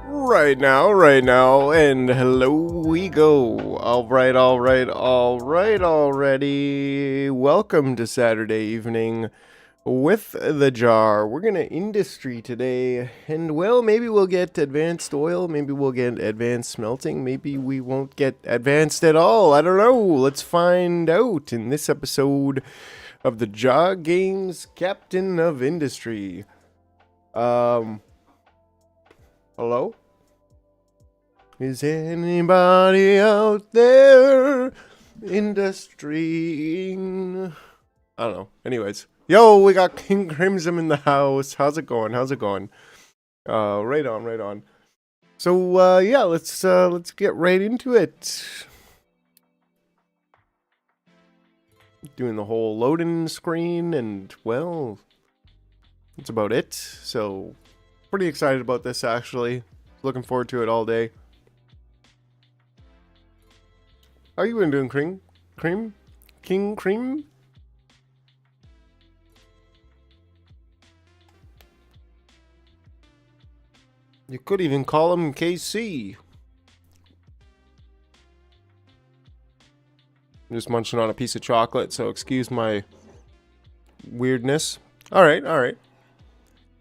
Right now, and hello we go. Alright, already. Welcome to Saturday evening with the jar. We're gonna industry today, and well, maybe we'll get advanced oil, maybe we'll get advanced smelting, maybe we won't get advanced at all. I don't know. Let's find out in this episode of the Jar Games Captain of Industry. Hello? Is anybody out there industrying? I don't know. Anyways. Yo, we got King Crimson in the house. How's it going? Right on. So, yeah, let's get right into it. Doing the whole loading screen, and, well, that's about it. So, pretty excited about this, actually. Looking forward to it all day. How you been doing, King Cream? You could even call him KC. I'm just munching on a piece of chocolate, so excuse my weirdness. Alright.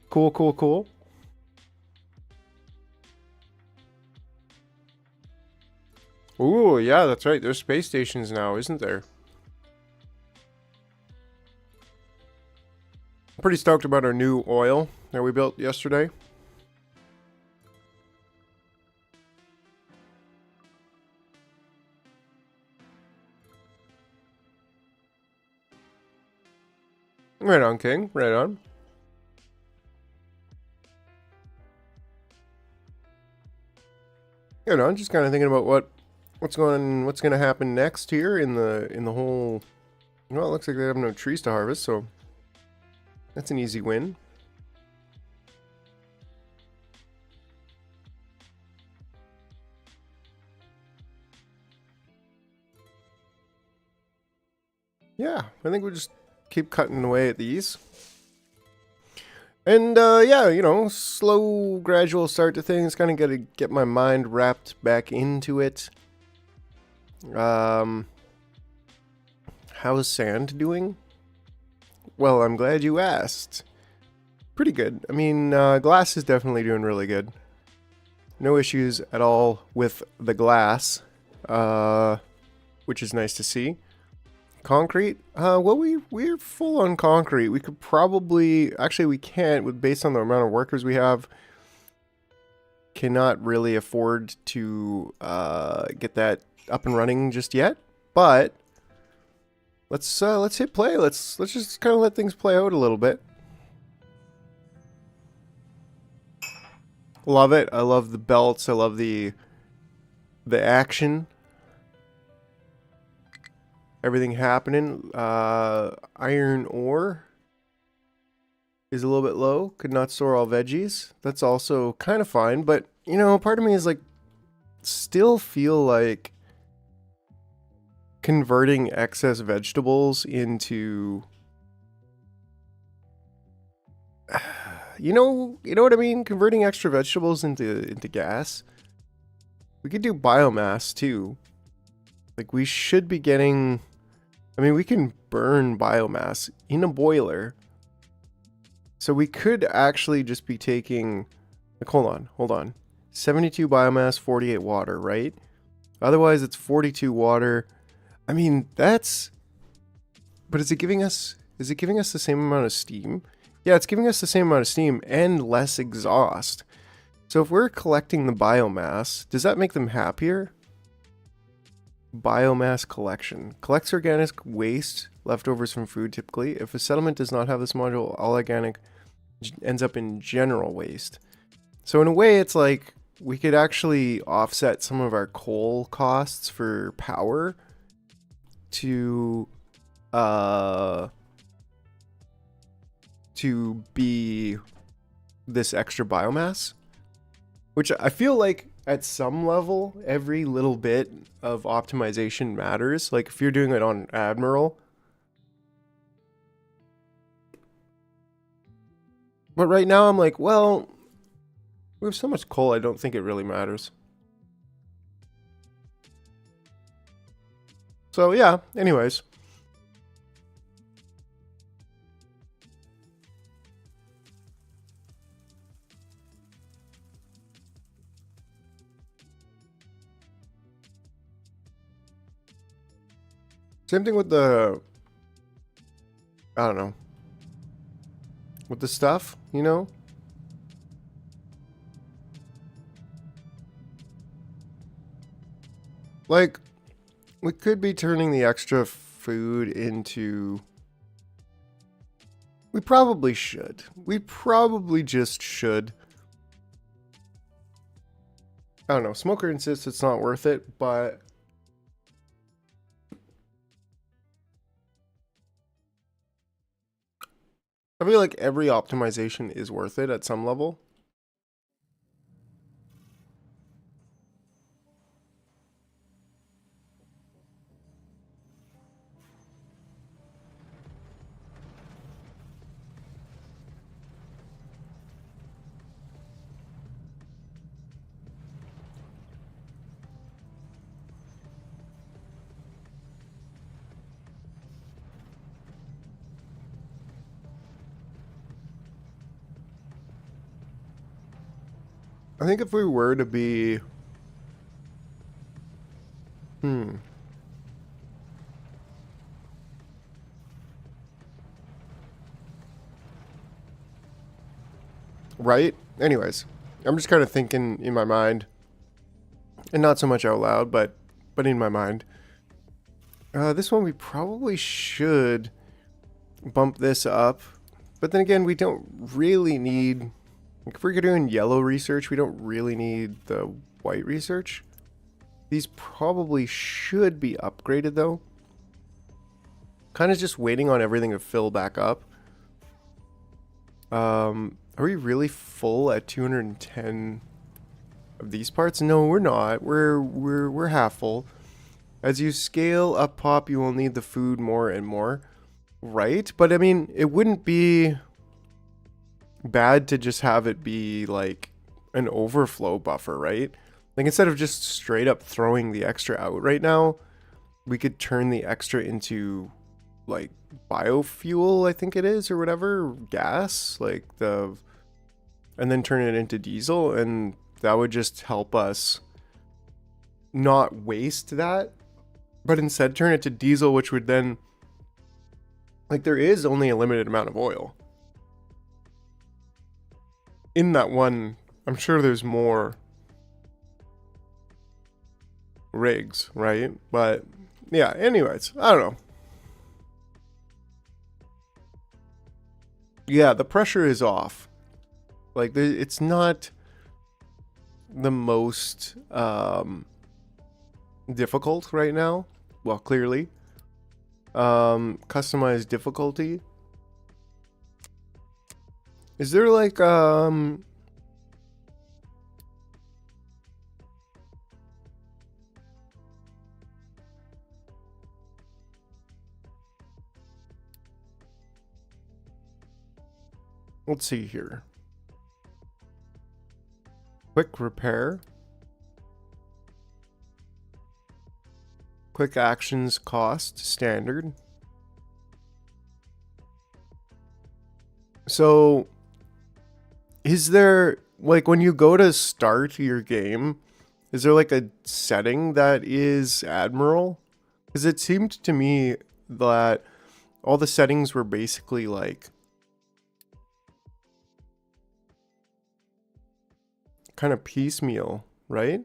Cool. Ooh, yeah, that's right. There's space stations now, isn't there? I'm pretty stoked about our new oil that we built yesterday. Right on, King. Right on. You know, I'm just kind of thinking about what's going to happen next here in the whole. Well, it looks like they have no trees to harvest, so that's an easy win. Yeah, I think we'll just keep cutting away at these. And, yeah, you know, slow, gradual start to things. Kind of got to get my mind wrapped back into it. How's sand doing? Well, I'm glad you asked. Pretty good. I mean, glass is definitely doing really good. No issues at all with the glass, which is nice to see. Concrete? Well, we're full on concrete. We could probably... Actually, we can't, based on the amount of workers we have. Cannot really afford to get that up and running just yet. But let's hit play. Let's just kind of let things play out a little bit. Love it. I love the belts. I love the action. Everything happening. Iron ore is a little bit low. Could not store all veggies. That's also kind of fine. But, you know, part of me is like, still feel like converting excess vegetables into... You know what I mean? Converting extra vegetables into gas. We could do biomass too. Like, we should be getting... I mean, we can burn biomass in a boiler. So we could actually just be taking... Like, hold on. 72 biomass, 48 water, right? Otherwise, it's 42 water. I mean, that's... But is it giving us the same amount of steam? Yeah, it's giving us the same amount of steam and less exhaust. So if we're collecting the biomass, does that make them happier? Biomass collection. Collects organic waste, leftovers from food typically. If a settlement does not have this module, all organic ends up in general waste. So in a way, it's like we could actually offset some of our coal costs for power to be this extra biomass, which I feel like at some level, every little bit of optimization matters. Like if you're doing it on Admiral. But right now I'm like, well, we have so much coal, I don't think it really matters. So yeah, anyways. Same thing with the, I don't know, with the stuff, you know? Like, we could be turning the extra food into... We probably should. We probably just should. I don't know, Smoker insists it's not worth it, but... I feel like every optimization is worth it at some level. I think if we were to be... Right? Anyways, I'm just kind of thinking in my mind, and not so much out loud, but in my mind. This one we probably should bump this up, but then again, we don't really need... Like if we're doing yellow research, we don't really need the white research. These probably should be upgraded though. Kind of just waiting on everything to fill back up. Are we really full at 210 of these parts? No, we're not. We're half full. As you scale up pop, you will need the food more and more. Right? But I mean, it wouldn't be bad to just have it be like an overflow buffer, right? Like instead of just straight up throwing the extra out right now, we could turn the extra into like biofuel, I think it is, or whatever, gas, like the, and then turn it into diesel, and that would just help us not waste that, but instead turn it to diesel, which would then, like there is only a limited amount of oil in that one. I'm sure there's more rigs, right? But yeah, anyways, I don't know. Yeah, the pressure is off. Like it's not the most difficult right now. Well, clearly. Customized difficulty. Is there like let's see here. Quick repair. Quick actions cost standard. So is there, like when you go to start your game, is there like a setting that is Admiral? Because it seemed to me that all the settings were basically like kind of piecemeal, right?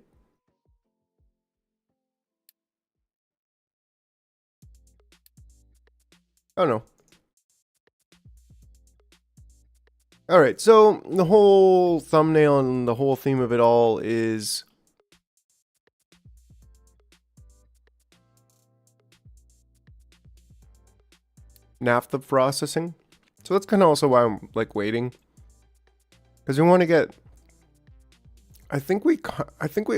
I don't know. All right, so the whole thumbnail and the whole theme of it all is naphtha processing. So that's kind of also why I'm like waiting, because we want to get. I think we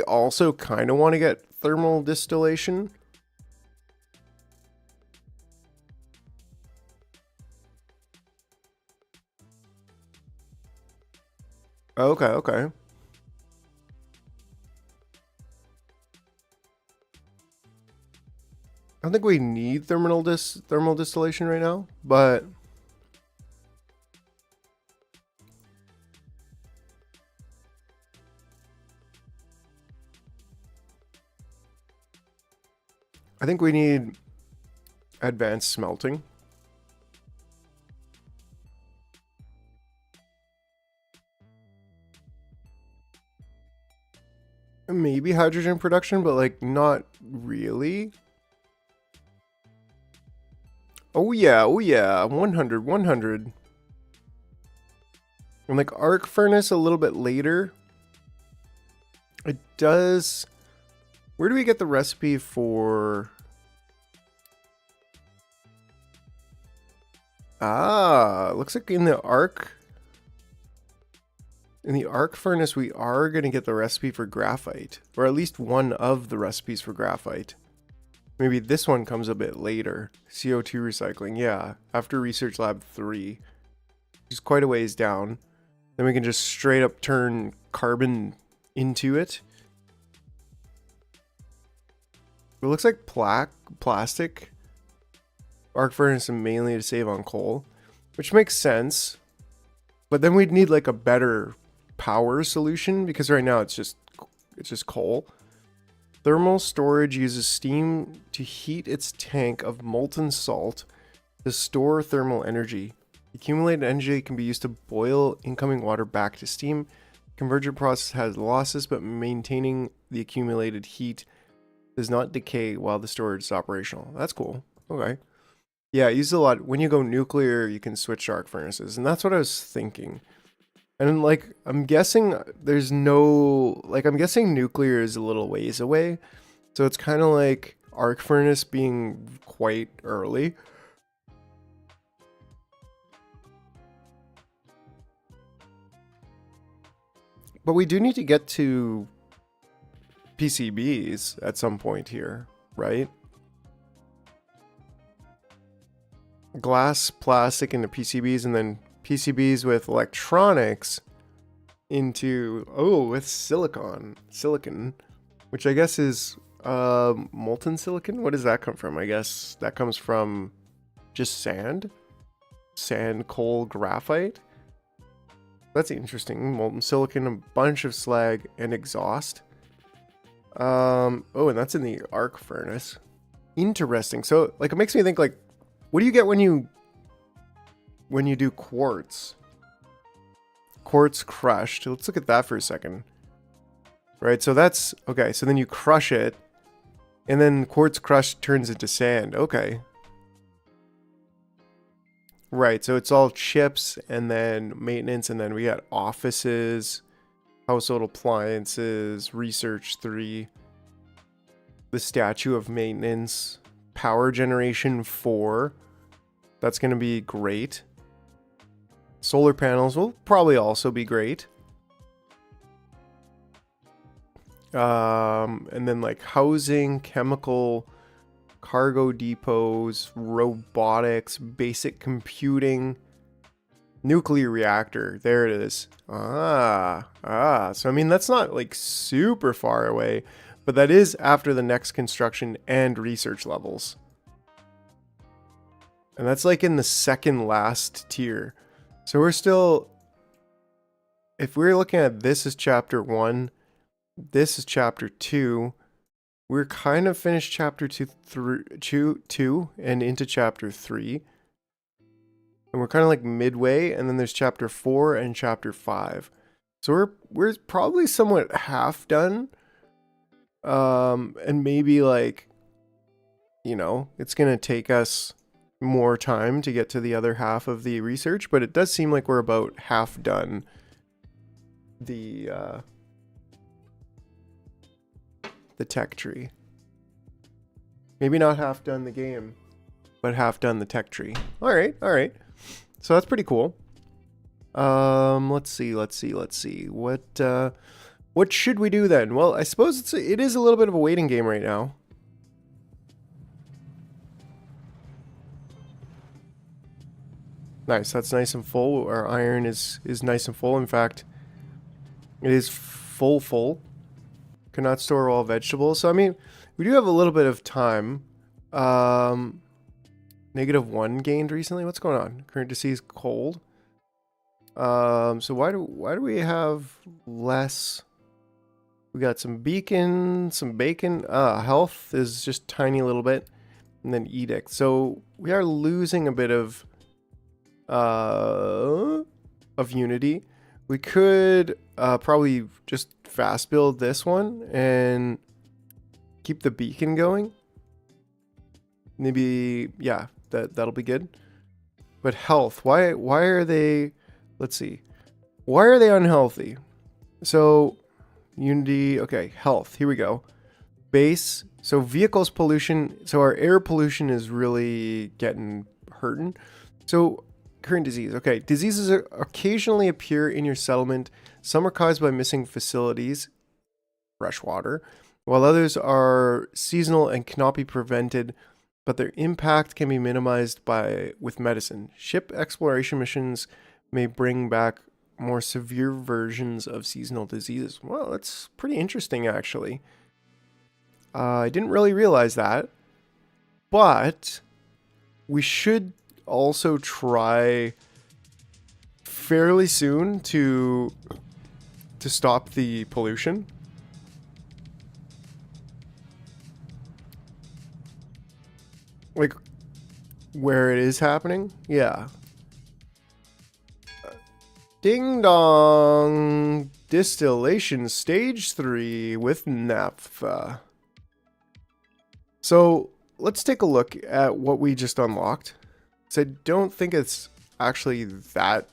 also kind of want to get thermal distillation. Okay, okay. I don't think we need thermal distillation right now, but I think we need advanced smelting. Maybe hydrogen production, but like not really. Oh yeah, 100, 100. And like arc furnace a little bit later. It does. Where do we get the recipe for? Looks like in the arc. In the arc furnace, we are going to get the recipe for graphite, or at least one of the recipes for graphite. Maybe this one comes a bit later. CO2 recycling, yeah, after Research Lab 3, which is quite a ways down. Then we can just straight up turn carbon into it. It looks like plastic arc furnace mainly to save on coal, which makes sense. But then we'd need like a better power solution, because right now it's just coal. Thermal storage uses steam to heat its tank of molten salt to store thermal energy. Accumulated energy can be used to boil incoming water back to steam. Convergent process has losses, but maintaining the accumulated heat does not decay while the storage is operational. That's cool. Okay. Yeah, it uses a lot. When you go nuclear, you can switch to arc furnaces, and that's what I was thinking. And like, I'm guessing there's no, like, I'm guessing nuclear is a little ways away. So it's kind of like arc furnace being quite early. But we do need to get to PCBs at some point here, right? Glass, plastic into PCBs, and then PCBs with electronics into, with silicon, which I guess is molten silicon. What does that come from? I guess that comes from just sand, coal, graphite. That's interesting. Molten silicon, a bunch of slag, and exhaust. And that's in the arc furnace. Interesting. So like, it makes me think, like, what do you get when you do quartz? Quartz crushed. Let's look at that for a second. Right, so that's okay. So then you crush it, and then quartz crushed turns into sand. Okay. Right, so it's all chips and then maintenance, and then we got offices, household appliances, research 3, the statue of maintenance, power generation 4. That's going to be great. Solar panels will probably also be great. And then like housing, chemical, cargo depots, robotics, basic computing, nuclear reactor. There it is. So I mean, that's not like super far away, but that is after the next construction and research levels. And that's like in the second last tier. So we're still, if we're looking at this as chapter 1, this is chapter 2, we're kind of finished chapter 2 and into chapter 3. And we're kind of like midway, and then there's chapter 4 and chapter 5. So we're probably somewhat half done. And maybe like, you know, it's going to take us more time to get to the other half of the research, but it does seem like we're about half done the tech tree. Maybe not half done the game, but half done the tech tree. All right. So that's pretty cool. Let's see. What should we do then? Well, I suppose it is a little bit of a waiting game right now. Nice, that's nice and full. Our iron is nice and full. In fact, it is full. Cannot store all vegetables. So, I mean, we do have a little bit of time. -1 gained recently. What's going on? Current disease, cold. So why do we have less? We got some beacon, some bacon. Health is just tiny little bit, and then edict. So we are losing a bit of unity. We could probably just fast build this one and keep the beacon going. Maybe, yeah, that'll be good. But health, why are they? Let's see, why are they unhealthy? So unity, okay, health. Here we go. Base. So vehicles pollution. So our air pollution is really getting hurting. So current disease. Okay, diseases occasionally appear in your settlement. Some are caused by missing facilities, fresh water, while others are seasonal and cannot be prevented, but their impact can be minimized with medicine. Ship exploration missions may bring back more severe versions of seasonal diseases. Well, that's pretty interesting, actually. I didn't really realize that, but we should also try fairly soon to stop the pollution. Like where it is happening. Yeah. Ding dong. Distillation stage 3 with Naphtha. So let's take a look at what we just unlocked. So I don't think it's actually that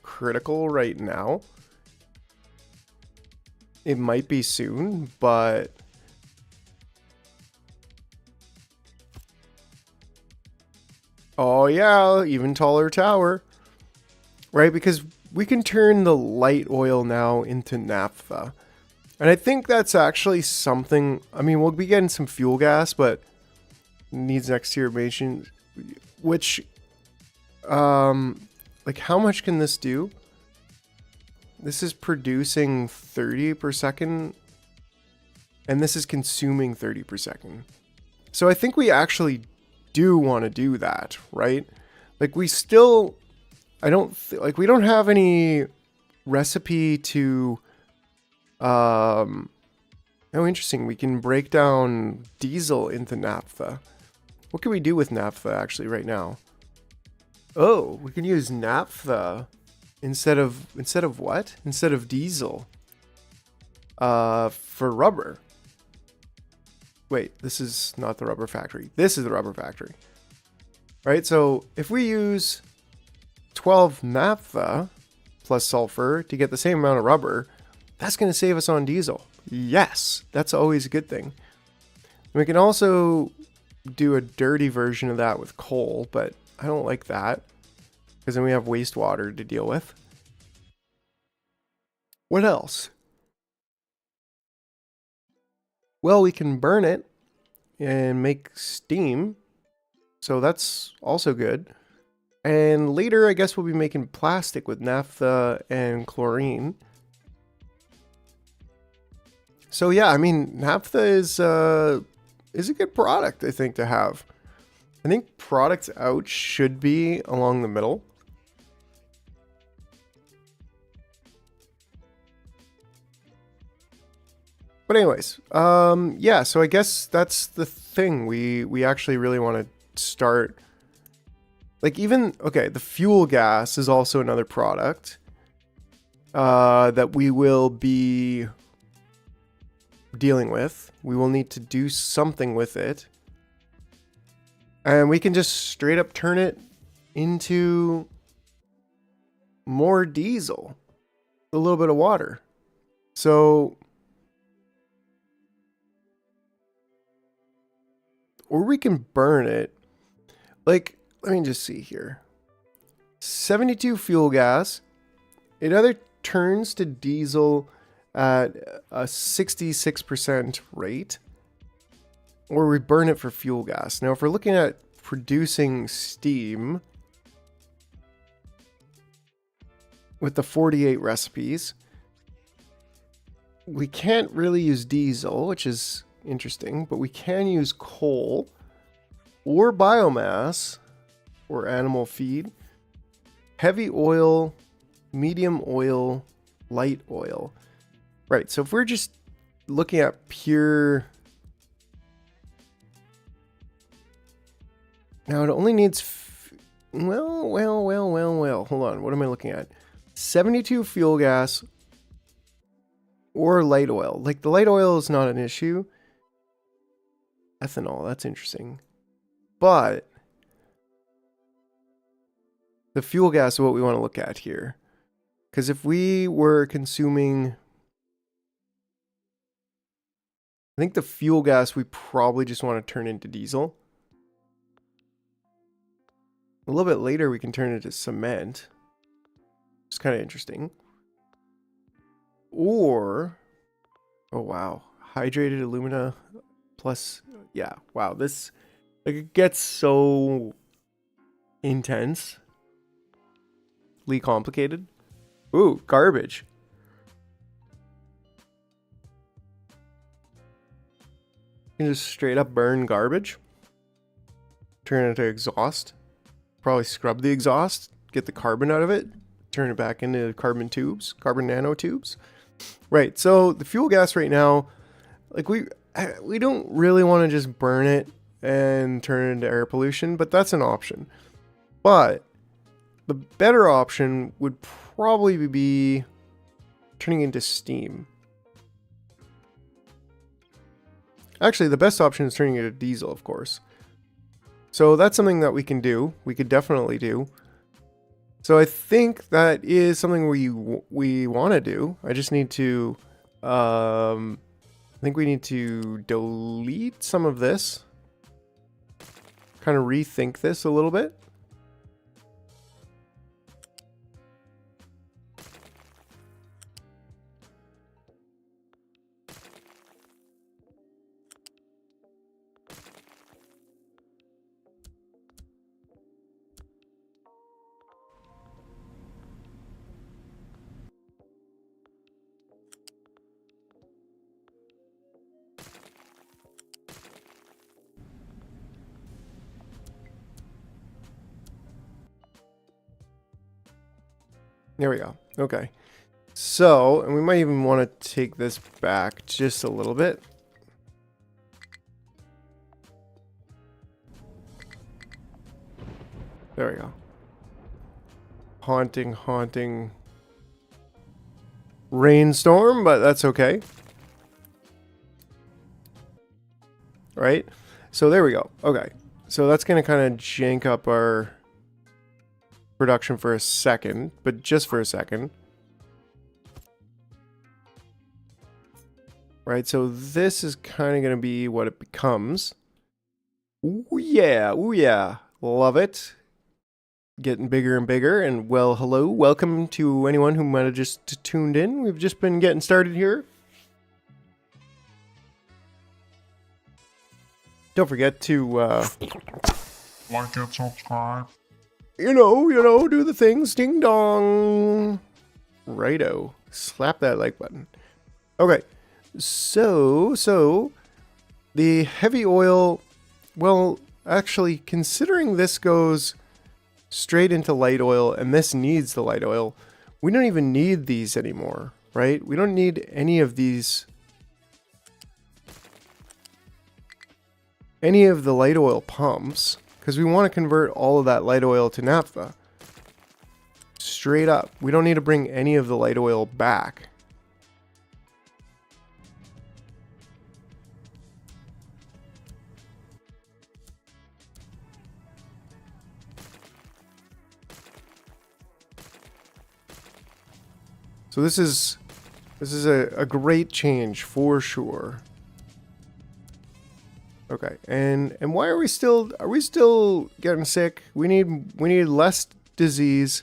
critical right now. It might be soon, but oh yeah, even taller tower. Right, because we can turn the light oil now into naphtha. And I think that's actually something, I mean, we'll be getting some fuel gas, but needs exterior emissions, which, like how much can this do? This is producing 30 per second, and this is consuming 30 per second. So I think we actually do want to do that, right? Like we still, we don't have any recipe to, oh, interesting. We can break down diesel into naphtha. What can we do with naphtha actually right now? Oh, we can use naphtha instead of what? Instead of diesel. For rubber. Wait, this is not the rubber factory. This is the rubber factory. Right? So if we use 12 naphtha plus sulfur to get the same amount of rubber, that's going to save us on diesel. Yes, that's always a good thing. And we can also do a dirty version of that with coal, but I don't like that because then we have wastewater to deal with. What else? Well, we can burn it and make steam, so that's also good. And later, I guess we'll be making plastic with naphtha and chlorine. So yeah, I mean, naphtha is a good product, I think, to have. I think products out should be along the middle. But anyways, yeah, so I guess that's the thing. We actually really want to start, like, even, okay, the fuel gas is also another product. that we will be dealing with. We will need to do something with it. And we can just straight up turn it into more diesel. A little bit of water. So, or we can burn it. Like, let me just see here. 72 fuel gas. It either turns to diesel at a 66% rate, or we burn it for fuel gas. Now, if we're looking at producing steam with the 48 recipes, we can't really use diesel, which is interesting, but we can use coal or biomass or animal feed, heavy oil, medium oil, light oil. Right, so if we're just looking at pure... Now it only needs... Well. Hold on, what am I looking at? 72 fuel gas or light oil. Like, the light oil is not an issue. Ethanol, that's interesting. But the fuel gas is what we want to look at here. Because if we were consuming... I think the fuel gas we probably just want to turn into diesel. A little bit later we can turn it into cement. It's kind of interesting. Or... Oh wow. Hydrated alumina plus... Yeah, wow. This... Like, it gets so... intensely complicated. Ooh, garbage. You can just straight up burn garbage. Turn it into exhaust. Probably scrub the exhaust. Get the carbon out of it. Turn it back into carbon tubes. Carbon nanotubes. Right, so the fuel gas right now, like we don't really want to just burn it and turn it into air pollution, but that's an option. But the better option would probably be turning into steam. Actually, the best option is turning it into diesel, of course. So that's something that we can do. We could definitely do. So I think that is something we want to do. I just need to... I think we need to delete some of this. Kind of rethink this a little bit. There we go. Okay. So, and we might even want to take this back just a little bit. There we go. Haunting rainstorm, but that's okay. Right? So there we go. Okay. So that's going to kind of jank up our production for a second, but just for a second. Right, so this is kind of going to be what it becomes. Ooh yeah, love it. Getting bigger and bigger, and well, hello, welcome to anyone who might have just tuned in. We've just been getting started here. Don't forget to, like and subscribe. you know, do the things, ding dong. Righto, slap that like button. Okay, so the heavy oil, well, actually, considering this goes straight into light oil and this needs the light oil, we don't even need these anymore, right? We don't need any of these, any of the light oil pumps, because we want to convert all of that light oil to naphtha. straight up. We don't need to bring any of the light oil back. So this is a great change for sure. Okay, and why are we still getting sick? We need less disease.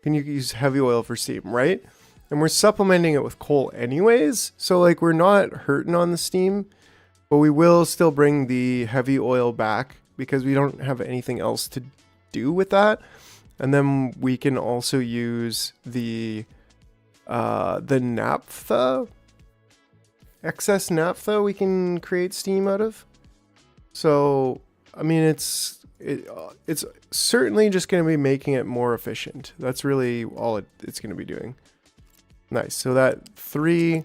Can you use heavy oil for steam, right? And we're supplementing it with coal anyways, so like we're not hurting on the steam, but we will still bring the heavy oil back because we don't have anything else to do with that. And then we can also use the naphtha, excess naphtha we can create steam out of. So I mean it's certainly just going to be making it more efficient. That's really all it's going to be doing. Nice. So that 3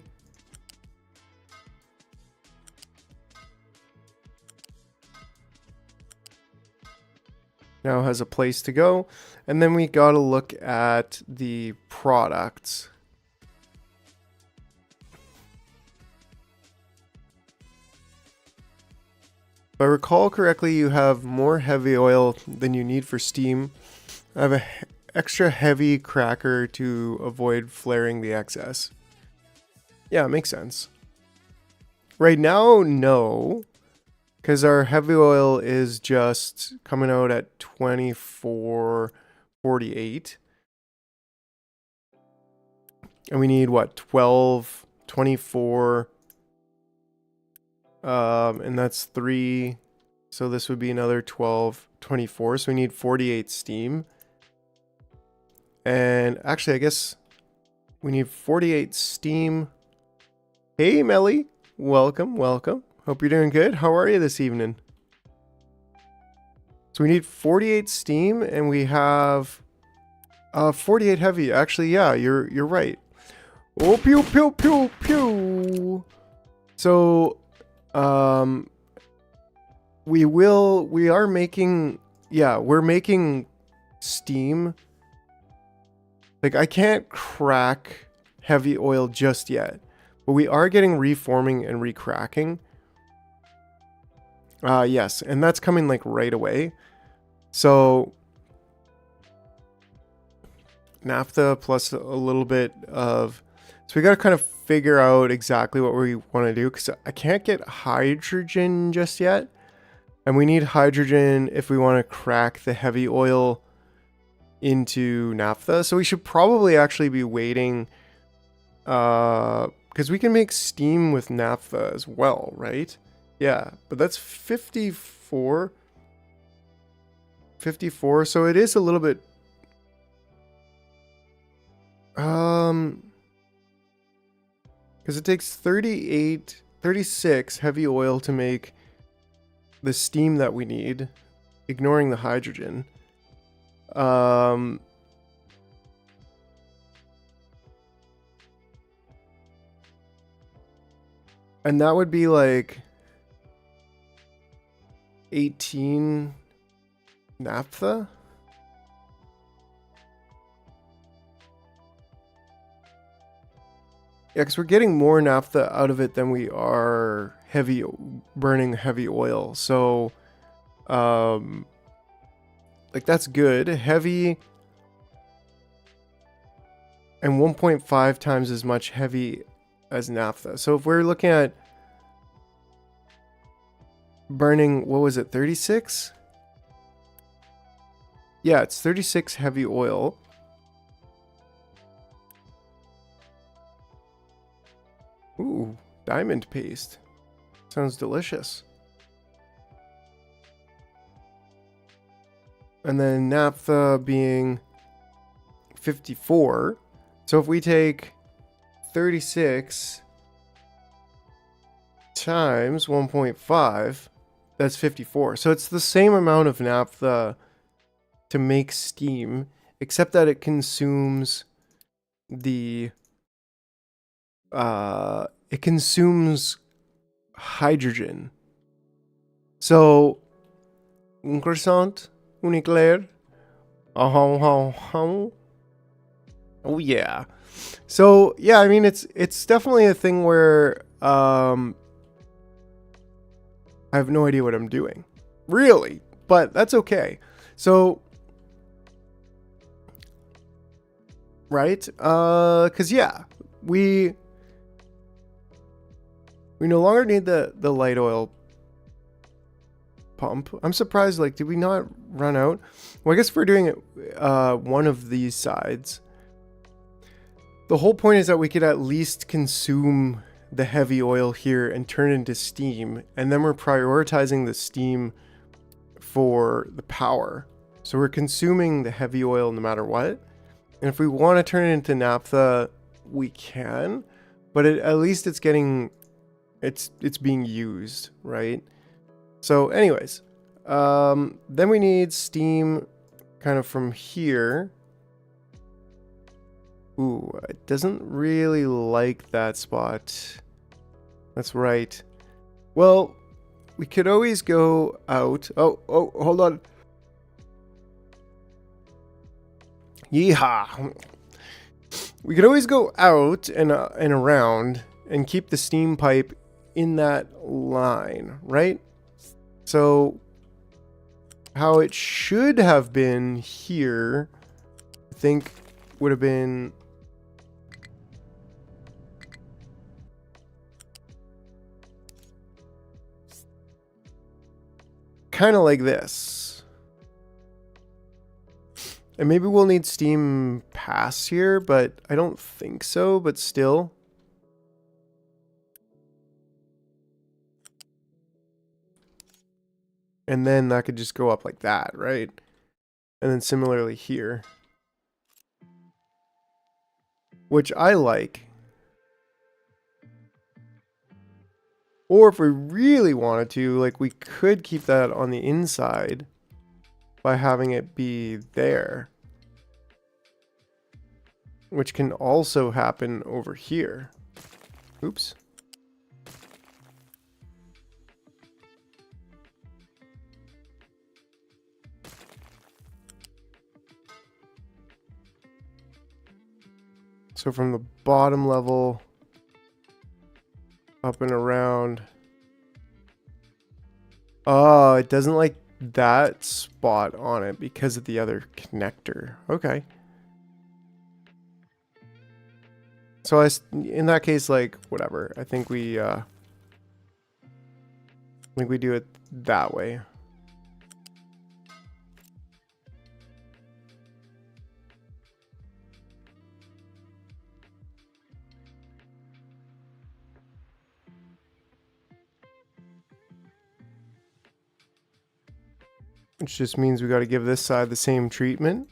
now has a place to go. And then we got to look at the products. If I recall correctly, you have more heavy oil than you need for steam. I have an extra heavy cracker to avoid flaring the excess. Yeah, it makes sense. Right now, no. Because our heavy oil is just coming out at 24.48. And we need what? 12, 24. And that's 3. So this would be another 12, 24. So we need 48 steam. And actually, I guess we need 48 steam. Hey, Melly. Welcome, welcome. Hope you're doing good. How are you this evening? So we need 48 steam and we have 48 heavy. Actually, yeah, you're right. Oh, pew, pew, pew, pew. So, we're making steam. Like, I can't crack heavy oil just yet, but we are getting reforming and recracking. Yes, and that's coming like right away. So naphtha plus a little bit of, so we got to kind of figure out exactly what we want to do, because I can't get hydrogen just yet, and we need hydrogen if we want to crack the heavy oil into naphtha. So we should probably actually be waiting, because we can make steam with naphtha as well, right? Yeah, but that's 54. 54, so it is a little bit because it takes 36 heavy oil to make the steam that we need, ignoring the hydrogen. And that would be like 18 naphtha. Yeah, because we're getting more naphtha out of it than we are burning heavy oil. So, like that's good. Heavy and 1.5 times as much heavy as naphtha. So if we're looking at burning, what was it, 36? Yeah, it's 36 heavy oil. Ooh, diamond paste. Sounds delicious. And then naphtha being 54. So if we take 36 times 1.5, that's 54. So it's the same amount of naphtha to make steam, except that it consumes it consumes hydrogen. So un croissant, un éclair, Oh yeah. So yeah, I mean it's definitely a thing where I have no idea what I'm doing. Really. But that's okay. So right? Cuz yeah, we no longer need the light oil pump. I'm surprised, like, did we not run out? Well, I guess if we're doing it one of these sides, the whole point is that we could at least consume the heavy oil here and turn it into steam, and then we're prioritizing the steam for the power. So we're consuming the heavy oil no matter what. And if we want to turn it into naphtha, we can, but at least it's getting it's being used, right? So anyways, then we need steam kind of from here. Ooh, it doesn't really like that spot. That's right. Well, we could always go out. Oh, hold on. Yeehaw. We could always go out and around and keep the steam pipe in that line, right? So how it should have been here, I think, would have been kind of like this. And maybe we'll need steam pass here, but I don't think so, but still. And then that could just go up like that, right? And then similarly here. Which I like. Or if we really wanted to, like, we could keep that on the inside by having it be there. Which can also happen over here. Oops. So from the bottom level up and around. Oh, it doesn't like that spot on it because of the other connector. Okay. So in that case, like, whatever. I think we do it that way. Which just means we got to give this side the same treatment.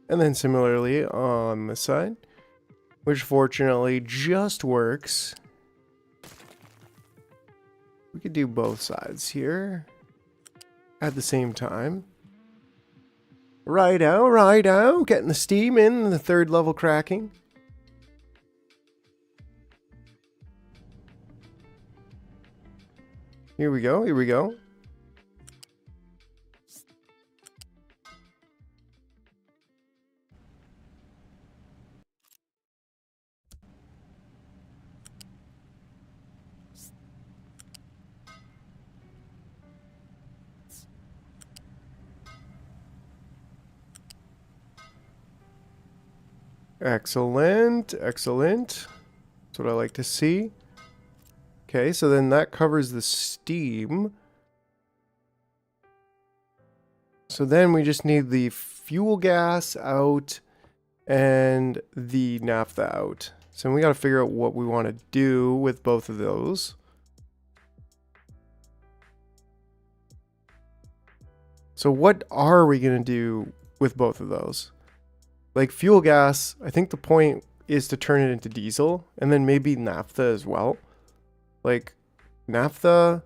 And then similarly on this side, which fortunately just works. We could do both sides here at the same time. Righto, getting the steam in, the third level cracking. Here we go, here we go. Excellent, excellent. That's what I like to see. Okay, so then that covers the steam. So then we just need the fuel gas out and the naphtha out. So we got to figure out what we want to do with both of those. So what are we going to do with both of those? Like fuel gas, I think the point is to turn it into diesel, and then maybe naphtha as well. Like naphtha,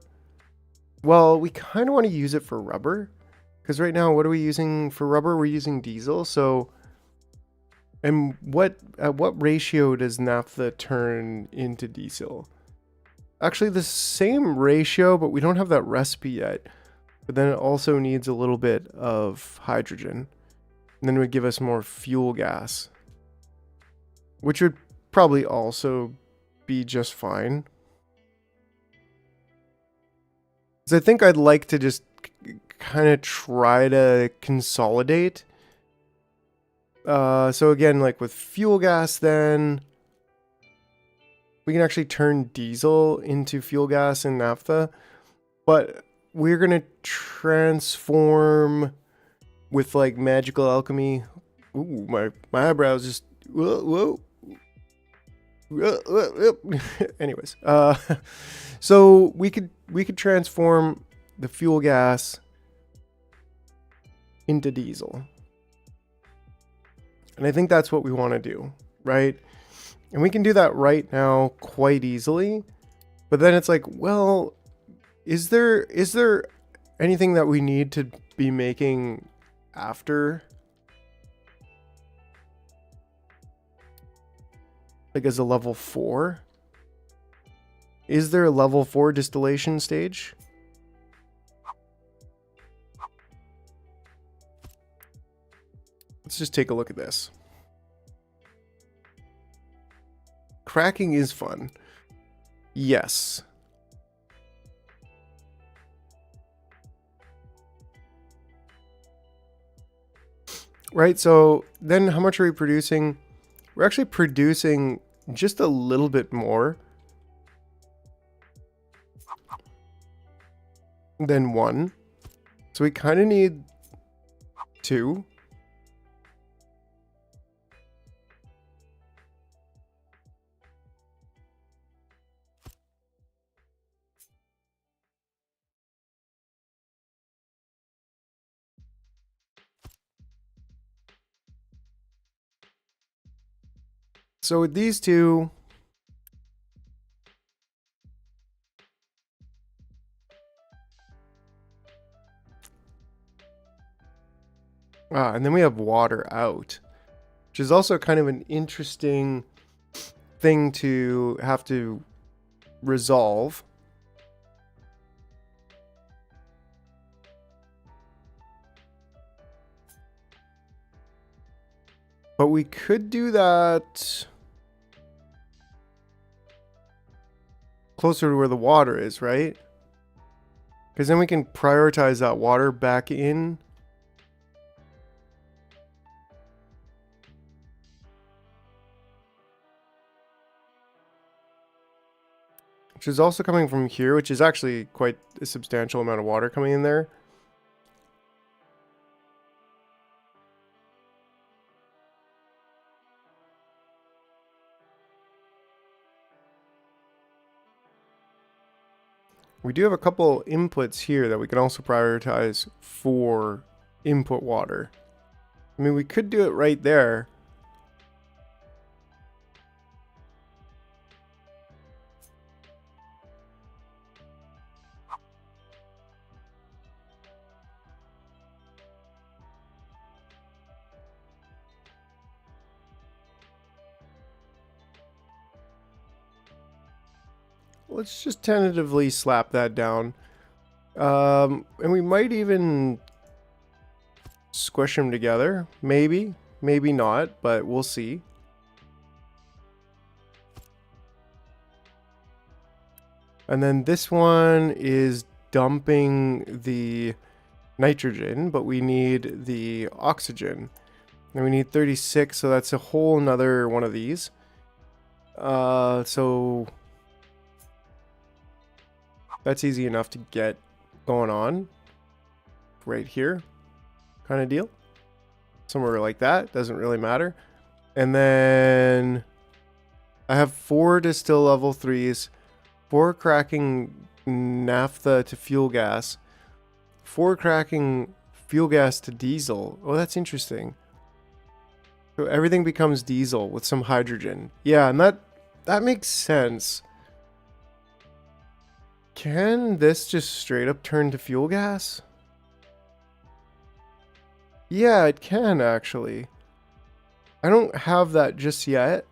well, we kind of want to use it for rubber. Because right now, what are we using for rubber? We're using diesel. So, and at what ratio does naphtha turn into diesel? Actually, the same ratio, but we don't have that recipe yet. But then it also needs a little bit of hydrogen. And then it would give us more fuel gas, which would probably also be just fine. Because I think I'd like to just kind of try to consolidate. So again, like with fuel gas, then we can actually turn diesel into fuel gas in naphtha. But we're going to transform with like magical alchemy. Ooh, my eyebrows just whoa. Anyways, so we could transform the fuel gas into diesel, and I think that's what we want to do, right? And we can do that right now quite easily. But then it's like, well, is there anything that we need to be making after, like as a level 4? Is there a level 4 distillation stage? Let's just take a look at this. Cracking is fun. Yes. Right, so then how much are we producing? We're actually producing just a little bit more than 1. So we kind of need 2. So with these two, and then we have water out, which is also kind of an interesting thing to have to resolve. But we could do that closer to where the water is, right? Because then we can prioritize that water back in. Which is also coming from here, which is actually quite a substantial amount of water coming in there. We do have a couple inputs here that we can also prioritize for input water. I mean, we could do it right there. Let's just tentatively slap that down. And we might even squish them together. Maybe. Maybe not, but we'll see. And then this one is dumping the nitrogen, but we need the oxygen. And we need 36, so that's a whole nother one of these. So that's easy enough to get going on right here, kind of deal. Somewhere like that, doesn't really matter. And then I have 4 distill level 3s, 4 cracking naphtha to fuel gas, 4 cracking fuel gas to diesel. Oh, that's interesting. So everything becomes diesel with some hydrogen. Yeah, and that makes sense. Can this just straight up turn to fuel gas? Yeah, it can actually. I don't have that just yet.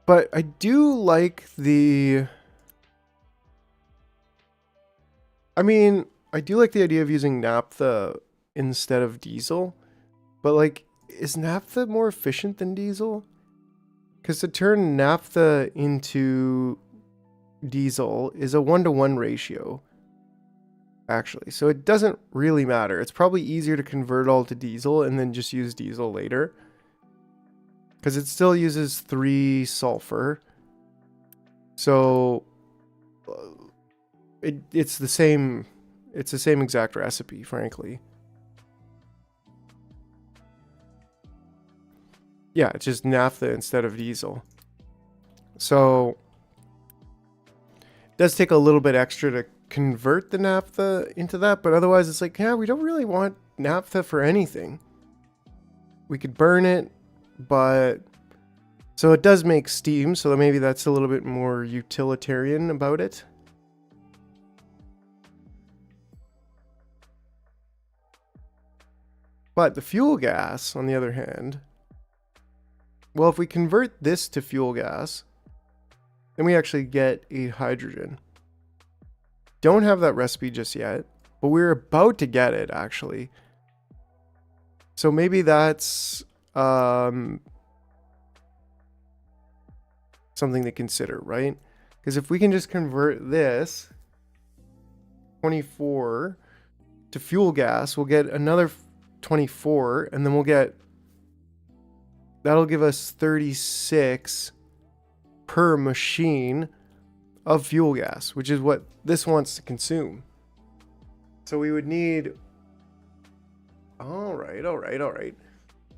But I do like the... I mean, I do like the idea of using naphtha instead of diesel. But like, is naphtha more efficient than diesel? Because to turn naphtha into diesel is a 1-to-1 ratio, actually. So it doesn't really matter. It's probably easier to convert all to diesel and then just use diesel later. Because it still uses 3 sulfur. So it's the same exact recipe, frankly. Yeah, it's just naphtha instead of diesel. So it does take a little bit extra to convert the naphtha into that, but otherwise it's like, yeah, we don't really want naphtha for anything. We could burn it, but so it does make steam, so maybe that's a little bit more utilitarian about it. But the fuel gas, on the other hand, well, if we convert this to fuel gas, then we actually get a hydrogen. Don't have that recipe just yet, but we're about to get it, actually. So maybe that's something to consider, right? Because if we can just convert this 24 to fuel gas, we'll get another 24, and then we'll get... That'll give us 36 per machine of fuel gas, which is what this wants to consume. So we would need... All right.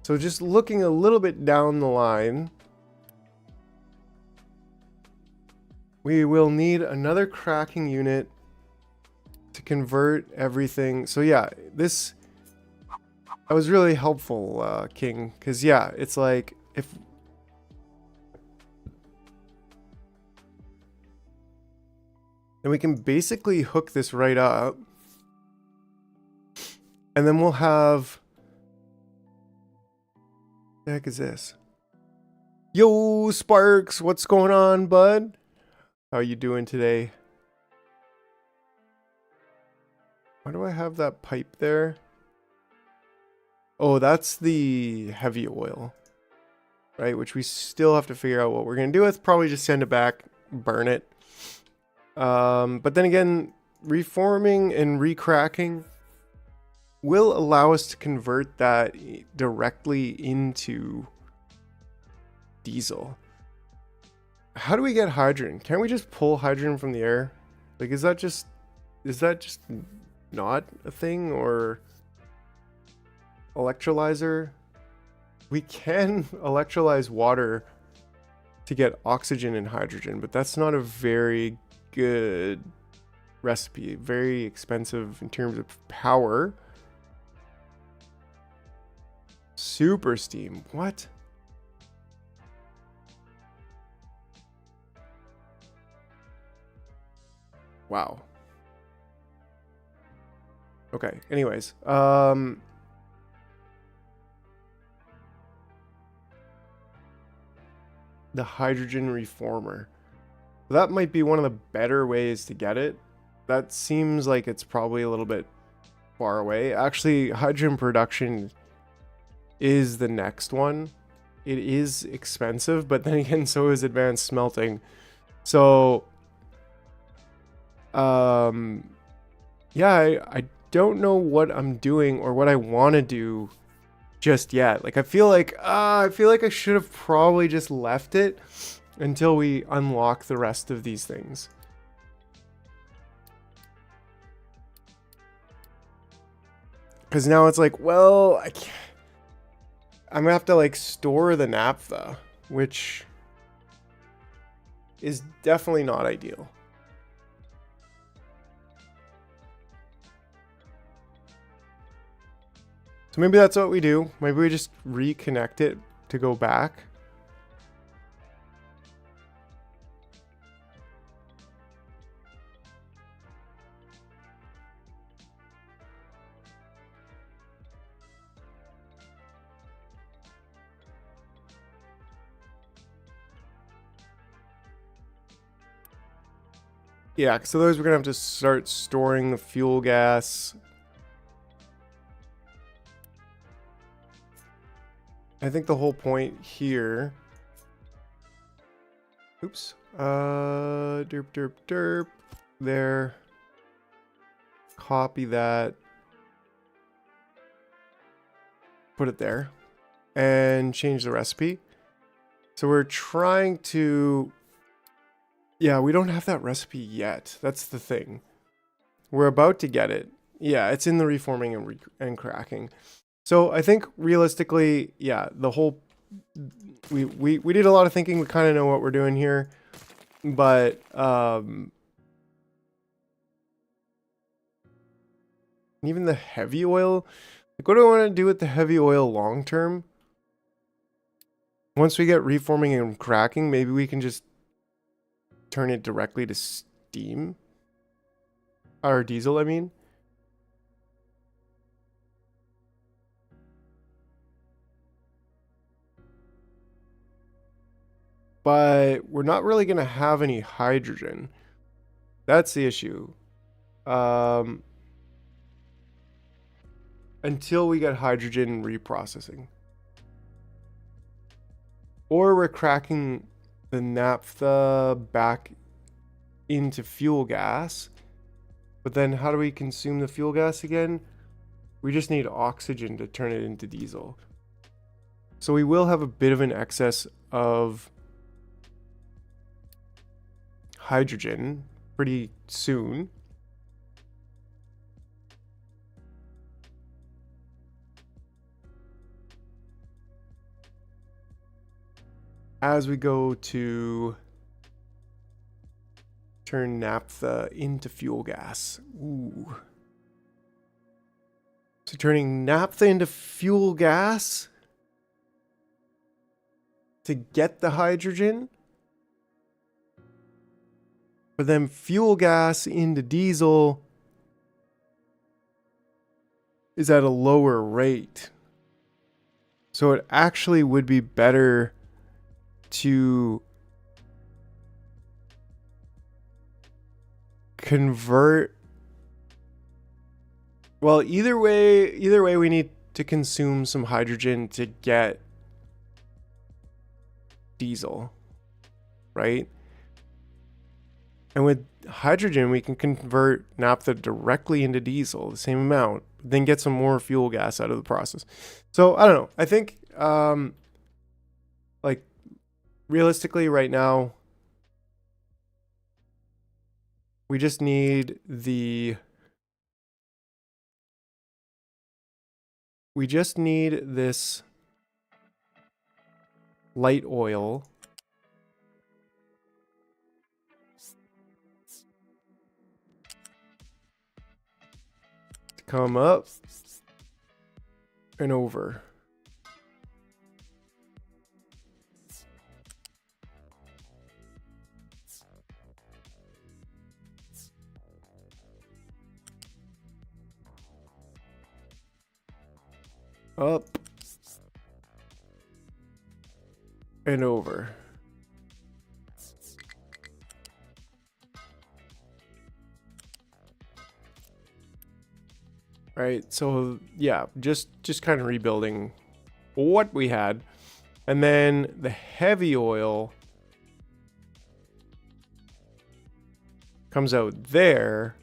So just looking a little bit down the line, we will need another cracking unit to convert everything. So yeah, that was really helpful, King, because yeah, it's like if... And we can basically hook this right up. And then we'll have... What the heck is this? Yo, Sparks, what's going on, bud? How you doing today? Why do I have that pipe there? Oh, that's the heavy oil. Right, which we still have to figure out what we're going to do with. Probably just send it back, burn it. But then again, reforming and recracking will allow us to convert that directly into diesel. How do we get hydrogen? Can't we just pull hydrogen from the air? Like, is that just not a thing? Or electrolyzer? We can electrolyze water to get oxygen and hydrogen, but that's not a very good recipe. Very expensive in terms of power. Super steam. What? Wow. Okay, anyways. The hydrogen reformer. That might be one of the better ways to get it. That seems like it's probably a little bit far away. Actually, hydrogen production is the next one. It is expensive, but then again, so is advanced smelting. So, yeah, I don't know what I'm doing or what I want to do just yet. Like, I feel like I should have probably just left it until we unlock the rest of these things. Because now it's like, well, I'm gonna have to like store the naphtha, which is definitely not ideal. So maybe that's what we do. Maybe we just reconnect it to go back. Yeah, because otherwise we're going to have to start storing the fuel gas. I think the whole point here... Oops. Derp, derp, derp. There. Copy that. Put it there. And change the recipe. So we're trying to... Yeah, we don't have that recipe yet. That's the thing. We're about to get it. Yeah, it's in the reforming and cracking. So I think realistically, yeah, the whole... We did a lot of thinking. We kind of know what we're doing here. But... even the heavy oil... Like, what do I want to do with the heavy oil long term? Once we get reforming and cracking, maybe we can just turn it directly to steam. Or diesel, I mean. But we're not really going to have any hydrogen. That's the issue. Until we get hydrogen reprocessing. Or we're cracking the naphtha back into fuel gas. But then how do we consume the fuel gas again? We just need oxygen to turn it into diesel. So we will have a bit of an excess of hydrogen pretty soon. As we go to turn naphtha into fuel gas. Ooh. So turning naphtha into fuel gas to get the hydrogen, but then fuel gas into diesel is at a lower rate. So it actually would be better to convert. Well, either way we need to consume some hydrogen to get diesel, right? And with hydrogen, we can convert naphtha directly into diesel, the same amount, then get some more fuel gas out of the process. So I don't know. I think, like, realistically right now, we just need this light oil to come up and over. Up and over. Right, so yeah, just kind of rebuilding what we had. And then the heavy oil comes out there,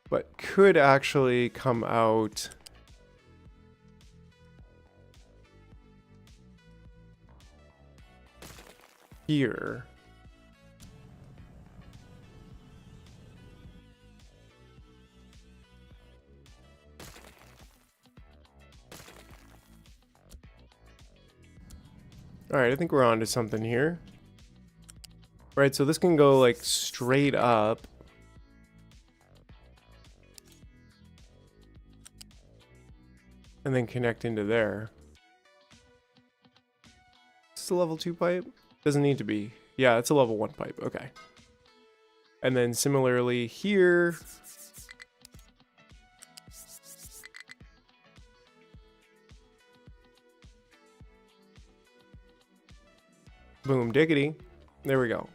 but could actually come out here. All right, I think we're on to something here. All right, so this can go like straight up. And then connect into there. Is this a level 2 pipe? Doesn't need to be. Yeah, it's a level 1 pipe. Okay. And then similarly here. Boom diggity. There we go.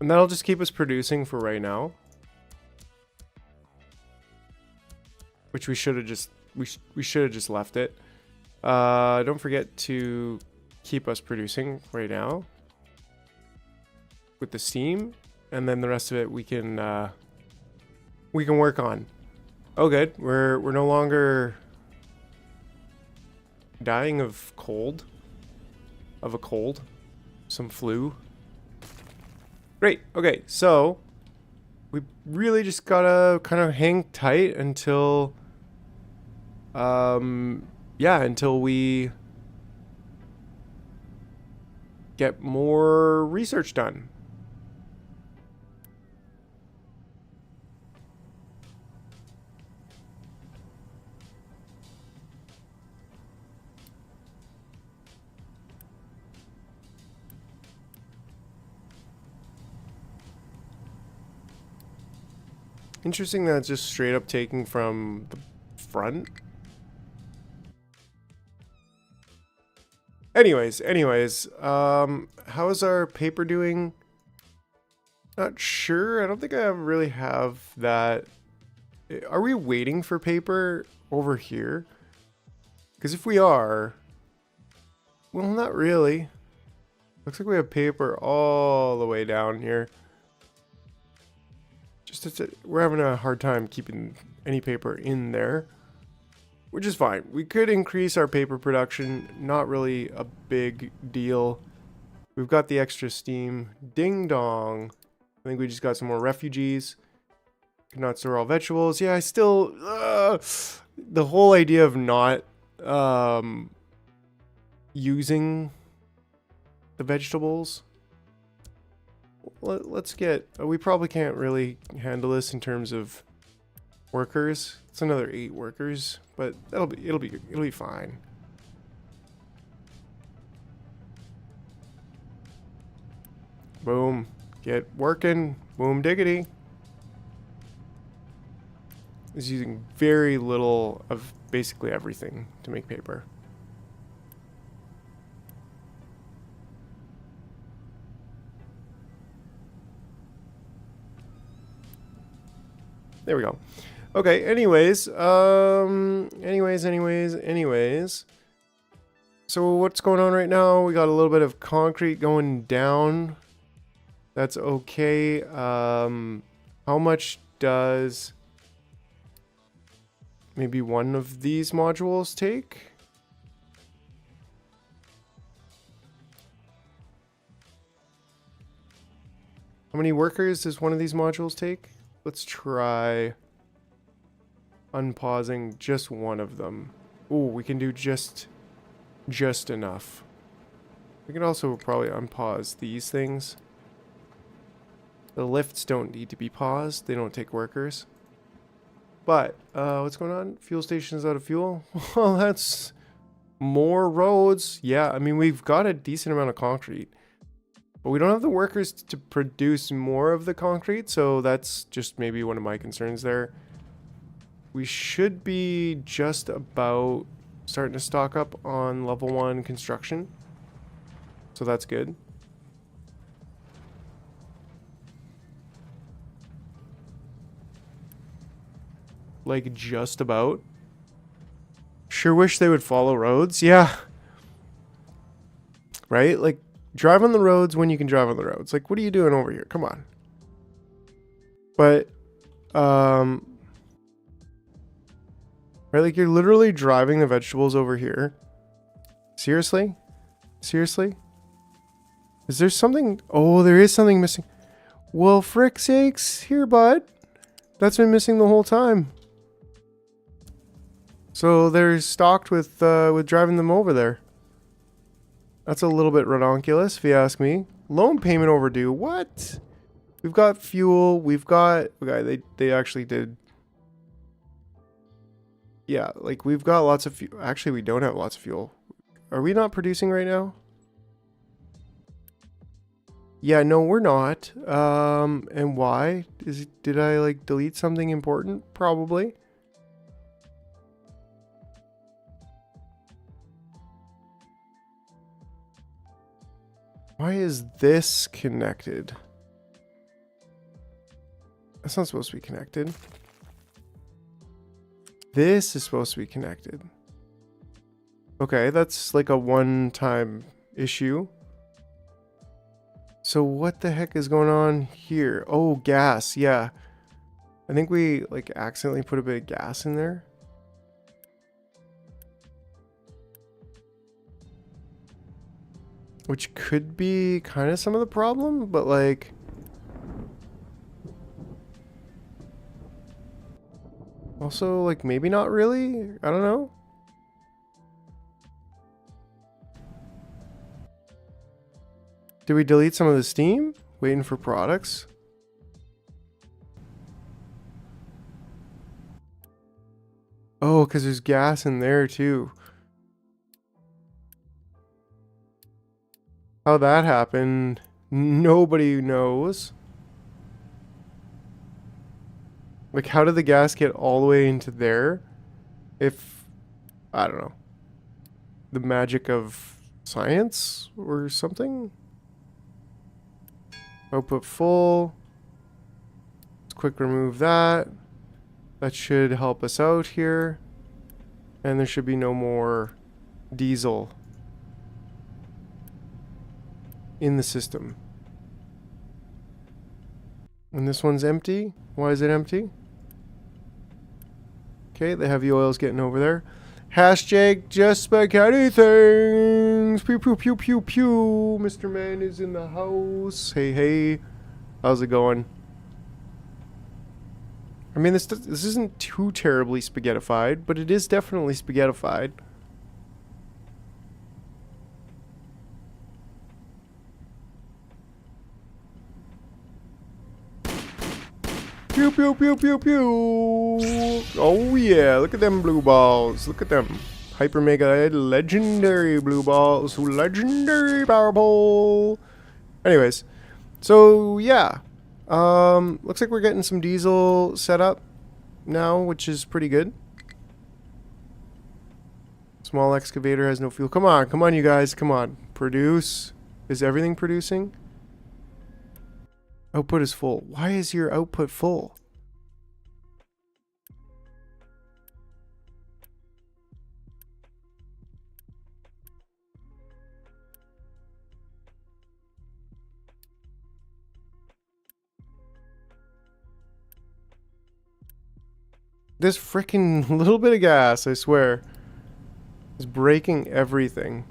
And that'll just keep us producing for right now. Which we should have just we should have just left it. Don't forget to keep us producing right now with the steam, and then the rest of it we can work on. Oh, good. We're no longer dying of cold, some flu. Great. Okay, so we really just gotta kind of hang tight until, yeah, until we get more research done. Interesting that it's just straight up taking from the front. Anyways, how is our paper doing? Not sure. I don't think I really have that. Are we waiting for paper over here? Because if we are, well, not really. Looks like we have paper all the way down here. We're having a hard time keeping any paper in there, which is fine. We could increase our paper production. Not really a big deal. We've got the extra steam. Ding dong. I think we just got some more refugees. Could not store all vegetables. Yeah, I still... the whole idea of not using the vegetables... Let's get... we probably can't really handle this in terms of workers. It's another 8 workers, but it'll be fine. Boom. Get working. Boom diggity. It's using very little of basically everything to make paper. There we go. Okay, anyways. So what's going on right now? We got a little bit of concrete going down. That's okay. How much does maybe one of these modules take? How many workers does one of these modules take? Let's try unpausing just one of them. Ooh, we can do just enough. We can also probably unpause these things. The lifts don't need to be paused. They don't take workers. But, what's going on? Fuel station's out of fuel? Well, that's more roads. Yeah, I mean, we've got a decent amount of concrete. But we don't have the workers to produce more of the concrete, so that's just maybe one of my concerns there. We should be just about starting to stock up on level 1 construction. So that's good. Like, just about. Sure wish they would follow roads. Yeah. Right? Like, drive on the roads when you can drive on the roads. Like, what are you doing over here? Come on. But, right, like, you're literally driving the vegetables over here. Seriously? Seriously? Is there something? Oh, there is something missing. Well, frick sakes. Here, bud. That's been missing the whole time. So they're stocked with driving them over there. That's a little bit redonkulous, if you ask me. Loan payment overdue. What? We've got fuel. We've got... Okay, they actually did... Yeah, like, we've got lots of fuel. Actually, we don't have lots of fuel. Are we not producing right now? Yeah, no, we're not. And why? Did I, like, delete something important? Probably. Why is this connected? That's not supposed to be connected. This is supposed to be connected. Okay, that's like a one-time issue. So what the heck is going on here? Oh, gas. Yeah. I think we like accidentally put a bit of gas in there. Which could be kind of some of the problem, but like... Also, like, maybe not really? I don't know. Did we delete some of the steam? Waiting for products? Oh, because there's gas in there too. How that happened, nobody knows. Like, how did the gas get all the way into there? If, I don't know, the magic of science or something? Output full. Let's quick remove that. That should help us out here. And there should be no more diesel in the system. And this one's empty. Why is it empty? Okay, the heavy oil's getting over there. Hashtag just spaghetti things. Pew pew pew pew pew. Mr. Man is in the house. Hey hey. How's it going? I mean, this isn't too terribly spaghettified, but it is definitely spaghettified. Pew pew pew pew pew. Oh yeah, look at them blue balls. Look at them. Hyper mega legendary blue balls. Legendary powerful. Anyways, so yeah. Looks like we're getting some diesel set up now, which is pretty good. Small excavator has no fuel. Come on, you guys. Come on. Produce. Is everything producing? Output is full. Why is your output full? This freaking little bit of gas, I swear, is breaking everything.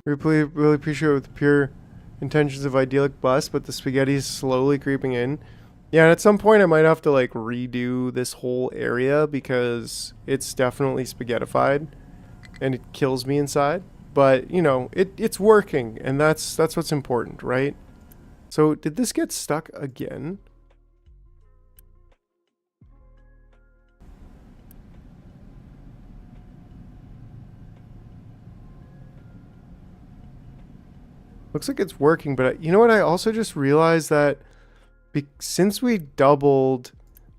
Really appreciate it with the pure intentions of idyllic bus, but the spaghetti is slowly creeping in. Yeah, and at some point I might have to like redo this whole area because it's definitely spaghettified and it kills me inside. But, you know, it's working, and that's what's important, right? So, did this get stuck again? Looks like it's working, but you know what? I also just realized that since we doubled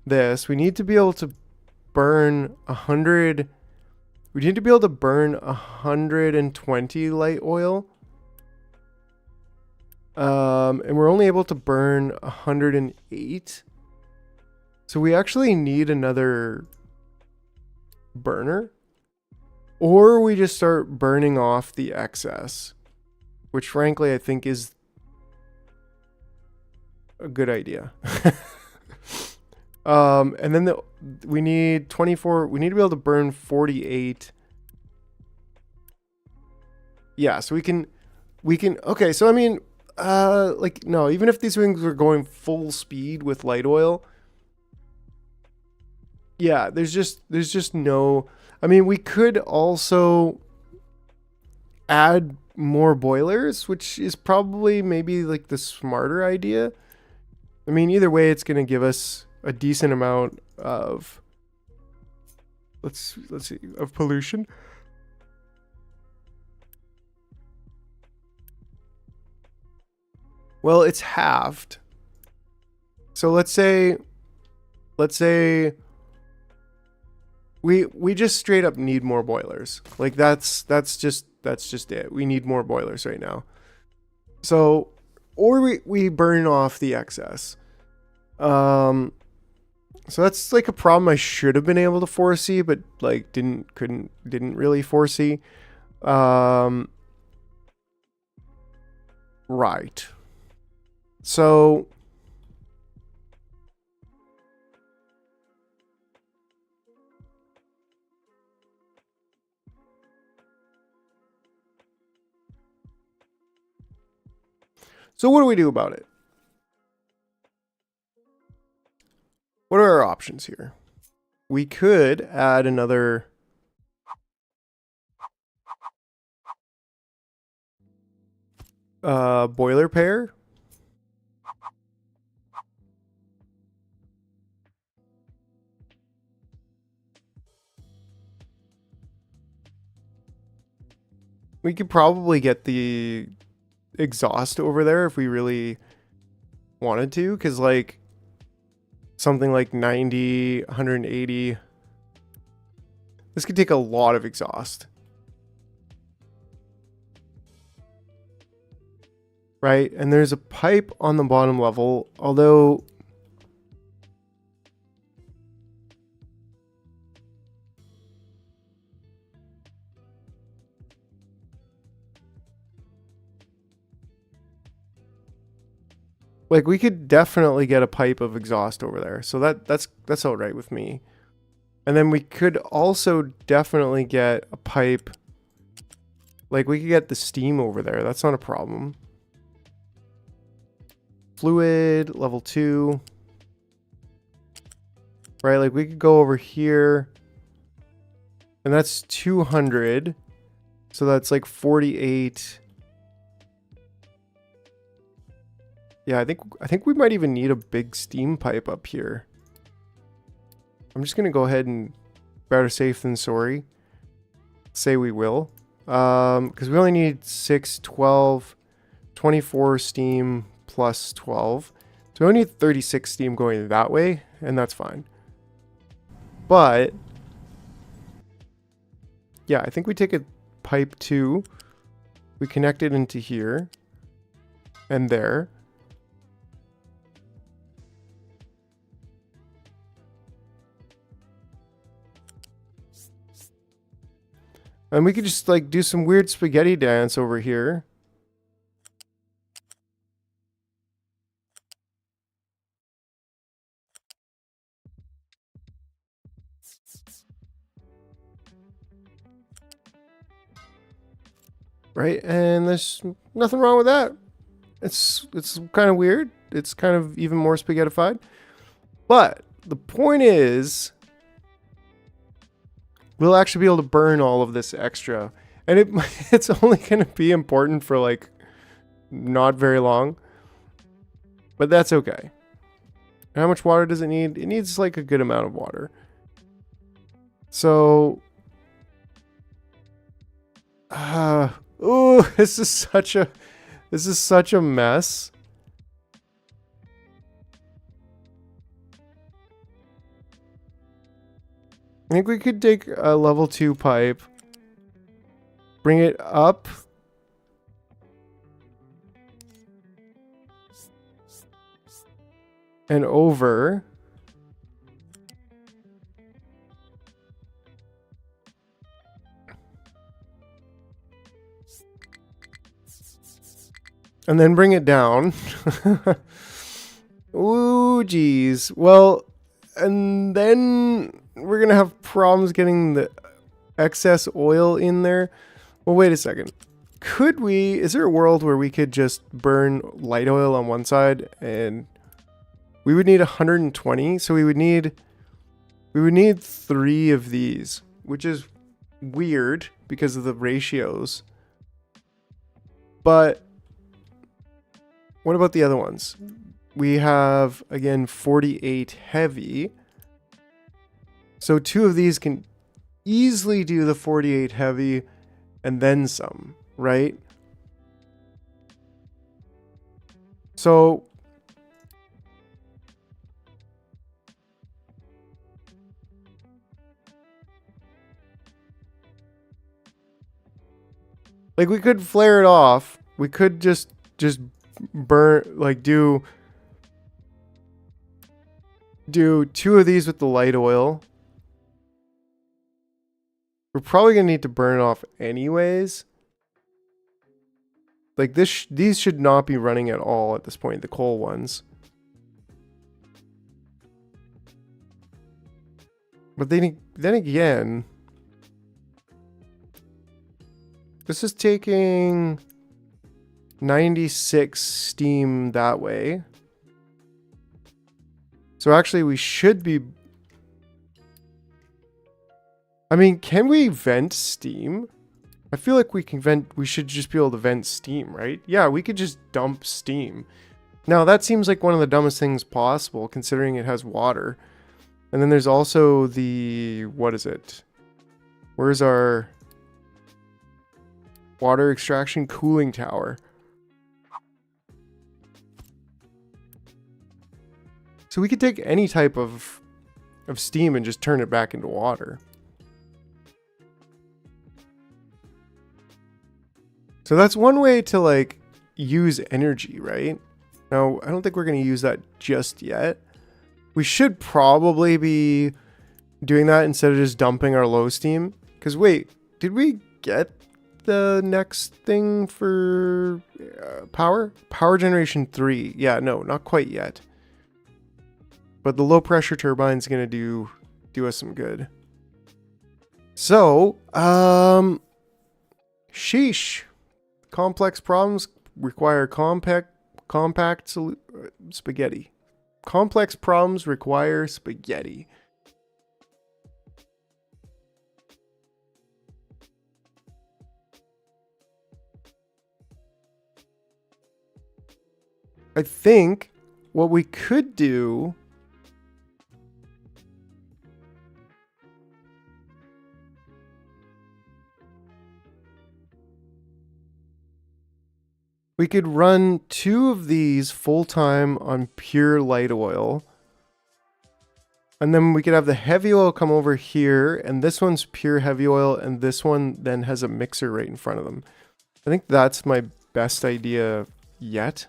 this, we need to be able to burn 100. We need to be able to burn 120 light oil. And we're only able to burn 108. So we actually need another burner. Or we just start burning off the excess. Which frankly I think is a good idea. And then we need 24. We need to be able to burn 48. Yeah, so we can. Okay, so I mean, like no, even if these wings were going full speed with light oil, yeah, there's just no. I mean, we could also add more boilers, which is probably maybe like the smarter idea. I mean, either way, it's going to give us a decent amount of let's see, of pollution. Well, it's halved. So let's say we just straight up need more boilers. Like that's just it. We need more boilers right now. So, or we burn off the excess. So that's like a problem I should have been able to foresee, but like didn't really foresee. Right. So what do we do about it? What are our options here? We could add another boiler pair. We could probably get the exhaust over there if we really wanted to, because like something like 90, 180. This could take a lot of exhaust. Right? And there's a pipe on the bottom level, although like we could definitely get a pipe of exhaust over there. So that's all right with me. And then we could also definitely get a pipe. Like we could get the steam over there. That's not a problem. Fluid level 2. Right? Like we could go over here. And that's 200. So that's like 48. Yeah, I think we might even need a big steam pipe up here. I'm just going to go ahead and better safe than sorry. Say we will. Because we only need 6, 12, 24 steam plus 12. So we only need 36 steam going that way, and that's fine. But yeah, I think we take a pipe 2. We connect it into here and there. And we could just like do some weird spaghetti dance over here. Right? And there's nothing wrong with that. It's kind of weird. It's kind of even more spaghettified. But the point is, we'll actually be able to burn all of this extra. And it's only going to be important for like not very long. But that's okay. How much water does it need? It needs like a good amount of water. So, ooh, this is such a mess. I think we could take a level 2 pipe, bring it up, and over. And then bring it down. Ooh, geez. Well, and then we're going to have problems getting the excess oil in there. Well, wait a second. Is there a world where we could just burn light oil on one side and we would need 120? So we would need 3 of these, which is weird because of the ratios. But what about the other ones? We have, again, 48 heavy. So 2 of these can easily do the 48 heavy and then some, right? So like we could flare it off. We could just burn, like do do 2 of these with the light oil. We're probably going to need to burn it off anyways. Like these should not be running at all at this point, the coal ones. But then again, this is taking 96 steam that way. So actually we should be... I mean, can we vent steam? I feel like we should just be able to vent steam, right? Yeah, we could just dump steam. Now that seems like one of the dumbest things possible considering it has water. And then there's also the, what is it? Where's our water extraction cooling tower? So we could take any type of steam and just turn it back into water. So that's one way to like use energy, right? Now, I don't think we're going to use that just yet. We should probably be doing that instead of just dumping our low steam. Because wait, did we get the next thing for power? Power generation 3. Yeah, no, not quite yet. But the low pressure turbine is going to do us some good. So, sheesh. Complex problems require compact spaghetti. Complex problems require spaghetti. I think what we could do we could run 2 of these full-time on pure light oil. And then we could have the heavy oil come over here, and this one's pure heavy oil, and this one then has a mixer right in front of them. I think that's my best idea yet.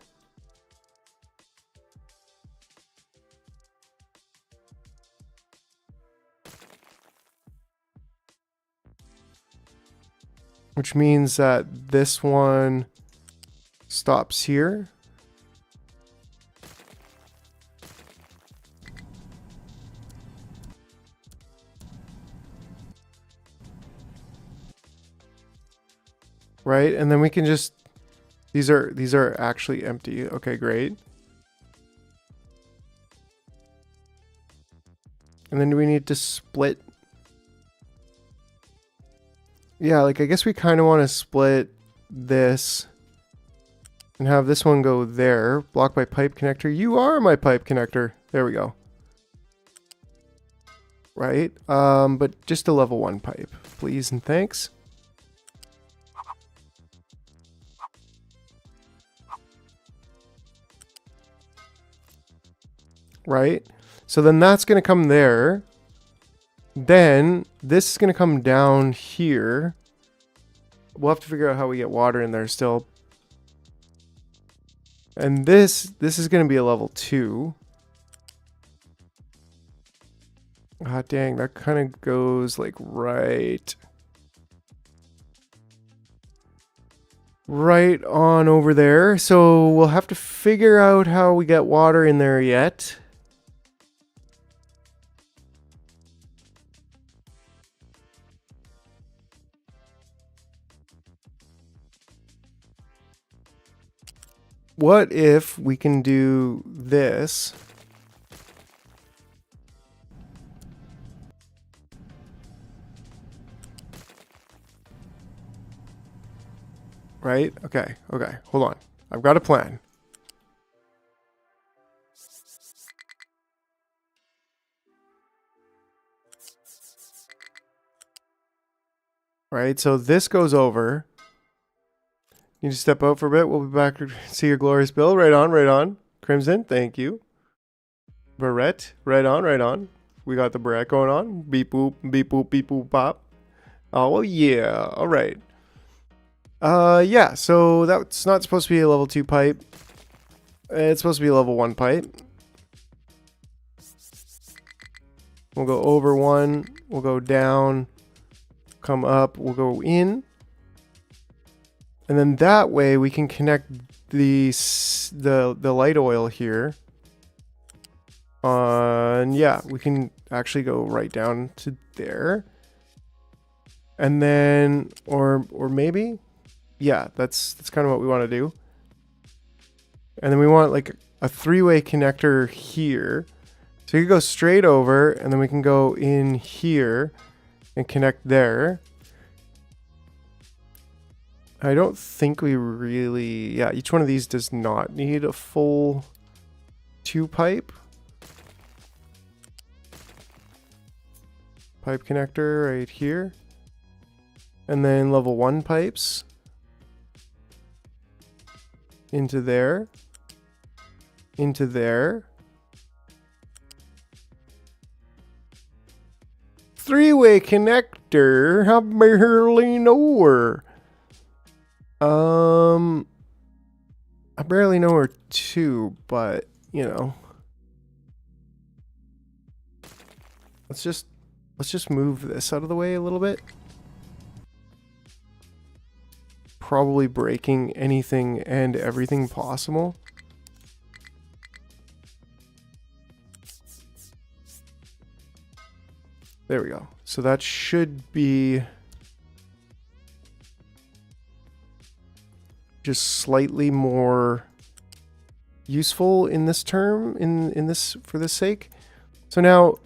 Which means that this one stops here. Right, and then we can just these are actually empty. Okay, great. And then do we need to split? Yeah, like I guess we kind of want to split this and have this one go there. Block by pipe connector. You are my pipe connector. There we go. Right? But just a level 1 pipe, please and thanks. Right? So then that's going to come there. Then this is going to come down here. We'll have to figure out how we get water in there still. And this is going to be a level 2. Ah, dang, that kind of goes like right on over there. So we'll have to figure out how we get water in there yet. What if we can do this? Right? Okay, hold on. I've got a plan. Right, so this goes over. Need to step out for a bit. We'll be back to see your glorious build. Right on, right on. Crimson, thank you. Barrette, right on. We got the barrette going on. Beep boop, beep boop, beep boop, pop. Oh, well, yeah. All right. Yeah, so that's not supposed to be a level 2 pipe. It's supposed to be a level 1 pipe. We'll go over one. We'll go down. Come up. We'll go in. And then that way we can connect the light oil here. And yeah, we can actually go right down to there. And then, or maybe, yeah, that's kind of what we want to do. And then we want like a three-way connector here. So you can go straight over, and then we can go in here and connect there. I don't think we really, yeah, each one of these does not need a full 2-pipe. Pipe connector right here. And then level 1 pipes into there. Into there. 3-way connector. I barely know her. I barely know her too, but you know. Let's just move this out of the way a little bit. Probably breaking anything and everything possible. There we go. So that should be just slightly more useful in this term, in this, for this sake. So now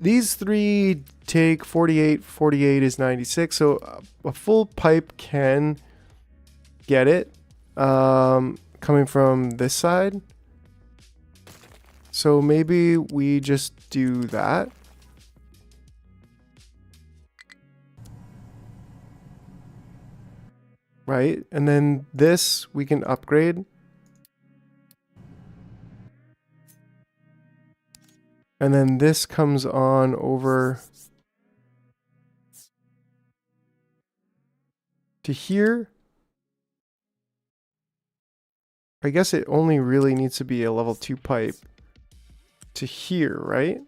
these three take 48, 48 is 96. So a full pipe can get it, coming from this side. So maybe we just do that. Right, and then this we can upgrade. And then this comes on over to here. I guess it only really needs to be a level 2 pipe to here, right?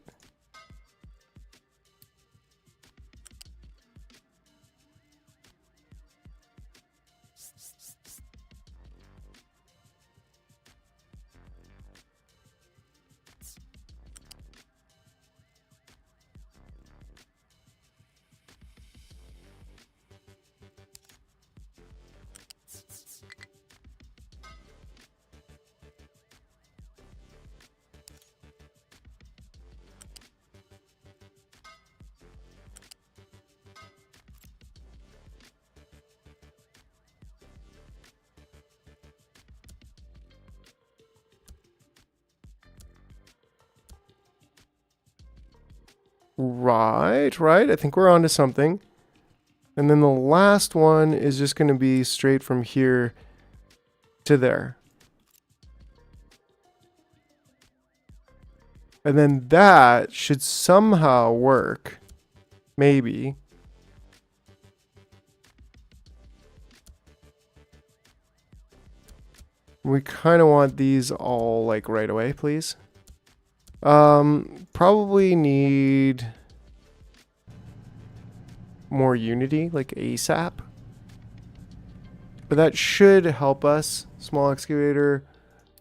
Right. I think we're onto something. And then the last one is just going to be straight from here to there. And then that should somehow work. Maybe. We kind of want these all like right away, please. Probably need more unity, like ASAP. But that should help us. Small excavator,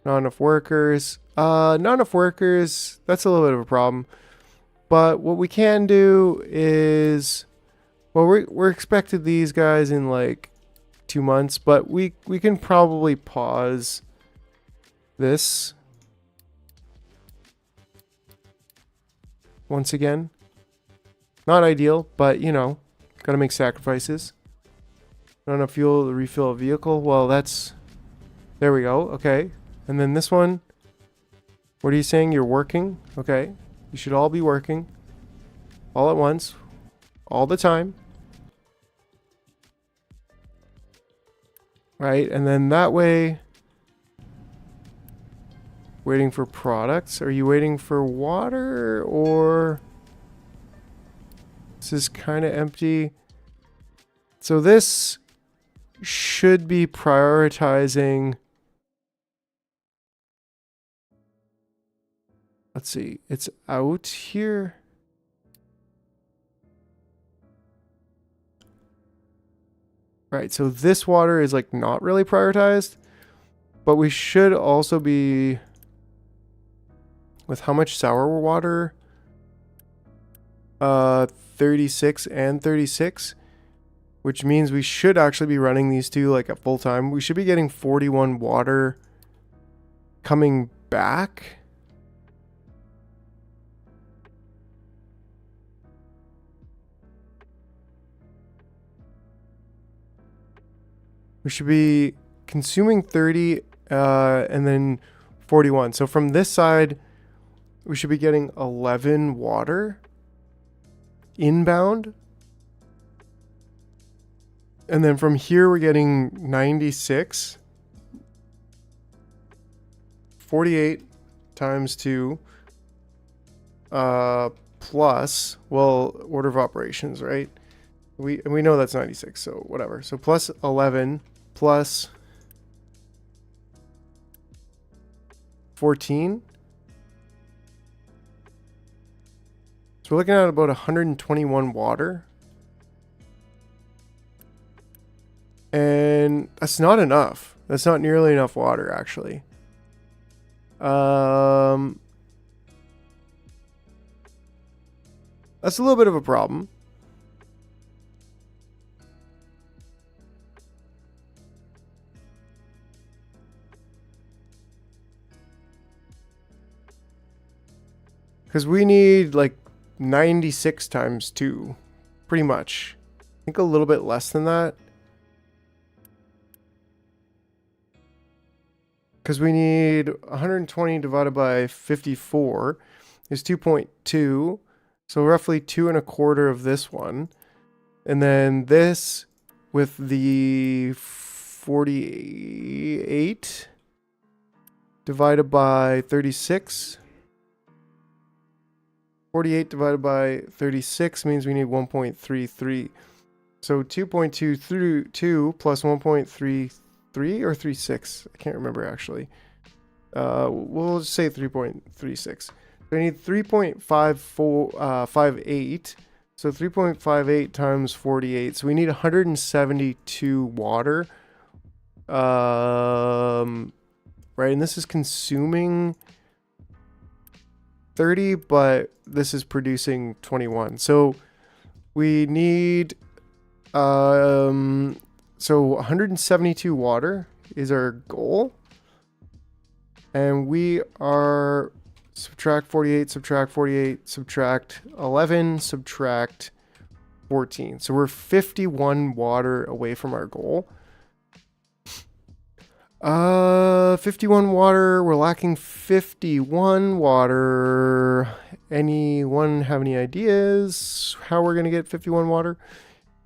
not enough workers. Not enough workers, that's a little bit of a problem. But what we can do is, well, we're expected these guys in like 2 months, but we can probably pause this once again. Not ideal, but you know, gotta make sacrifices. Not enough fuel to refill a vehicle. Well, that's, there we go. Okay. And then this one, what are you saying? You're working? Okay. You should all be working all at once, all the time. Right. And then that way, waiting for products. Are you waiting for water, or this is kind of empty? So this should be prioritizing. Let's see, it's out here. Right, so this water is like not really prioritized, but we should also be with how much sour water? 36 and 36, which means we should actually be running these two like at full time. We should be getting 41 water coming back. We should be consuming 30 and then 41. So from this side, we should be getting 11 water inbound. And then from here, we're getting 96. 48 times 2 plus, well, order of operations, right? We know that's 96, so whatever. So plus 11 plus 14. So we're looking at about 121 water. And that's not enough. That's not nearly enough water, actually. That's a little bit of a problem. Because we need like 96 times 2. Pretty much. I think a little bit less than that. Because we need 120 divided by 54 is 2.2. So roughly 2.25 of this one. And then this with the 48 divided by 36. 48 divided by 36 means we need 1.33. So 2.2 through 2 plus 1.33 or 36. I can't remember actually. We'll just say 3.36. So we need 3.58. So 3.58 times 48. So we need 172 water. Right, and this is consuming 30, but this is producing 21. So we need so 172 water is our goal. And we are subtract 48, subtract 48, subtract 11, subtract 14. So we're 51 water away from our goal. 51 water. We're lacking 51 water. Anyone have any ideas how we're going to get 51 water?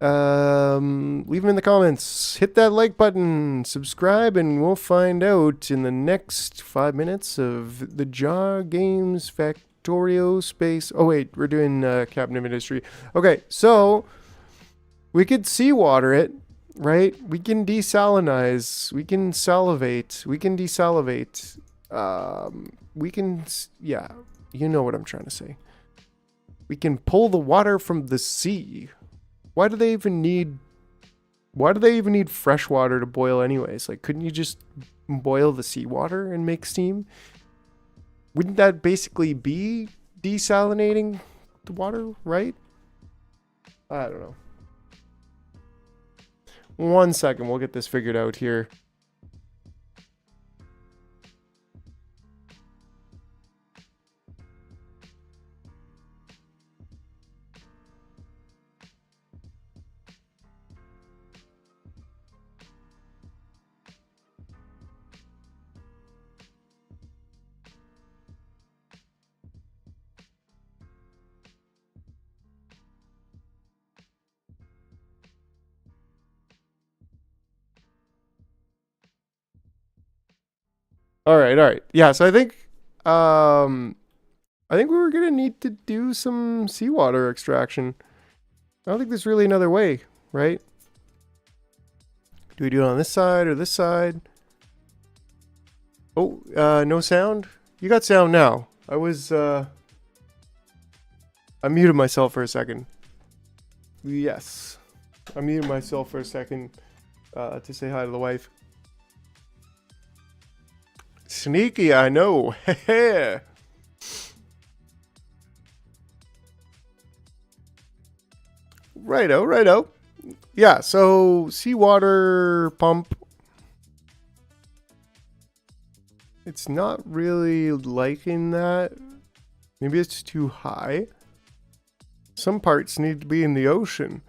Leave them in the comments. Hit that like button, subscribe, and we'll find out in the next 5 minutes of the Jaw Games Factorio space. Oh wait, we're doing Cabinet Industry. Okay, so we could seawater it, right? We can desalinize. We can salivate. We can desalivate. We can, yeah, you know what I'm trying to say. We can pull the water from the sea. Why do they even need fresh water to boil anyways? Like, couldn't you just boil the seawater and make steam? Wouldn't that basically be desalinating the water, right? I don't know. 1 second, we'll get this figured out here. All right. Yeah, so I think we were gonna need to do some seawater extraction. I don't think there's really another way, right? Do we do it on this side or this side? Oh, no sound? You got sound now. I muted myself for a second. Yes. I muted myself for a second. to say hi to the wife. Sneaky, I know. Heh. Righto, righto. Yeah, so seawater pump. It's not really liking that. Maybe it's too high. Some parts need to be in the ocean.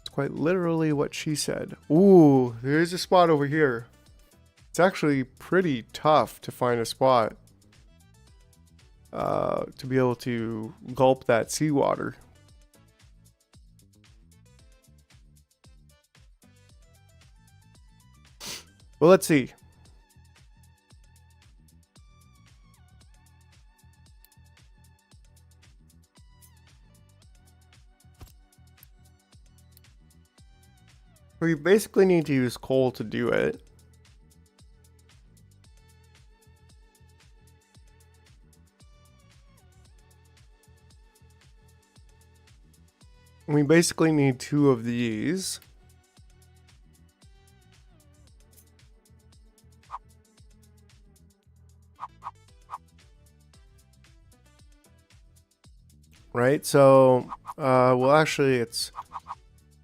It's quite literally what she said. Ooh, there's a spot over here. It's actually pretty tough to find a spot to be able to gulp that seawater. Well, let's see. We basically need to use coal to do it. We basically need 2 of these. Right, so, well actually it's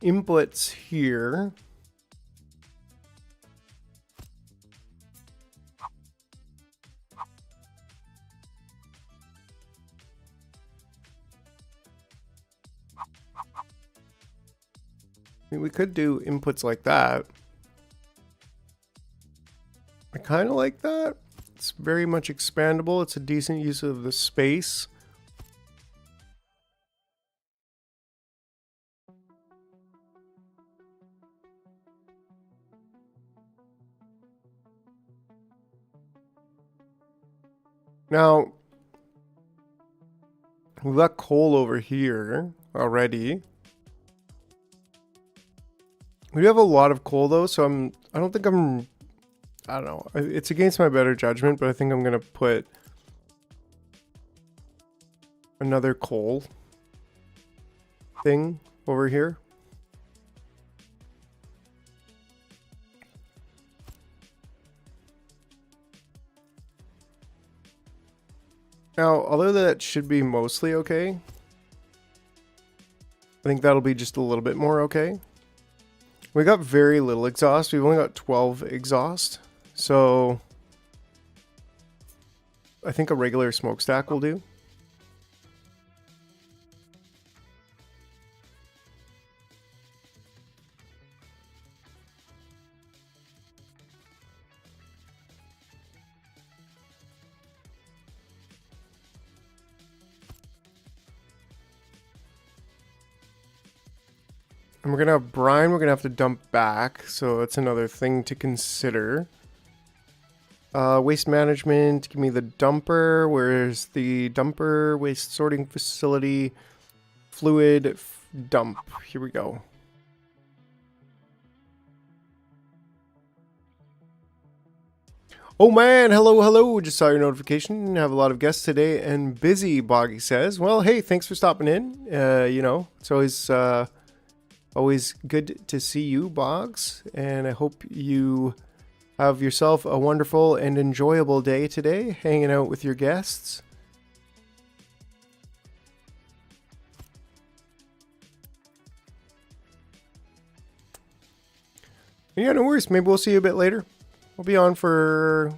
inputs here. I mean, we could do inputs like that. I kind of like that. It's very much expandable. It's a decent use of the space. Now, we've got coal over here already. We have a lot of coal though, so I don't know. It's against my better judgment, but I think I'm gonna put another coal thing over here. Now, although that should be mostly okay, I think that'll be just a little bit more okay. We got very little exhaust. We've only got 12 exhaust. So I think a regular smokestack will do. And we're going to have brine we're going to have to dump back. So that's another thing to consider. Waste management, give me the dumper. Where's the dumper? Waste sorting facility. Fluid dump. Here we go. Oh man, hello, hello. Just saw your notification. Have a lot of guests today and busy, Boggy says. Well, hey, thanks for stopping in. You know, it's always good to see you, Boggs. And I hope you have yourself a wonderful and enjoyable day today, hanging out with your guests. Yeah, no worries. Maybe we'll see you a bit later. We'll be on for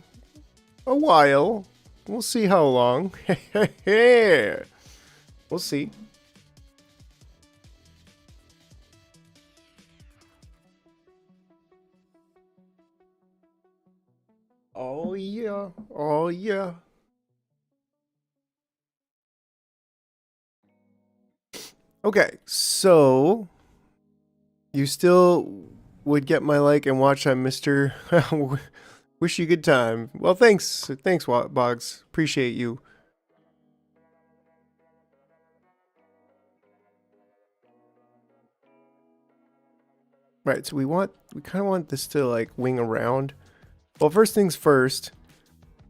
a while. We'll see how long. We'll see. Oh yeah. Oh yeah. Okay, so you still would get my like and watch that, Mr. Wish you a good time. Well, thanks, Boggs. Appreciate you. Right, so we kind of want this to like wing around. Well, first things first,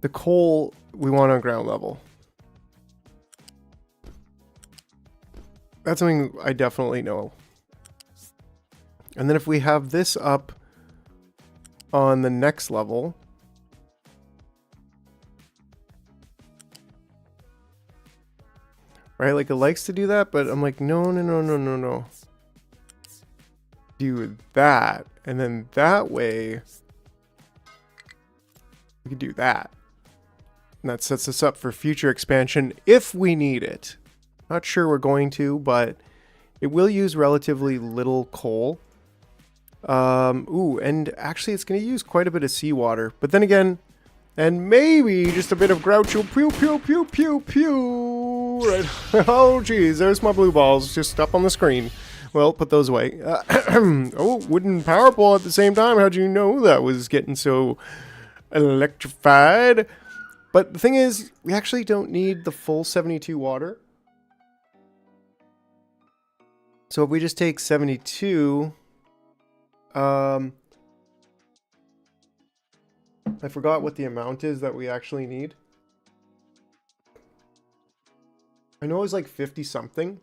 the coal we want on ground level. That's something I definitely know. And then if we have this up on the next level. Right, like it likes to do that, but I'm like, no. Do that, and then that way we can do that. And that sets us up for future expansion if we need it. Not sure we're going to, but it will use relatively little coal. Ooh, and actually it's going to use quite a bit of seawater. But then again, and maybe just a bit of Groucho pew pew pew pew pew. Right. Oh, geez, there's my blue balls just up on the screen. Well, put those away. Oh, wooden power pole at the same time. How'd you know that was getting so electrified? But the thing is, we actually don't need the full 72 water. So if we just take 72, I forgot what the amount is that we actually need. I know it was like 50 something.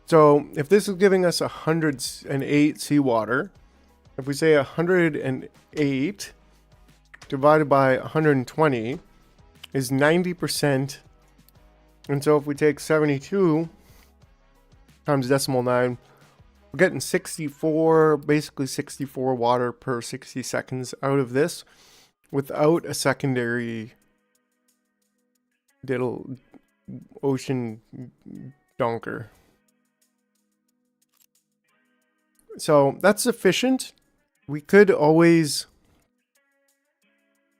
So if this is giving us 108 seawater, if we say 108 divided by 120 is 90%. And so if we take 72 times decimal 9, we're getting 64, basically 64 water per 60 seconds out of this without a secondary little ocean donker. So that's sufficient. We could always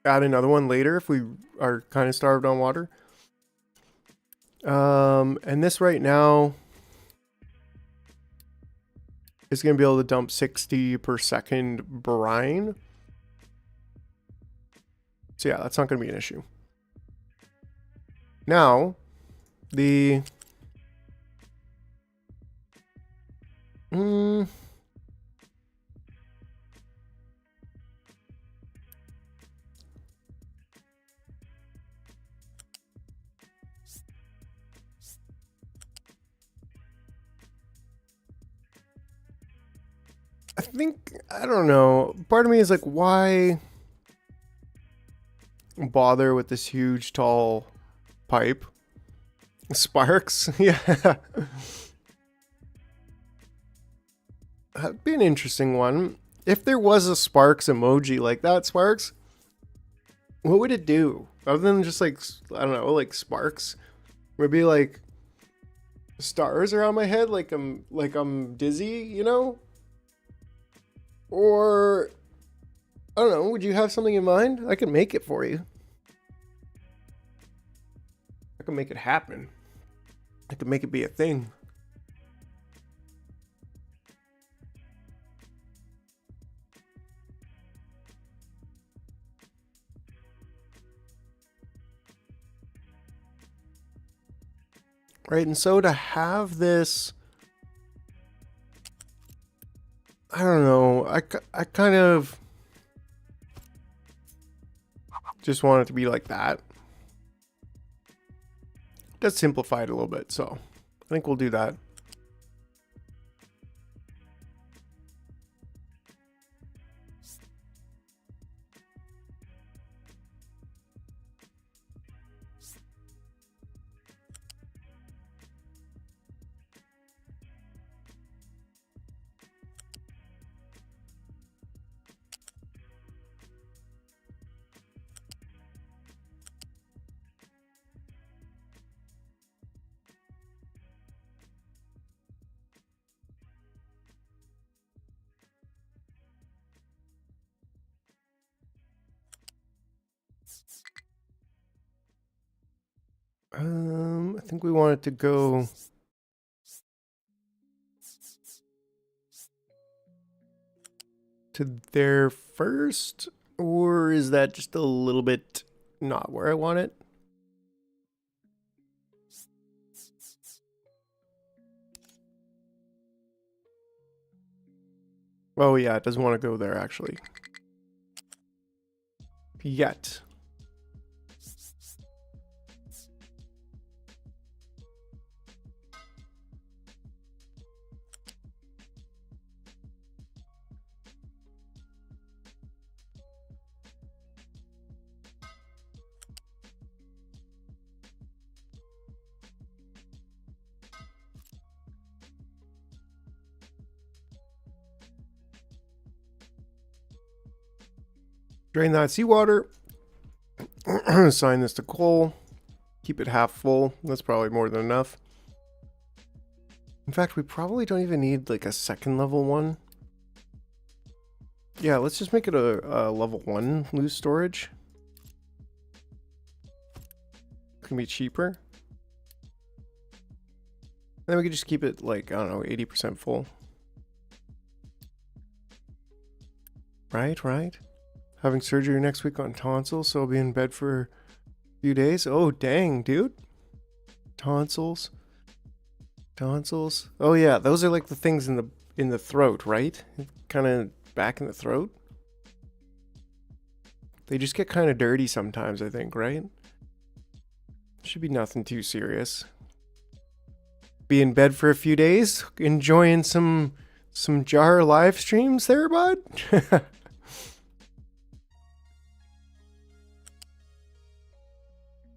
add another one later if we are kind of starved on water. And this right now is going to be able to dump 60 per second brine. So yeah, that's not going to be an issue. Now, the... I think, I don't know, part of me is like, why bother with this huge tall pipe? Sparks? Yeah. That'd be an interesting one. If there was a Sparks emoji like that, Sparks, what would it do? Other than just like, I don't know, like sparks? Would it be like stars around my head like I'm dizzy, you know? Or, I don't know, would you have something in mind? I can make it for you. I can make it happen. I can make it be a thing. Right, and so to have this, I don't know, I kind of just want it to be like that. Just simplify it a little bit, so I think we'll do that. I think we want it to go to there first, or is that just a little bit not where I want it? Oh yeah, it doesn't want to go there actually. Yet. Drain that seawater. Assign this to coal. Keep it half full. That's probably more than enough. In fact, we probably don't even need like a second level one. Yeah, let's just make it a level 1 loose storage. It's gonna be cheaper. And then we could just keep it like, I don't know, 80% full. Right. Having surgery next week on tonsils, so I'll be in bed for a few days. Oh, dang, dude. Tonsils. Oh yeah, those are like the things in the throat, right? Kind of back in the throat. They just get kind of dirty sometimes, I think, right? Should be nothing too serious. Be in bed for a few days, enjoying some jar live streams there, bud.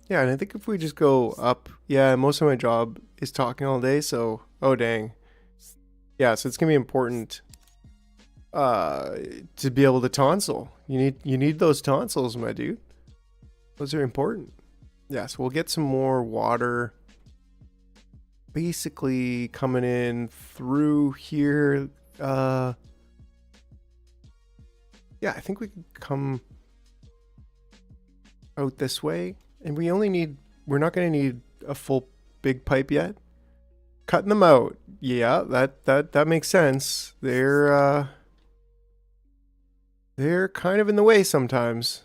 Yeah, and I think if we just go up, yeah, most of my job is talking all day, so oh dang. Yeah, so it's gonna be important to be able to tonsil. You need those tonsils, my dude. Those are important. Yeah, so we'll get some more water basically coming in through here. Yeah, I think we can come out this way. And we're not going to need a full big pipe yet. Cutting them out. Yeah, that makes sense. They're kind of in the way sometimes.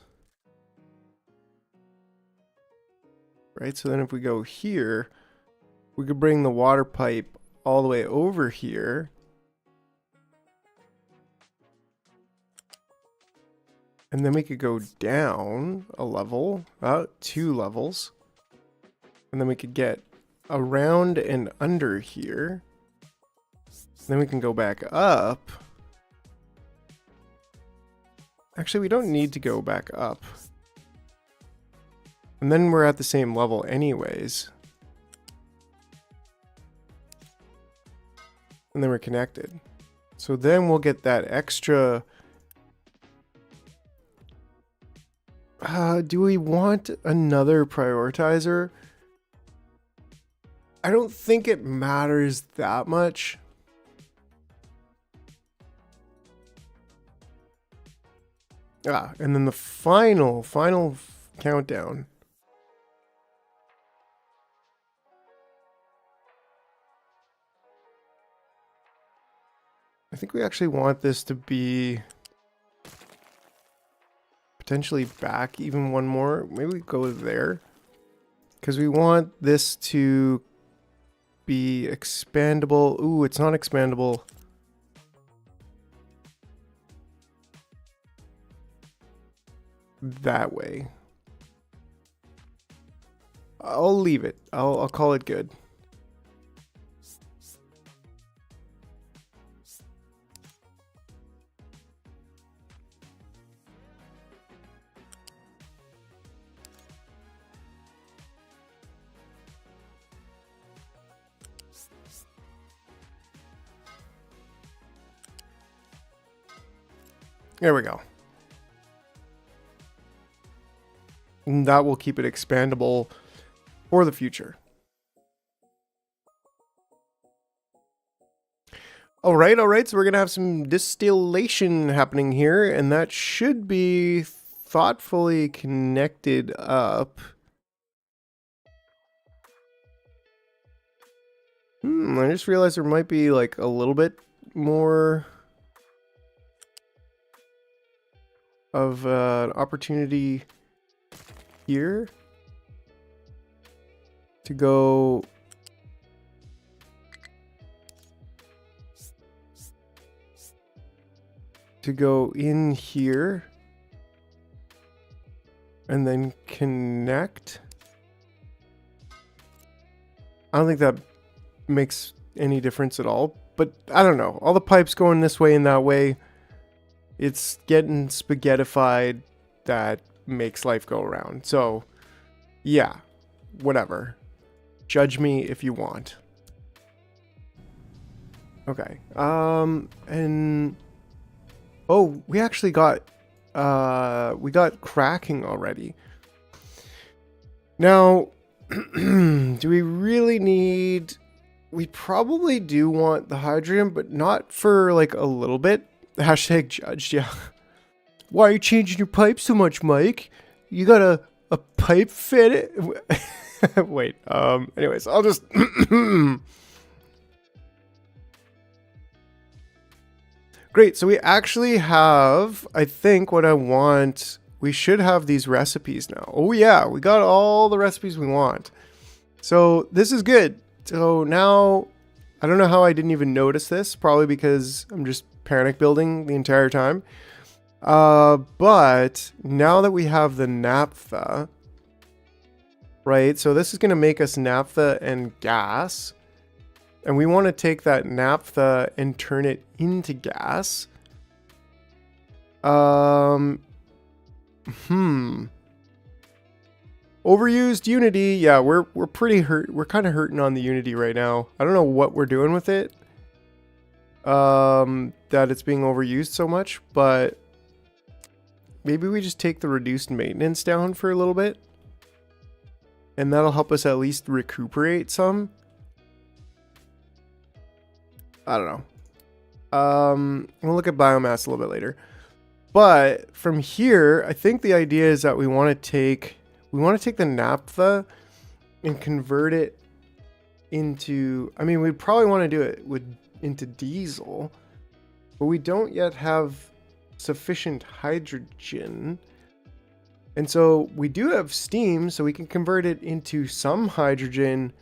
Right, so then if we go here, we could bring the water pipe all the way over here. And then we could go down a level, 2 levels. And then we could get around and under here. Then we can go back up. Actually, we don't need to go back up. And then we're at the same level anyways. And then we're connected. So then we'll get that extra... do we want another prioritizer? I don't think it matters that much. And then the final countdown. I think we actually want this to be potentially back even one more. Maybe we go there. Because we want this to be expandable. Ooh, it's not expandable. That way. I'll leave it. I'll call it good. There we go. And that will keep it expandable for the future. All right. So we're going to have some distillation happening here, and that should be thoughtfully connected up. I just realized there might be like a little bit more of an opportunity here to go in here and then connect. I don't think that makes any difference at all, but I don't know. All the pipes going this way and that way, it's getting spaghettified. That makes life go around. So yeah, whatever. Judge me if you want. Okay. And oh, we actually got we got cracking already. Now, do we really need... We probably do want the hydrogen, but not for like a little bit. Hashtag judged, yeah. Why are you changing your pipe so much, Mike? You got a pipe fit? Wait, anyways, I'll just... Great, so we actually have, I think, what I want. We should have these recipes now. Oh yeah, we got all the recipes we want. So this is good. So now, I don't know how I didn't even notice this. Probably because I'm just panic building the entire time. But now that we have the naphtha, right? So this is going to make us naphtha and gas. And we want to take that naphtha and turn it into gas. Overused Unity. Yeah, we're pretty hurt. We're kind of hurting on the Unity right now. I don't know what we're doing with it. That it's being overused so much, but maybe we just take the reduced maintenance down for a little bit. And that'll help us at least recuperate some. I don't know. We'll look at biomass a little bit later. But from here, I think the idea is that we want to take the naphtha and convert it into, I mean, we probably want to do it into diesel, but we don't yet have sufficient hydrogen. And so we do have steam, so we can convert it into some hydrogen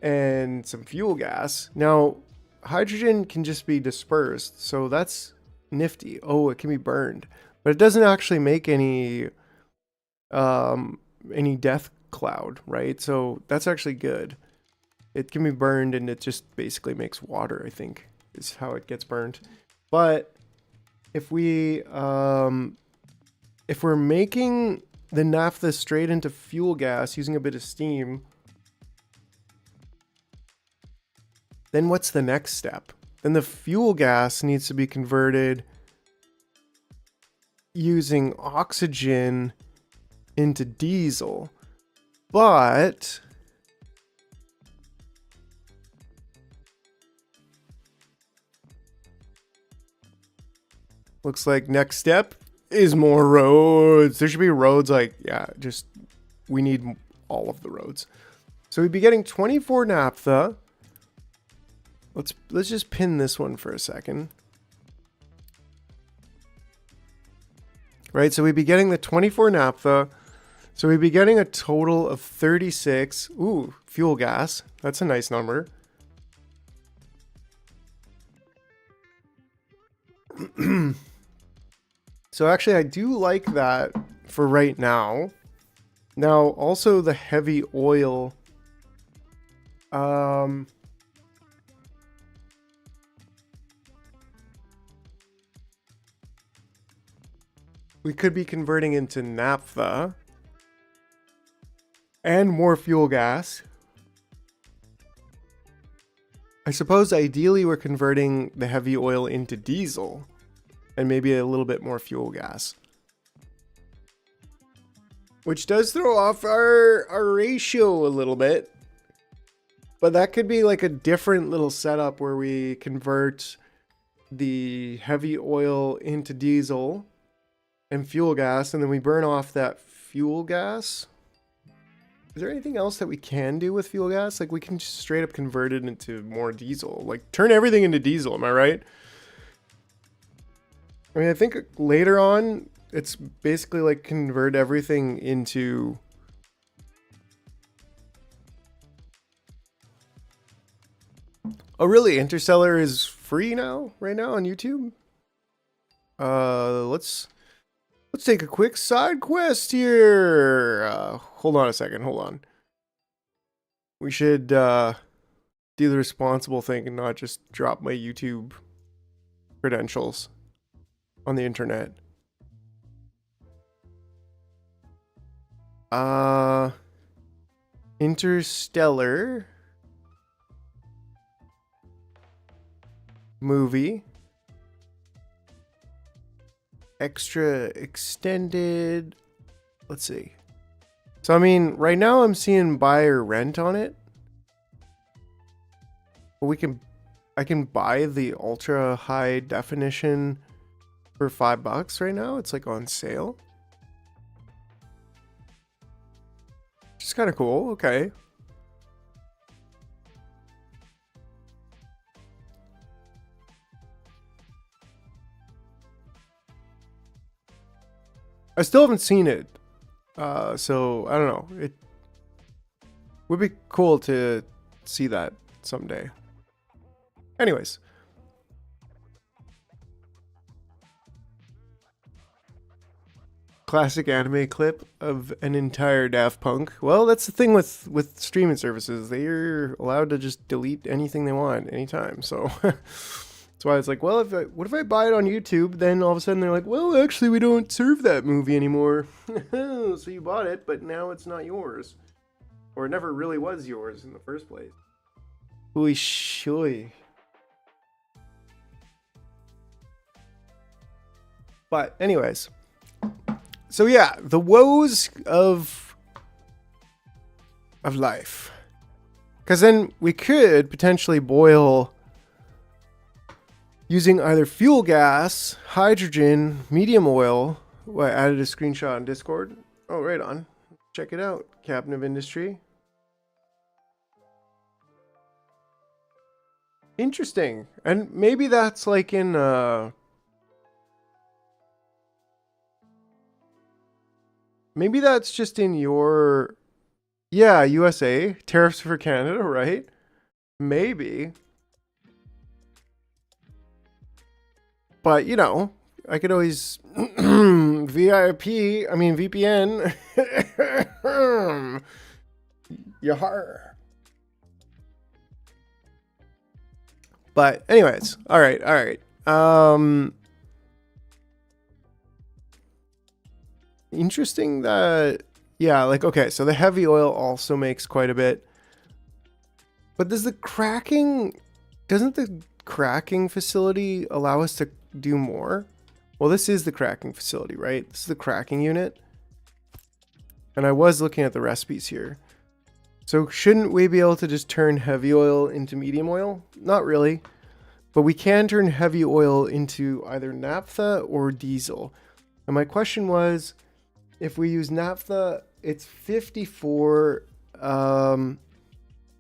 and some fuel gas. Now, hydrogen can just be dispersed, so that's nifty. Oh, it can be burned, but it doesn't actually make any death cloud, right? So that's actually good. It can be burned, and it just basically makes water, I think, is how it gets burned. But if we're making the naphtha straight into fuel gas using a bit of steam, then what's the next step? Then the fuel gas needs to be converted using oxygen into diesel. But looks like next step is more roads. There should be roads like, yeah, just we need all of the roads. So we'd be getting 24 naphtha. Let's just pin this one for a second. Right, so we'd be getting the 24 naphtha. So we'd be getting a total of 36. Ooh, fuel gas. That's a nice number. So actually, I do like that for right now. Now, also the heavy oil. We could be converting into naphtha and more fuel gas. I suppose ideally we're converting the heavy oil into diesel and maybe a little bit more fuel gas, which does throw off our ratio a little bit. But that could be like a different little setup where we convert the heavy oil into diesel and fuel gas, and then we burn off that fuel gas. Is there anything else that we can do with fuel gas? Like, we can just straight up convert it into more diesel. Like, turn everything into diesel, am I right? I mean, I think later on, it's basically like convert everything into... Oh, really? Interstellar is free now? Right now on YouTube? Let's take a quick side quest here. Hold on a second. Hold on. We should do the responsible thing and not just drop my YouTube credentials on the internet. Interstellar movie. extra extended. Let's see. So, I mean, right now I'm seeing buy or rent on it. But I can buy the ultra high definition for $5 right now. It's like on sale. Which is kind of cool. Okay. I still haven't seen it. So I don't know. It would be cool to see that someday. Anyways. Classic anime clip of an entire Daft Punk. Well, that's the thing with streaming services. They're allowed to just delete anything they want anytime. So that's why it's like, well, what if I buy it on YouTube? Then all of a sudden they're like, well, actually, we don't serve that movie anymore. So you bought it, but now it's not yours. Or it never really was yours in the first place. Holy shoy. But anyways. So yeah, the woes of life. Because then we could potentially boil using either fuel gas, hydrogen, medium oil. Well, I added a screenshot on Discord. Oh, right on. Check it out, Captain of Industry. Interesting. And maybe that's like in maybe that's just in your, yeah, USA. Tariffs for Canada, right? Maybe. But, you know, I could always VIP, I mean VPN. Yar. But anyways, all right. Interesting that, yeah, like, okay, so the heavy oil also makes quite a bit. But doesn't the cracking facility allow us to do more? Well, this is the cracking facility, right? This is the cracking unit. And I was looking at the recipes here. So shouldn't we be able to just turn heavy oil into medium oil? Not really. But we can turn heavy oil into either naphtha or diesel. And my question was, if we use naphtha, it's 54. And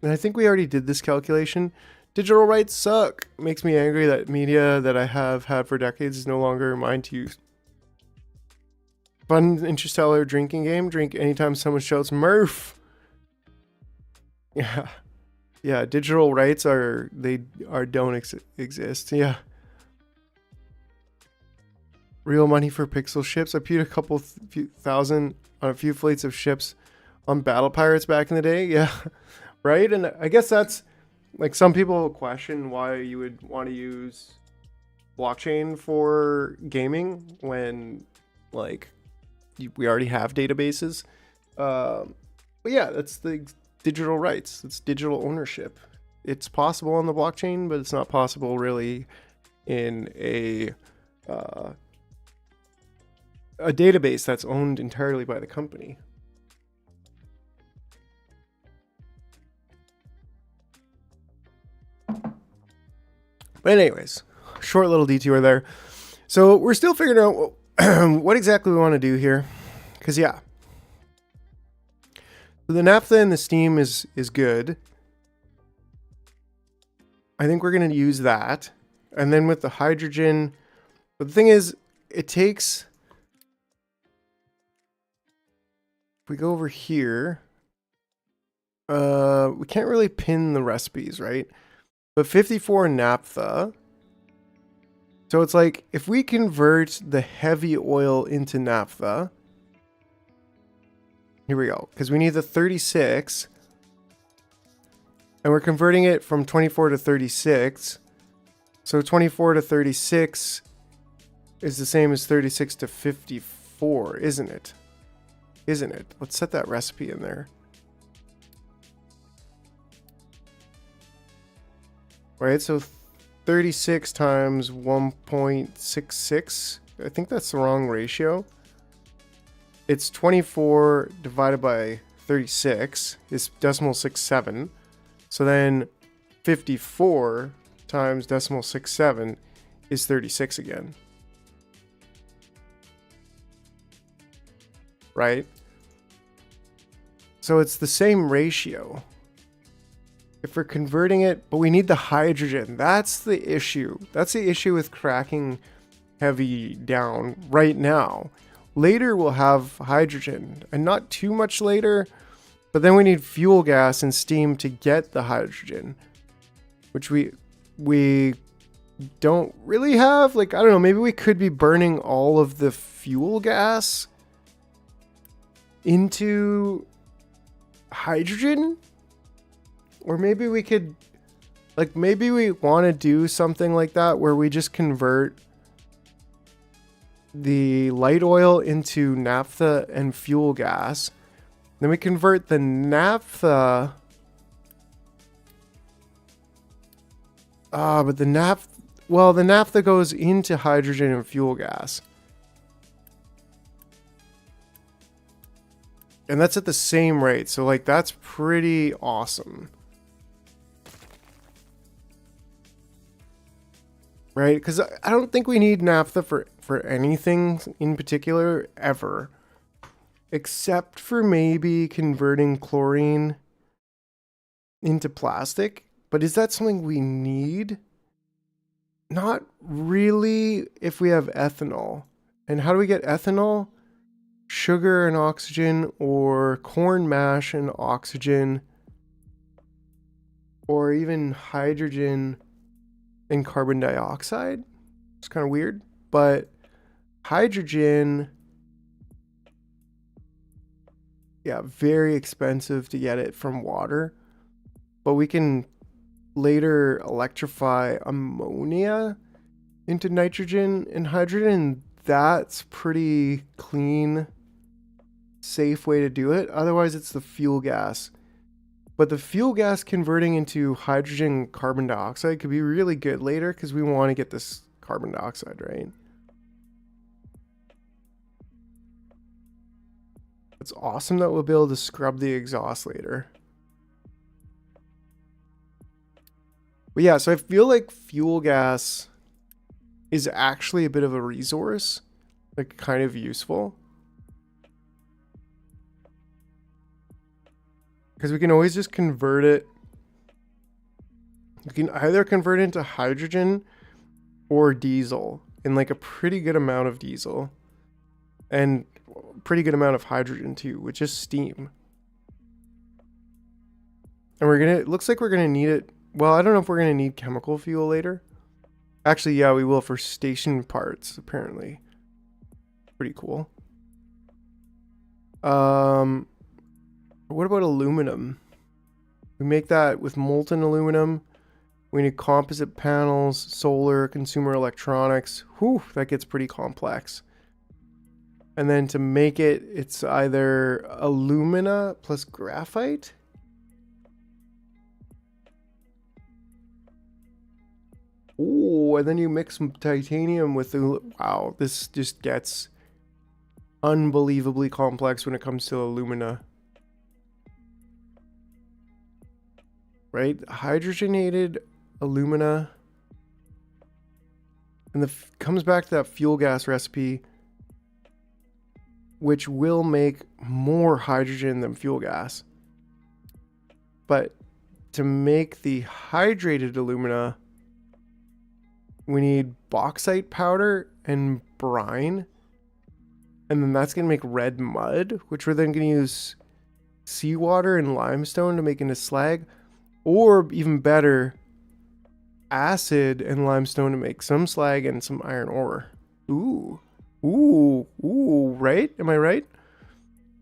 I think we already did this calculation. Digital rights suck. Makes me angry that media that I have had for decades is no longer mine to use. Fun interstellar drinking game. Drink anytime someone shouts Murph. Yeah. Yeah, digital rights don't exist. Yeah. Real money for pixel ships. I pewed a couple few thousand on a few fleets of ships on battle pirates back in the day. Yeah. Right? And I guess that's like, some people question why you would want to use blockchain for gaming when, like, we already have databases. But yeah, that's the digital rights. It's digital ownership. It's possible on the blockchain, but it's not possible really in a database that's owned entirely by the company. But anyways, short little detour there. So we're still figuring out what exactly we want to do here. Because, yeah. So the naphtha and the steam is good. I think we're going to use that. And then with the hydrogen, but the thing is, it takes, if we go over here, we can't really pin the recipes, right? But 54 naphtha. So it's like, if we convert the heavy oil into naphtha, here we go, because we need the 36, and we're converting it from 24 to 36. So 24 to 36 is the same as 36 to 54, isn't it? Isn't it? Let's set that recipe in there. Right, so 36 times 1.66 I think that's the wrong ratio. It's 24 divided by 36 is 0.67. So then 54 times 0.67 is 36 again. Right? So it's the same ratio. If we're converting it, but we need the hydrogen. That's the issue. That's the issue with cracking heavy down right now. Later we'll have hydrogen, and not too much later, but then we need fuel gas and steam to get the hydrogen, which we don't really have. Like, I don't know, maybe we could be burning all of the fuel gas into hydrogen, or maybe we could, like, maybe we want to do something like that where we just convert the light oil into naphtha and fuel gas. Then we convert the naphtha. But the naphtha goes into hydrogen and fuel gas. And that's at the same rate. So, like, that's pretty awesome. Right? Because I don't think we need naphtha for anything in particular ever. Except for maybe converting chlorine into plastic. But is that something we need? Not really if we have ethanol. And how do we get ethanol? Sugar and oxygen, or corn mash and oxygen, or even hydrogen and carbon dioxide. It's kind of weird, but hydrogen, yeah, very expensive to get it from water, but we can later electrify ammonia into nitrogen and hydrogen, and that's pretty clean, safe way to do it. Otherwise it's the fuel gas. But the fuel gas converting into hydrogen carbon dioxide could be really good later, because we want to get this carbon dioxide, right? It's awesome that we'll be able to scrub the exhaust later. But yeah, so I feel like fuel gas is actually a bit of a resource, like kind of useful. Because we can always just convert it. You can either convert it into hydrogen or diesel, in like a pretty good amount of diesel. And pretty good amount of hydrogen too, which is steam. And it looks like we're gonna need it. Well, I don't know if we're gonna need chemical fuel later. Actually, yeah, we will for station parts, apparently. Pretty cool. What about aluminum? We make that with molten aluminum. We need composite panels, solar, consumer electronics. Whew, that gets pretty complex. And then to make it, it's either alumina plus graphite. Oh, and then you mix some titanium with the... Wow, this just gets unbelievably complex when it comes to alumina. Right? Hydrogenated alumina. And comes back to that fuel gas recipe, which will make more hydrogen than fuel gas. But to make the hydrated alumina, we need bauxite powder and brine. And then that's going to make red mud, which we're then going to use seawater and limestone to make into slag. Or even better, acid and limestone to make some slag and some iron ore. Ooh. Ooh. Ooh. Right? Am I right?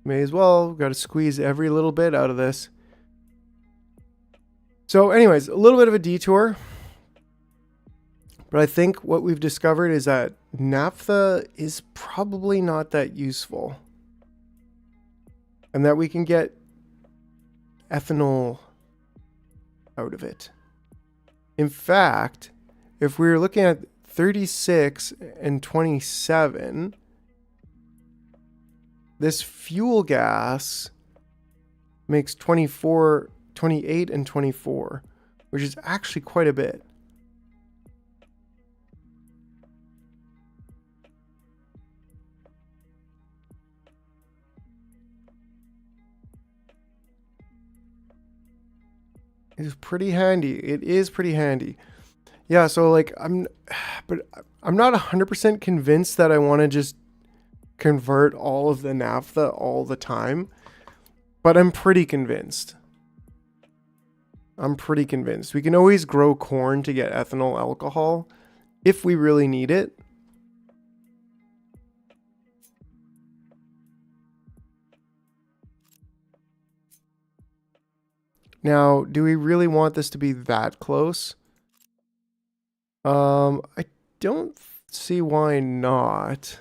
May as well. Got to squeeze every little bit out of this. So anyways, a little bit of a detour. But I think what we've discovered is that naphtha is probably not that useful. And that we can get ethanol out of it. In fact, if we were looking at 36 and 27. This fuel gas makes 24, 28 and 24, which is actually quite a bit. It is pretty handy. It is pretty handy. Yeah, so like I'm not 100% convinced that I want to just convert all of the naphtha all the time, but I'm pretty convinced. We can always grow corn to get ethanol alcohol if we really need it. Now, do we really want this to be that close? I don't see why not.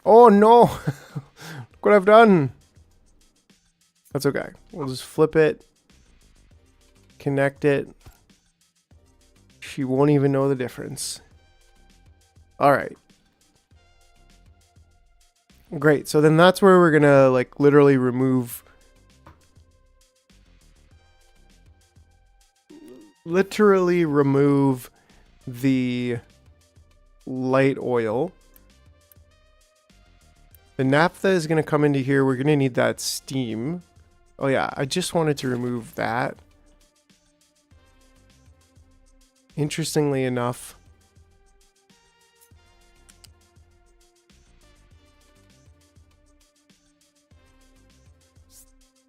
Oh no! Look what I've done! That's okay. We'll just flip it, connect it. She won't even know the difference. All right. Great. So then that's where we're gonna like literally remove the light oil. The naphtha is gonna come into here. We're gonna need that steam. Oh yeah, I just wanted to remove that. Interestingly enough,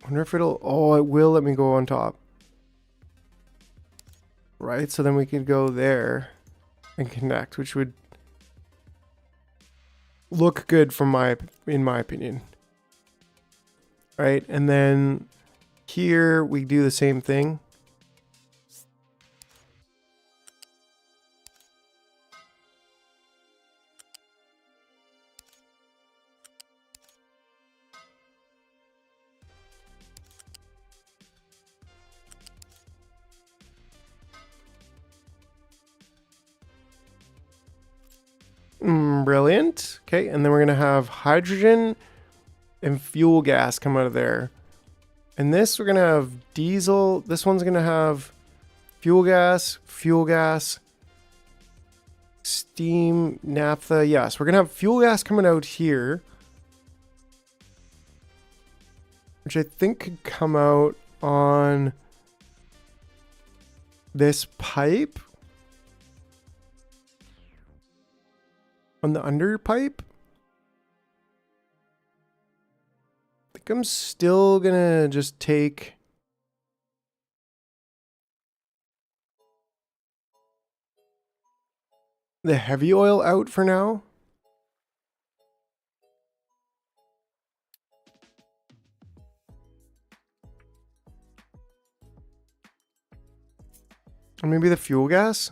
I wonder if it'll, oh, it will let me go on top. Right, so then we could go there and connect, which would look good in my opinion. Right, and then here we do the same thing. Brilliant. Okay, and then we're gonna have hydrogen and fuel gas come out of there. And this we're gonna have diesel. This one's gonna have fuel gas, steam, naphtha. Yes, we're gonna have fuel gas coming out here, which I think could come out on this pipe. On the under pipe. I think I'm still gonna just take the heavy oil out for now. Or maybe the fuel gas.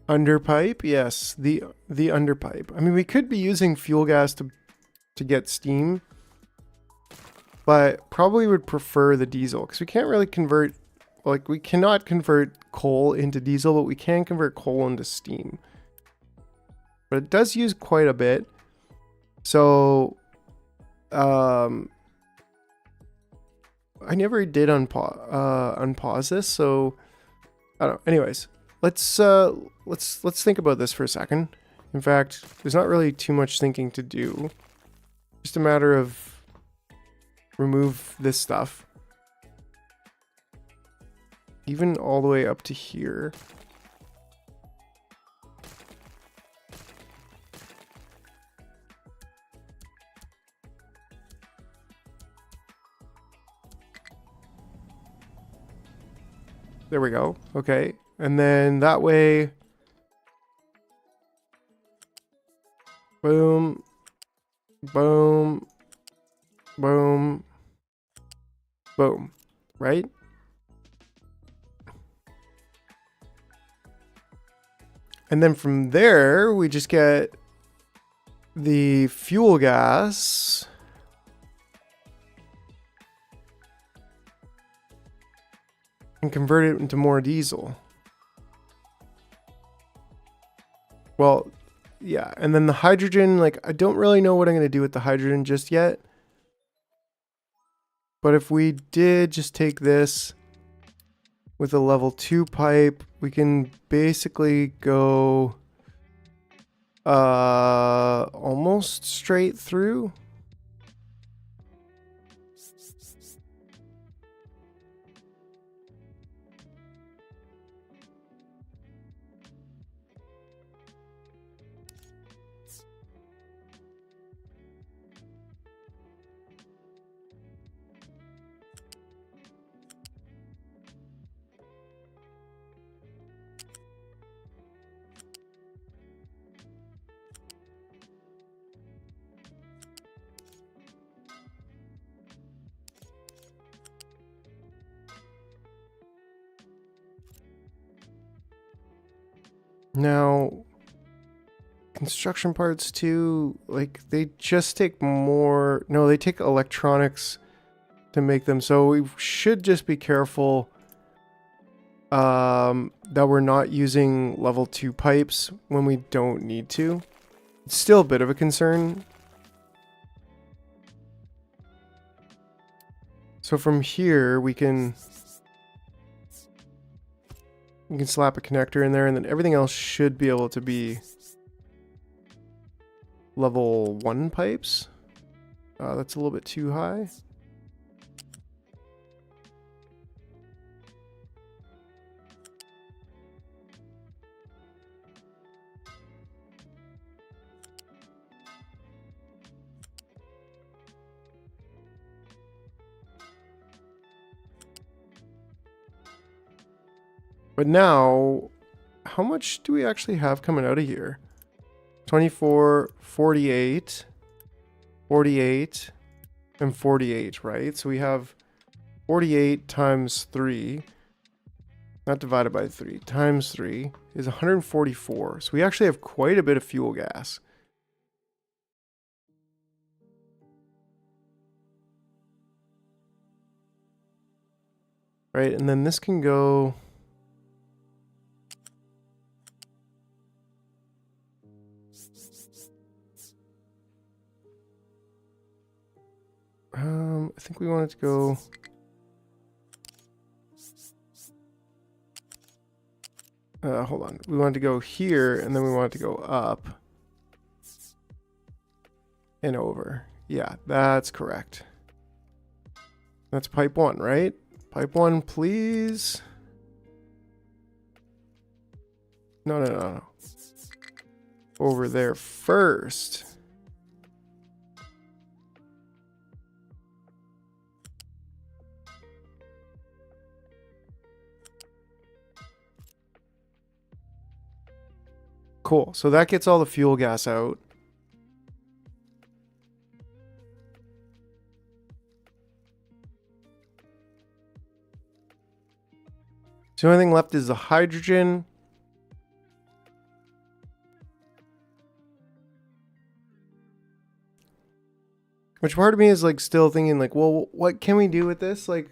Underpipe, yes, the underpipe. I mean, we could be using fuel gas to get steam, but probably would prefer the diesel because we can't really convert, like we cannot convert coal into diesel, but we can convert coal into steam. But it does use quite a bit. So, I never did unpause this, so I don't know. Anyways, let's think about this for a second. In fact, there's not really too much thinking to do. Just a matter of remove this stuff. Even all the way up to here. There we go. Okay. And then that way, boom, boom, boom, boom, right? And then from there, we just get the fuel gas. And convert it into more diesel. Well, yeah. And then the hydrogen, like, I don't really know what I'm going to do with the hydrogen just yet. But if we did just take this with a level 2 pipe, we can basically go almost straight through. Now, construction parts too, like they just take more, no, they take electronics to make them. So we should just be careful that we're not using level 2 pipes when we don't need to. It's still a bit of a concern. So from here we can slap a connector in there, and then everything else should be able to be level 1 pipes. That's a little bit too high. But now, how much do we actually have coming out of here? 24, 48, 48, and 48, right? So we have 48 times 3, not divided by 3, times 3 is 144. So we actually have quite a bit of fuel gas. Right, and then this can go... I think we wanted to go... hold on. We wanted to go here, and then we wanted to go up and over. Yeah, that's correct. That's pipe 1, right? Pipe 1, please. No, no, no, no. Over there first. Cool. So that gets all the fuel gas out. So the only thing left is the hydrogen. Which part of me is like still thinking like, well, what can we do with this? Like,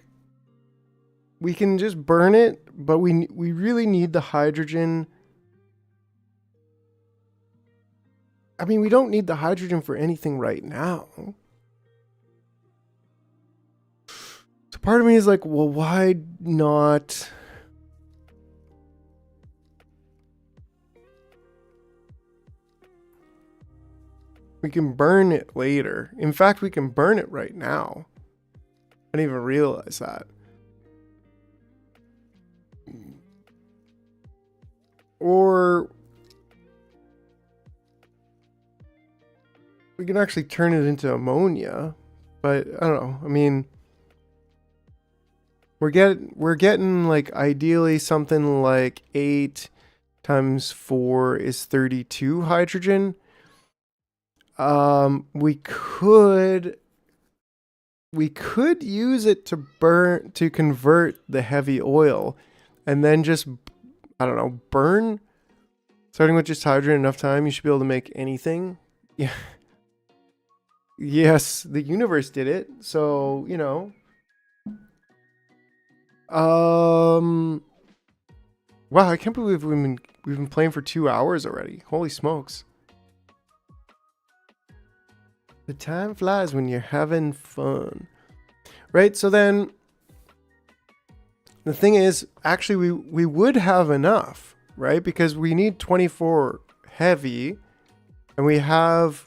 we can just burn it, but we really need the hydrogen. I mean, we don't need the hydrogen for anything right now. So part of me is like, well, why not? We can burn it later. In fact, we can burn it right now. I didn't even realize that. Or we can actually turn it into ammonia, but I don't know. I mean, we're getting like ideally something like 8 times 4 is 32 hydrogen. We could use it to convert the heavy oil, and then just, I don't know, burn Starting with just hydrogen enough time, you should be able to make anything. Yeah. Yes, the universe did it. So, you know. Wow, I can't believe we've been playing for 2 hours already. Holy smokes. The time flies when you're having fun. Right? So then the thing is, actually we would have enough, right? Because we need 24 heavy and we have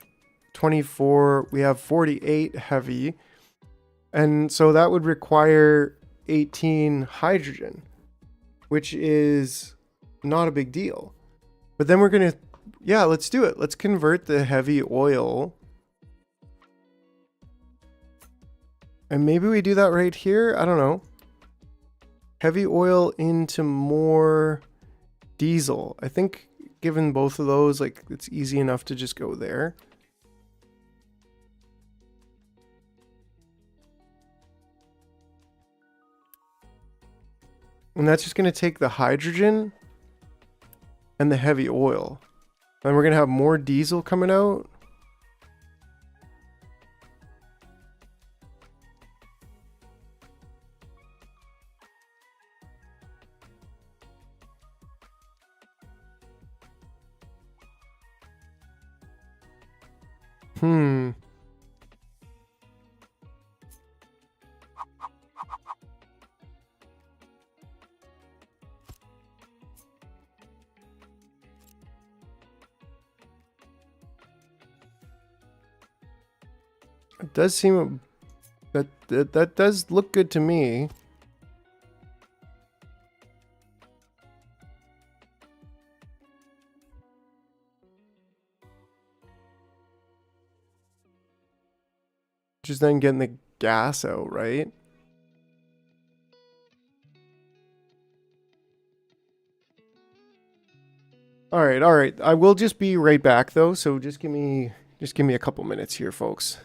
24, we have 48 heavy. And so that would require 18 hydrogen, which is not a big deal. But then we're going to, yeah, let's do it. Let's convert the heavy oil. And maybe we do that right here. I don't know. Heavy oil into more diesel. I think given both of those, like, it's easy enough to just go there. And that's just going to take the hydrogen and the heavy oil. And we're going to have more diesel coming out. It does seem that does look good to me. Just then getting the gas out, right? All right, all right. I will just be right back though, so just give me a couple minutes here, folks.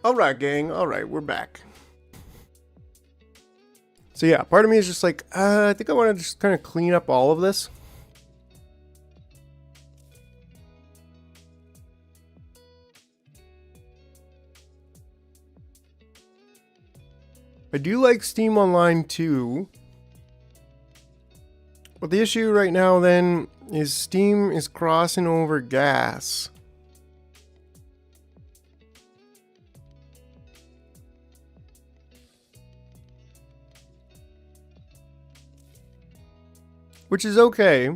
All right, gang. All right, we're back. So yeah, part of me is just like, I think I want to just kind of clean up all of this. I do like Steam Online too. But the issue right now then is Steam is crossing over gas. Which is okay.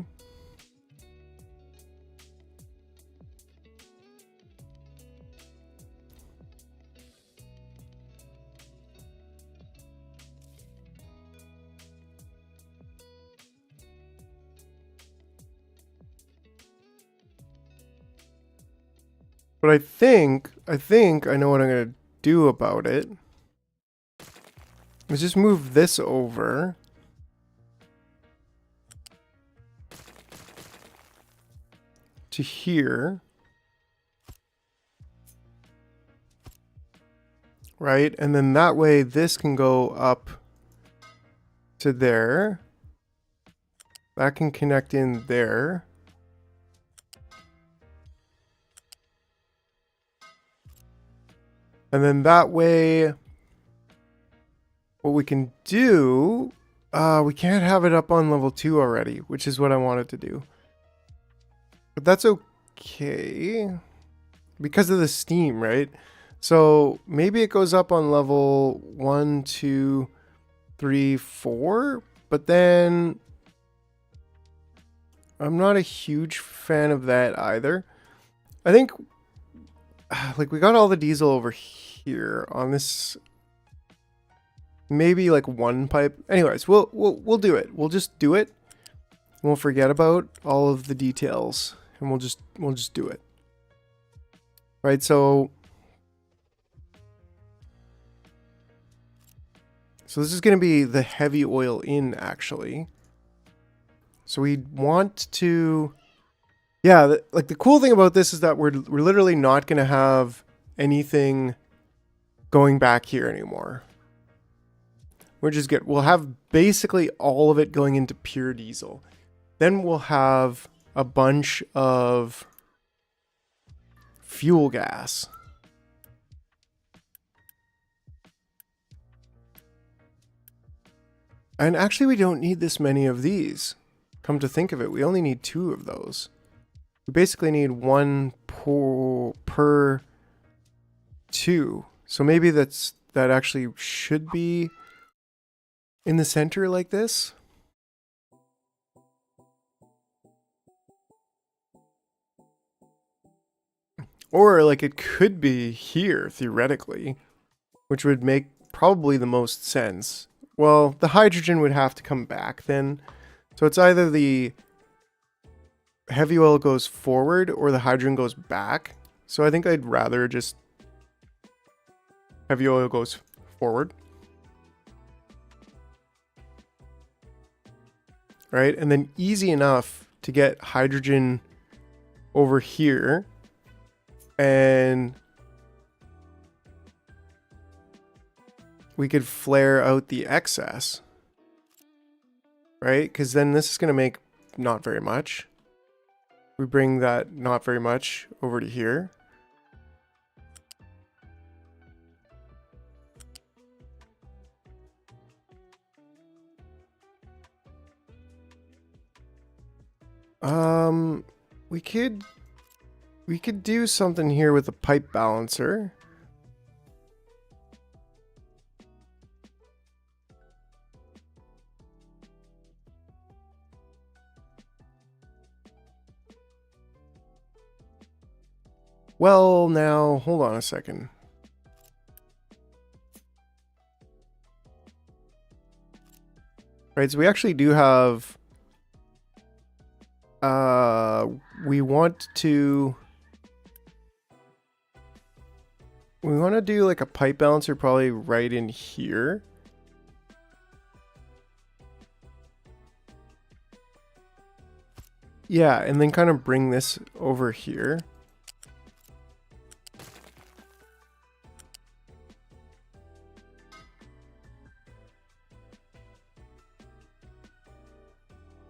But I think I know what I'm going to do about it. Let's just move this over. To here. Right? And then that way this can go up to there. That can connect in there. And then that way, what we can do, we can't have it up on level 2 already, which is what I wanted to do. But that's okay. Because of the steam, right? So maybe it goes up on level 1, 2, 3, 4. But then I'm not a huge fan of that either. I think like we got all the diesel over here on this, maybe like one pipe. Anyways, we'll do it. We'll just do it. We'll forget about all of the details and we'll just do it. Right? So this is going to be the heavy oil in actually. So we want to, yeah, like the cool thing about this is that we're literally not going to have anything going back here anymore. Which is good. We'll have basically all of it going into pure diesel. Then we'll have a bunch of fuel gas. And actually we don't need this many of these. Come to think of it, we only need 2 of those. We basically need 1 per 2. So maybe that actually should be in the center like this. Or like it could be here theoretically, which would make probably the most sense. Well, the hydrogen would have to come back then. So it's either the heavy oil goes forward or the hydrogen goes back. So I think I'd rather just heavy oil goes forward. Right? And then easy enough to get hydrogen over here. And we could flare out the excess. Right? Because then this is going to make not very much. We bring that not very much over to here. We could do something here with the pipe balancer. Well, now, hold on a second. Right, so we actually do have... we want to do like a pipe balancer probably right in here. Yeah, and then kind of bring this over here.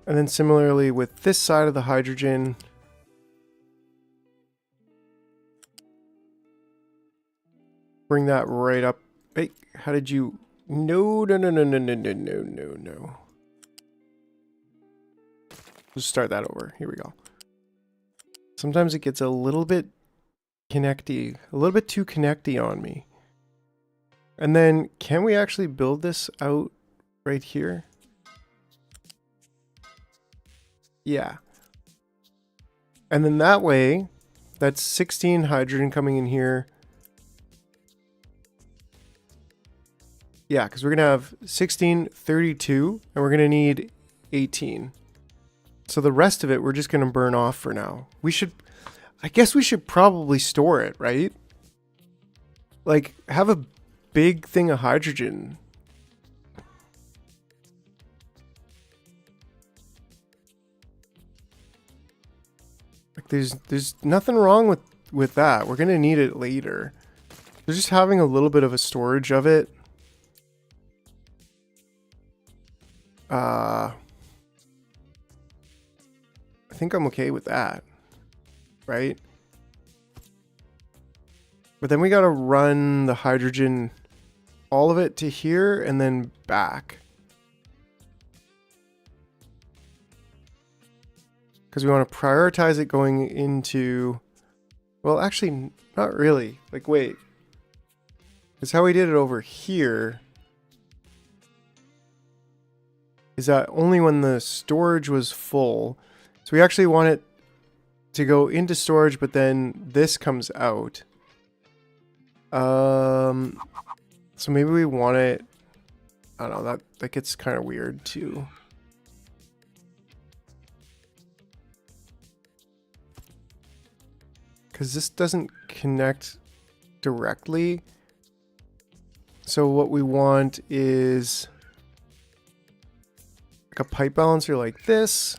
And then similarly with this side of the hydrogen, bring that right up. Hey, how did you? No. Let's start that over. Here we go. Sometimes it gets a little bit connecty, a little bit too connecty on me. And then can we actually build this out right here? Yeah. And then that way, that's 16 hydrogen coming in here. Yeah, because we're going to have 16, 32, and we're going to need 18. So the rest of it, we're just going to burn off for now. We should... I guess we should probably store it, right? Like, have a big thing of hydrogen. Like, there's nothing wrong with that. We're gonna need it later. We're just having a little bit of a storage of it. I think I'm okay with that, right? But then we gotta run the hydrogen, all of it to here and then back. Because we want to prioritize it going into, well, actually, not really. Like, wait. Because how we did it over here is that only when the storage was full. So we actually want it to go into storage, but then this comes out. So maybe we want it, I don't know, that gets kind of weird too. Because this doesn't connect directly. So what we want is like a pipe balancer like this.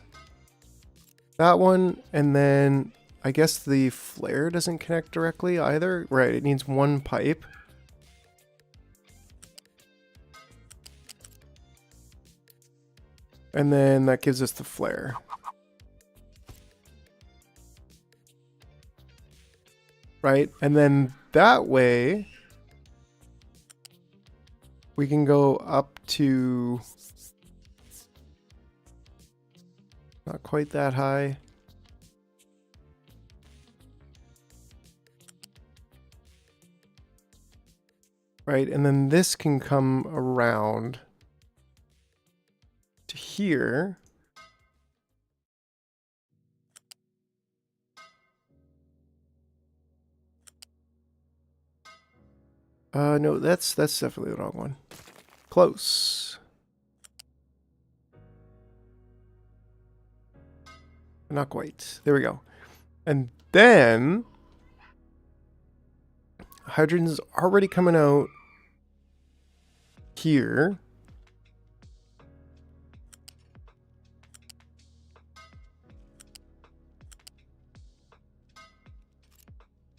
That one, and then I guess the flare doesn't connect directly either. Right, it needs one pipe. And then that gives us the flare. Right, and then that way we can go up to not quite that high. Right, and then this can come around to here. No, that's definitely the wrong one. Close. Not quite. There we go. And then hydrogen's already coming out here.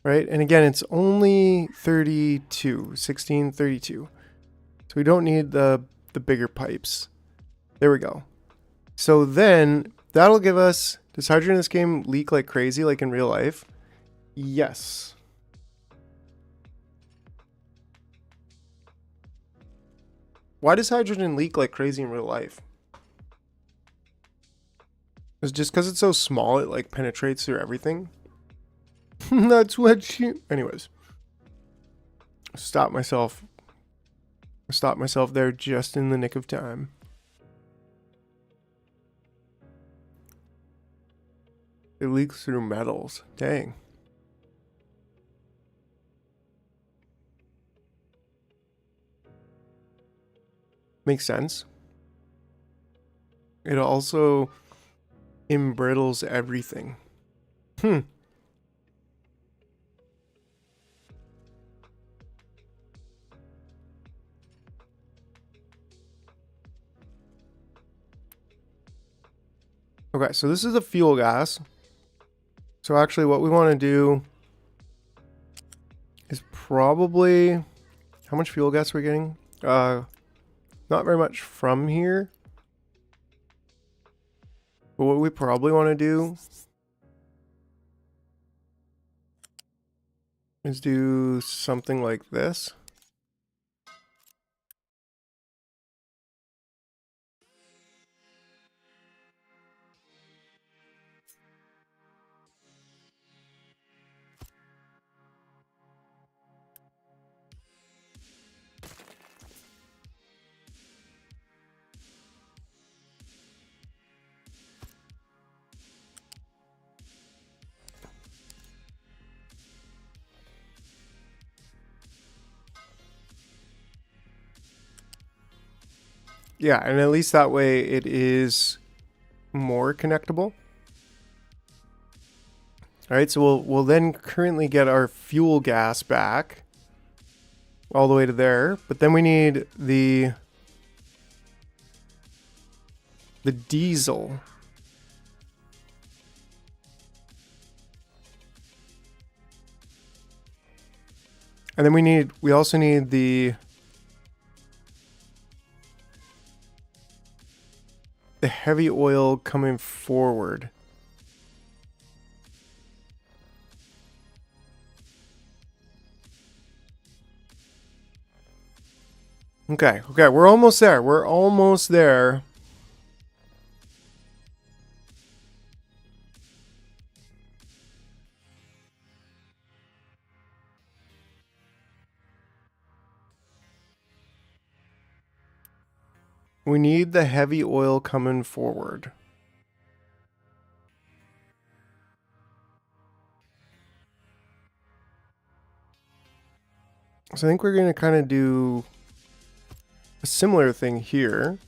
Right, and again, it's only 32, 16, 32. So we don't need the bigger pipes. There we go. So then that'll give us, does hydrogen in this game leak like crazy like in real life? Yes. Why does hydrogen leak like crazy in real life? Is it just because it's so small it like penetrates through everything? That's what she... Anyways. Stop myself there just in the nick of time. It leaks through metals. Dang. Makes sense. It also embrittles everything. Okay, so this is a fuel gas. So actually what we want to do is probably, how much fuel gas are we getting? Not very much from here. But what we probably want to do is do something like this. Yeah, and at least that way it is more connectable. All right, so we'll then currently get our fuel gas back all the way to there, but then we need the diesel. And then we also need the heavy oil coming forward. Okay, we're almost there. We're almost there. We need the heavy oil coming forward. So I think we're going to kind of do a similar thing here.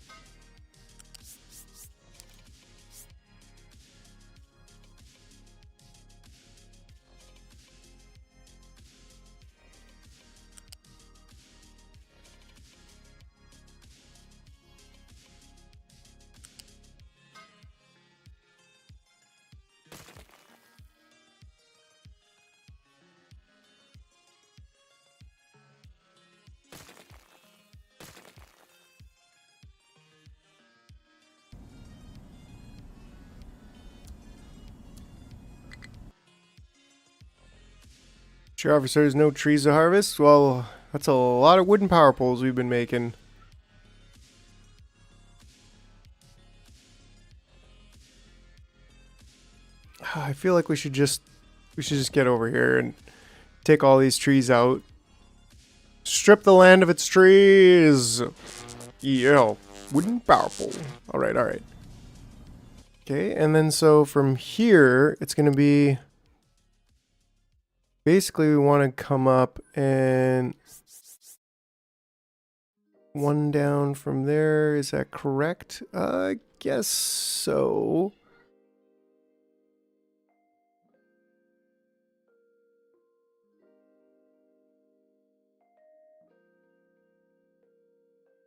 Sure, officer, there's no trees to harvest. Well, that's a lot of wooden power poles we've been making. I feel like we should just get over here and take all these trees out. Strip the land of its trees. Yeah, wooden power pole. All right. Okay, and then so from here, it's going to be... Basically, we want to come up and... One down from there. Is that correct? I guess so.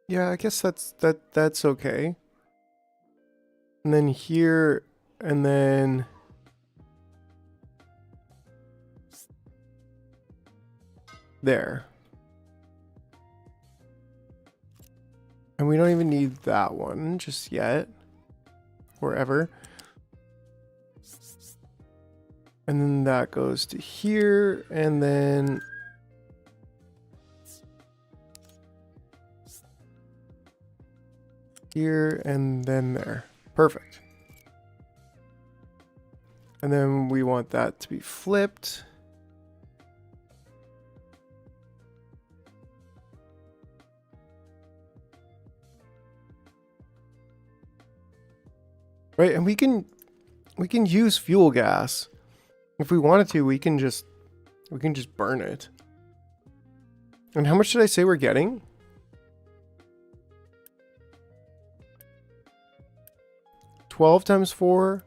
Yeah, I guess that's okay. And then here, and then... There. And we don't even need that one just yet. Or ever. And then that goes to here, and then... Here, and then there. Perfect. And then we want that to be flipped. Right, and we can use fuel gas. If we wanted to, we can just burn it. And how much did I say we're getting? $12 times 4.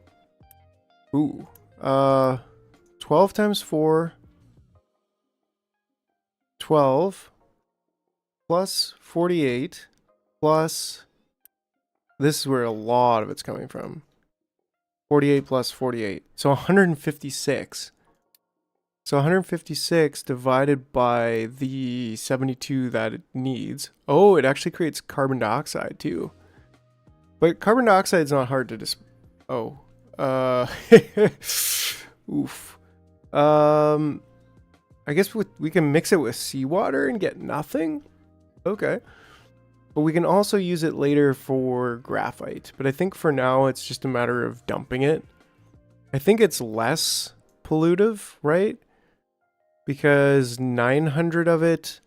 Ooh. 12 times 4. 12 plus 48 plus... This is where a lot of it's coming from. 48 plus 48. So 156. So 156 divided by the 72 that it needs. Oh, it actually creates carbon dioxide too. But carbon dioxide is not hard to Oh. Oof. I guess we can mix it with seawater and get nothing? Okay. But we can also use it later for graphite. But I think for now, it's just a matter of dumping it. I think it's less pollutive, right? Because 900 of it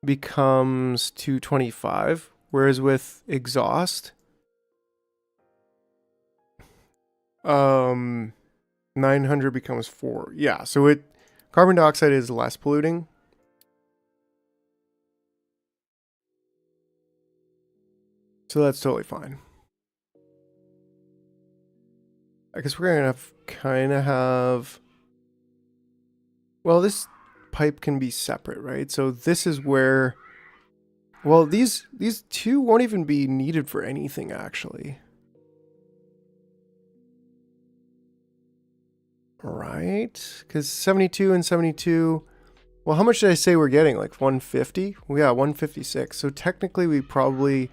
becomes 225. Whereas with exhaust, 900 becomes 4. Yeah, so carbon dioxide is less polluting. So that's totally fine. I guess we're gonna kind of have well, this pipe can be separate, right? So this is where, well, these two won't even be needed for anything, actually. Right? Because 72 and 72, well, how much did I say we're getting? Like 150? Well, yeah, 156. So technically we probably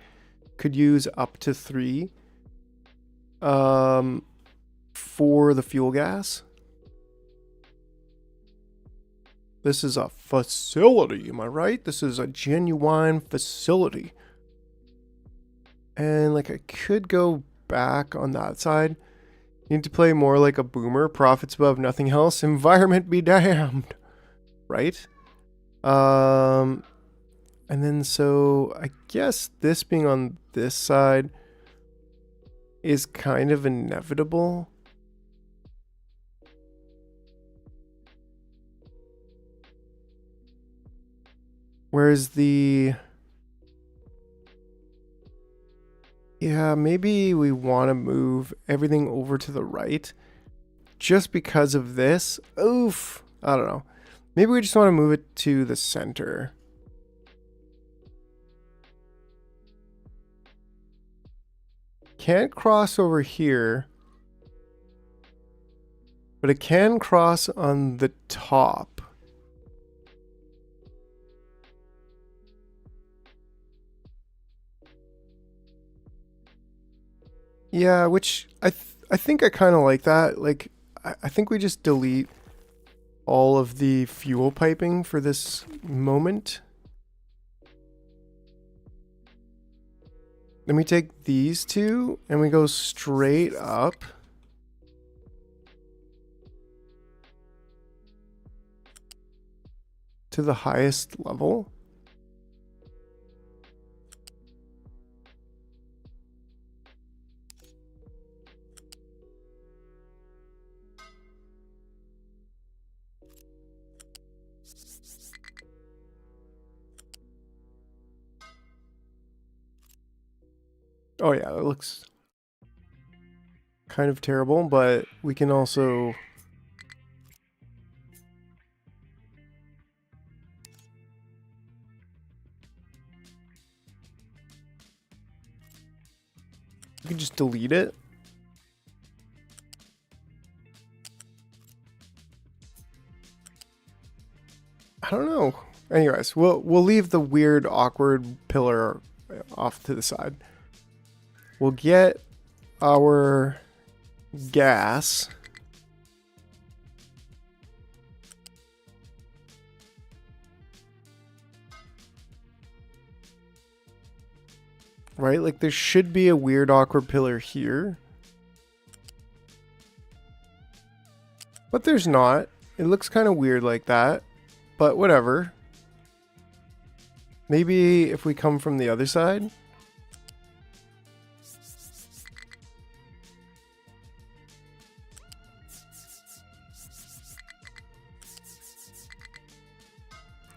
could use up to 3 for the fuel gas. This is a facility, am I right? This is a genuine facility. And like I could go back on that side. Need to play more like a boomer. Profits above nothing else. Environment be damned. Right? And then so I guess this being on this side is kind of inevitable. Whereas the... yeah, maybe we want to move everything over to the right. Just because of this. Oof. I don't know. Maybe we just want to move it to the center. Can't cross over here. But it can cross on the top. Yeah, which I think I kind of like that. Like, I think we just delete all of the fuel piping for this moment. Then we take these two and we go straight up. To the highest level. Oh yeah, it looks kind of terrible, but we can also... you can just delete it. I don't know. Anyways, we'll leave the weird, awkward pillar off to the side. We'll get our gas. Right? Like there should be a weird, awkward pillar here. But there's not. It looks kind of weird like that. But whatever. Maybe if we come from the other side.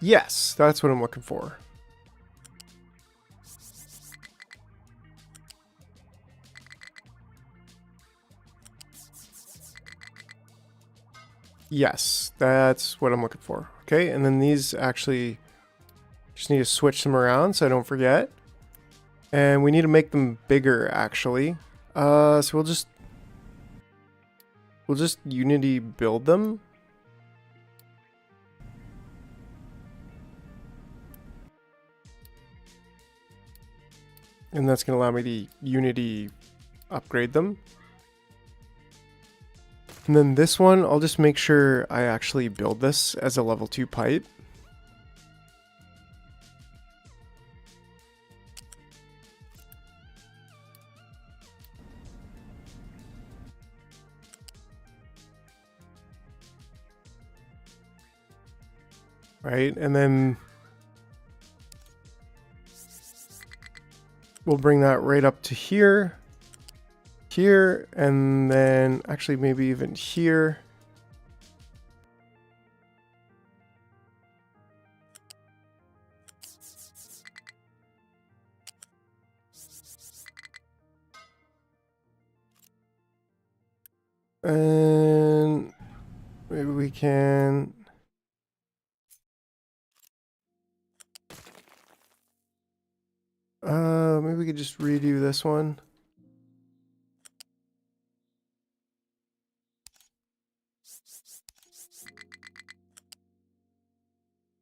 Yes, that's what I'm looking for. Yes, that's what I'm looking for. Okay, and then these actually just need to switch them around so I don't forget. And we need to make them bigger actually. So we'll just Unity build them. And that's going to allow me to Unity upgrade them. And then this one, I'll just make sure I actually build this as a level 2 pipe. Right, and then we'll bring that right up to here. Here, and then actually maybe even here. And maybe we can Maybe we could just redo this one.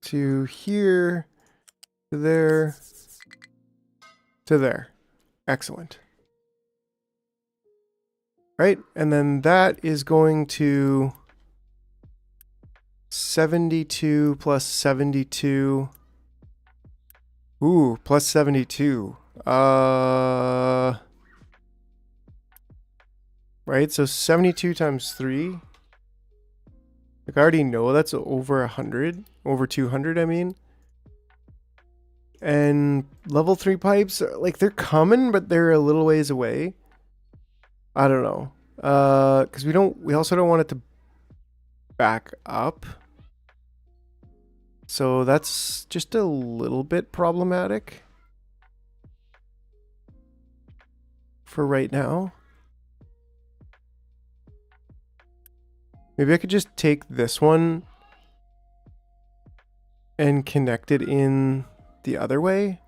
To here, to there, to there. Excellent. Right, and then that is going to 72 plus 72. Ooh, plus 72. Right, so 72 times 3. Like, I already know that's over 100. Over 200, I mean. And level 3 pipes, like, they're coming, but they're a little ways away. I don't know. Because we also don't want it to back up. So that's just a little bit problematic for right now. Maybe I could just take this one and connect it in the other way.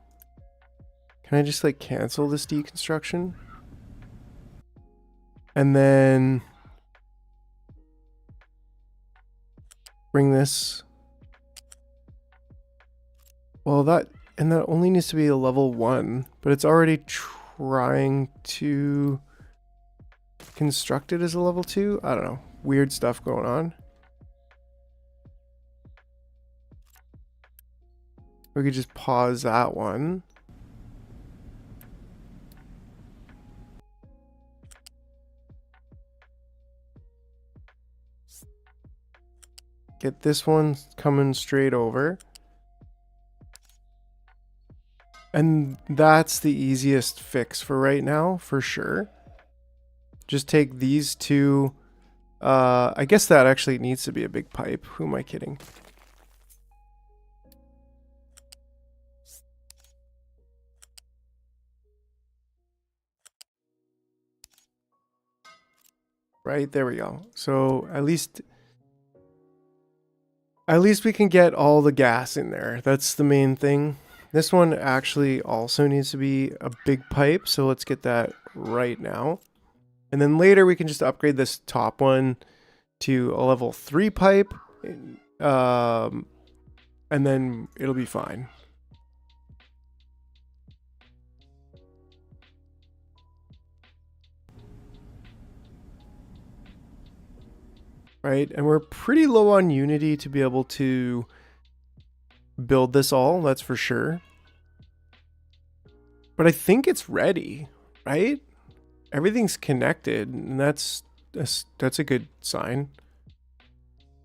Can I just like cancel this deconstruction? And then bring this. Well, that only needs to be a level 1, but it's already trying to construct it as a level 2. I don't know. Weird stuff going on. We could just pause that one. Get this one coming straight over. And that's the easiest fix for right now, for sure. Just take these two. I guess that actually needs to be a big pipe. Who am I kidding? Right, there we go. So at least we can get all the gas in there. That's the main thing. This one actually also needs to be a big pipe, so let's get that right now. And then later we can just upgrade this top one to a level 3 pipe, and then it'll be fine. Right, and we're pretty low on Unity to be able to build this all, that's for sure. But I think it's ready, right? Everything's connected, and that's a good sign.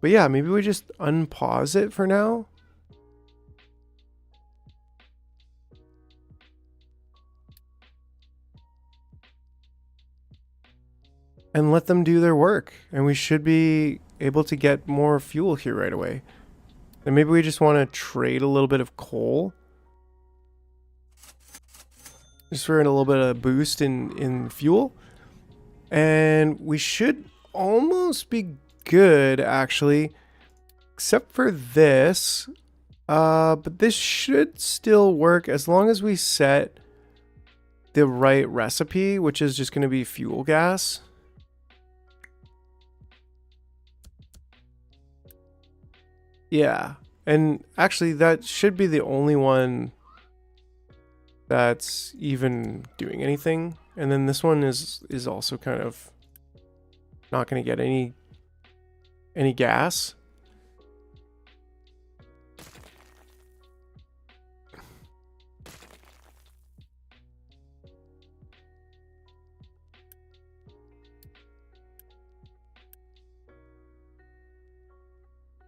But yeah, maybe we just unpause it for now. And let them do their work. And we should be able to get more fuel here right away. And maybe we just want to trade a little bit of coal. Just for a little bit of boost in fuel. And we should almost be good, actually. Except for this. But this should still work as long as we set the right recipe, which is just going to be fuel gas. Yeah, and actually that should be the only one that's even doing anything. And then this one is also kind of not going to get any gas.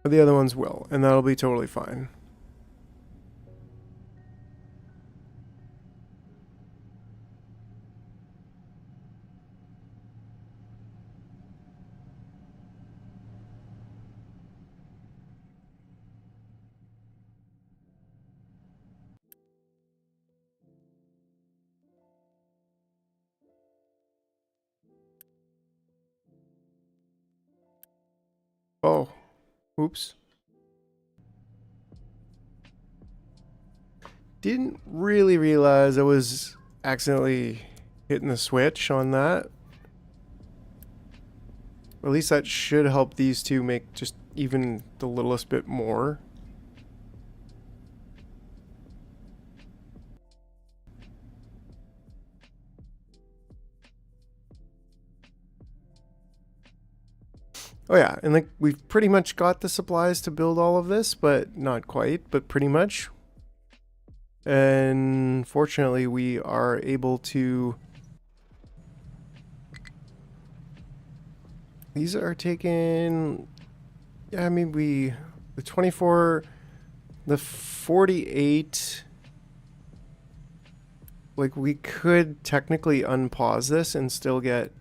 But the other ones will, and that'll be totally fine. Oh, oops. didn't really realize I was accidentally hitting the switch on that. Or at least that should help these two make just even the littlest bit more. Oh yeah, and like we've pretty much got the supplies to build all of this, but not quite, but pretty much. And fortunately we are able to... These are taken... Yeah, I mean the 24, the 48... Like we could technically unpause this and still get...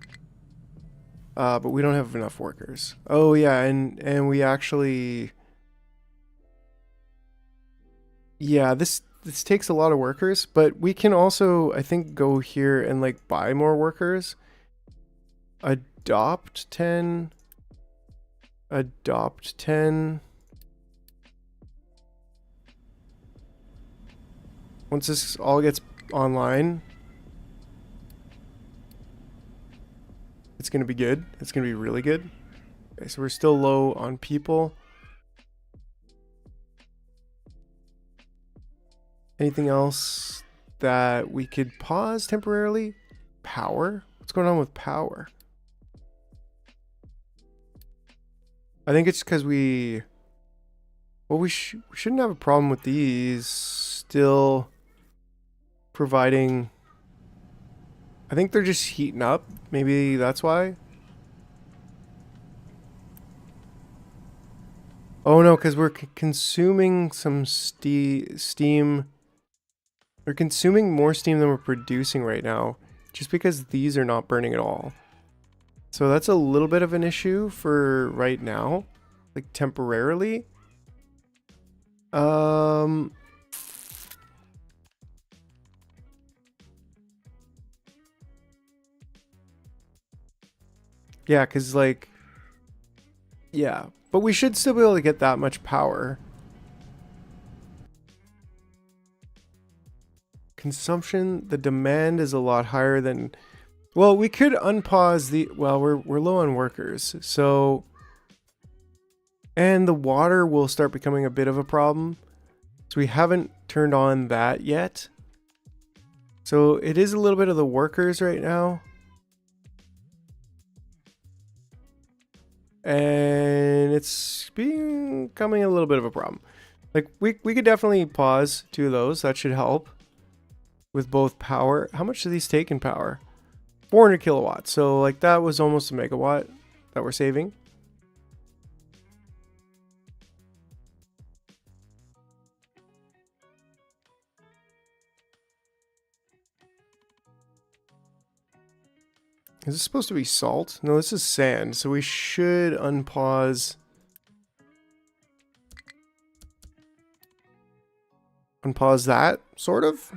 but we don't have enough workers. Oh yeah, and we actually... Yeah, this takes a lot of workers, but we can also, I think, go here and like buy more workers. Adopt 10. Adopt 10. Once this all gets online, it's going to be good. It's going to be really good. Okay, so we're still low on people. Anything else that we could pause temporarily? Power? What's going on with power? I think it's because we... Well, we shouldn't have a problem with these still providing... I think they're just heating up. Maybe that's why. Oh no, because we're consuming some steam. We're consuming more steam than we're producing right now, just because these are not burning at all. So that's a little bit of an issue for right now, like temporarily. Yeah, because like, yeah, but we should still be able to get that much power. Consumption, the demand is a lot higher than... Well, we could unpause the... Well, we're low on workers, so... And the water will start becoming a bit of a problem. So we haven't turned on that yet. So it is a little bit of the workers right now. And it's becoming a little bit of a problem. Like, we could definitely pause 2 of those. That should help. With both power. How much do these take in power? 400 kilowatts. So like that was almost a megawatt that we're saving. Is this supposed to be salt? No, this is sand. So we should unpause. Unpause that, sort of.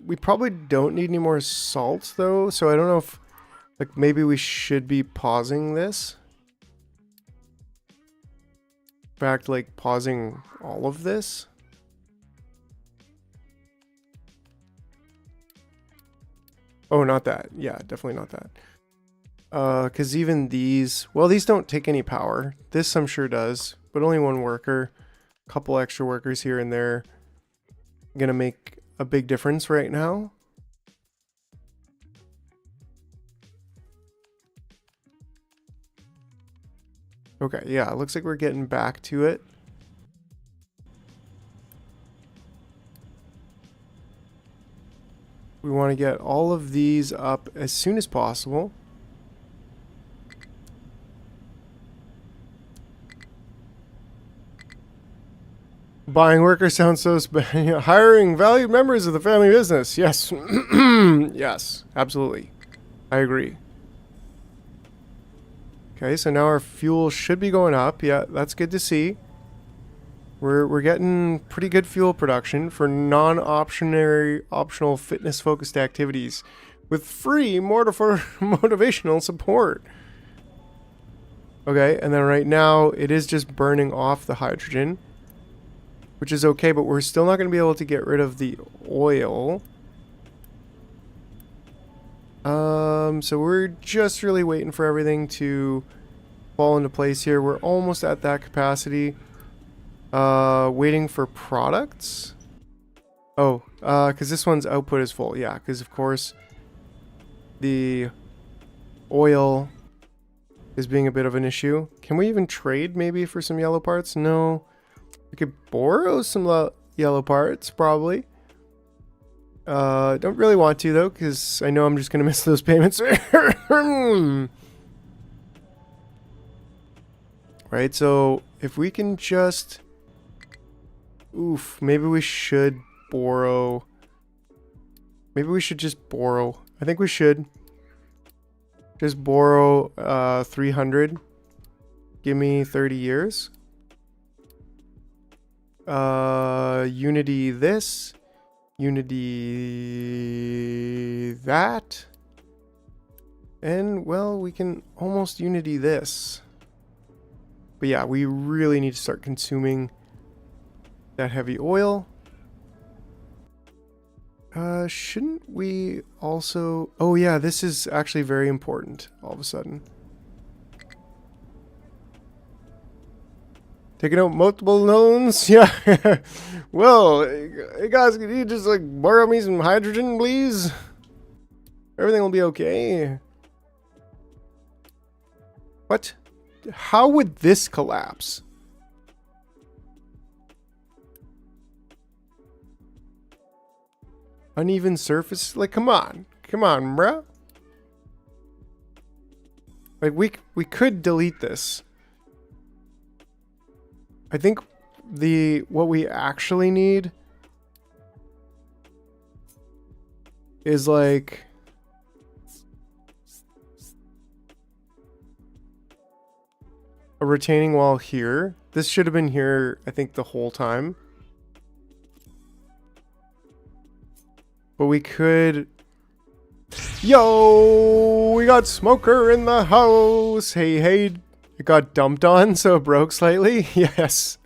We probably don't need any more salt though, so I don't know if, like, maybe we should be pausing this. In fact, like, pausing all of this. Oh, not that. Yeah, definitely not that. Because even these, well, these don't take any power. This I'm sure does, but only 1 worker. Couple extra workers here and there. Gonna make a big difference right now. Okay, yeah, it looks like we're getting back to it. We want to get all of these up as soon as possible. Buying workers sounds so hiring valued members of the family business. Yes. Yes, absolutely. I agree. Okay, so now our fuel should be going up. Yeah, that's good to see. We're getting pretty good fuel production for optional fitness focused activities with free motivational support. Okay, and then right now it is just burning off the hydrogen. which is okay, but we're still not going to be able to get rid of the oil. So we're just really waiting for everything to fall into place here. We're almost at that capacity. Waiting for products. Oh, because this one's output is full. Yeah, because of course the oil is being a bit of an issue. Can we even trade maybe for some yellow parts? No. We could borrow some yellow parts, probably. Don't really want to, though, because I know I'm just going to miss those payments. Right, so if we can just... Oof, maybe we should borrow... Maybe we should just borrow. I think we should. Just borrow 300. Give me 30 years. Unity this. Unity that. And, well, we can almost unity this. But yeah, we really need to start consuming that heavy oil. Shouldn't we also... Oh yeah, this is actually very important all of a sudden. Taking out multiple loans? Yeah. Well, hey guys, can you just like borrow me some hydrogen, please? Everything will be okay. What? How would this collapse? Uneven surface? Like, come on. Come on, bruh. Like, we could delete this. I think what we actually need is like a retaining wall here. This should have been here, I think, the whole time. But we could... Yo! We got Smoker in the house! Hey, hey! It got dumped on, so it broke slightly? Yes.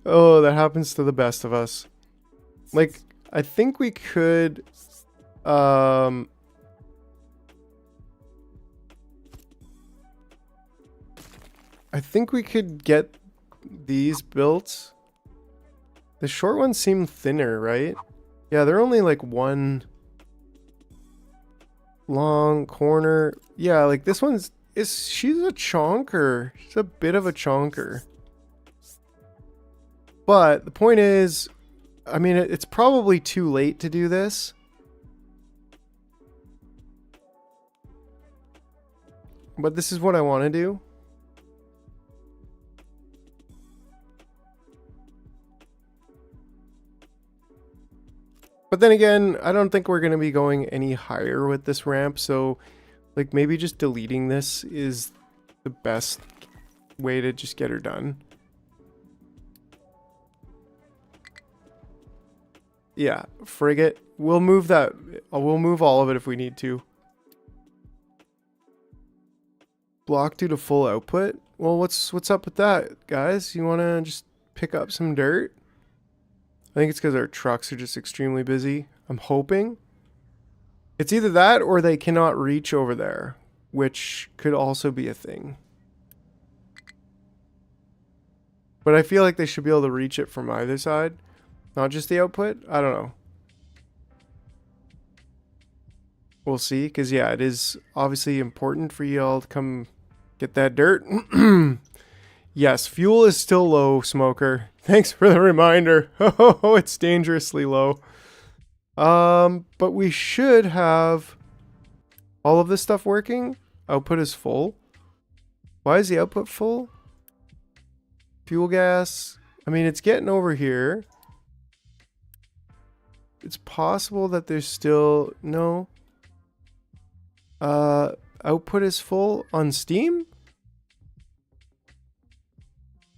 Oh, that happens to the best of us. Like, I think we could... I think we could get these built. The short ones seem thinner, right? Yeah, they're only like one long corner. Yeah, like this one's she's a chonker. She's a bit of a chonker. But the point is, I mean, it's probably too late to do this. But this is what I want to do. But then again, I don't think we're going to be going any higher with this ramp, so like maybe just deleting this is the best way to just get her done. Yeah, frigate. We'll move that. We'll move all of it if we need to. Block due to full output? Well, what's up with that, guys? You want to just pick up some dirt? I think it's because our trucks are just extremely busy. I'm hoping. It's either that or they cannot reach over there, which could also be a thing. But I feel like they should be able to reach it from either side. Not just the output? I don't know. We'll see, because yeah, it is obviously important for you all to come get that dirt. Yes, fuel is still low, Smoker. Thanks for the reminder. Oh, it's dangerously low. But we should have all of this stuff working. Output is full. Why is the output full? Fuel gas. I mean, it's getting over here. It's possible that there's still... No. Output is full on Steam?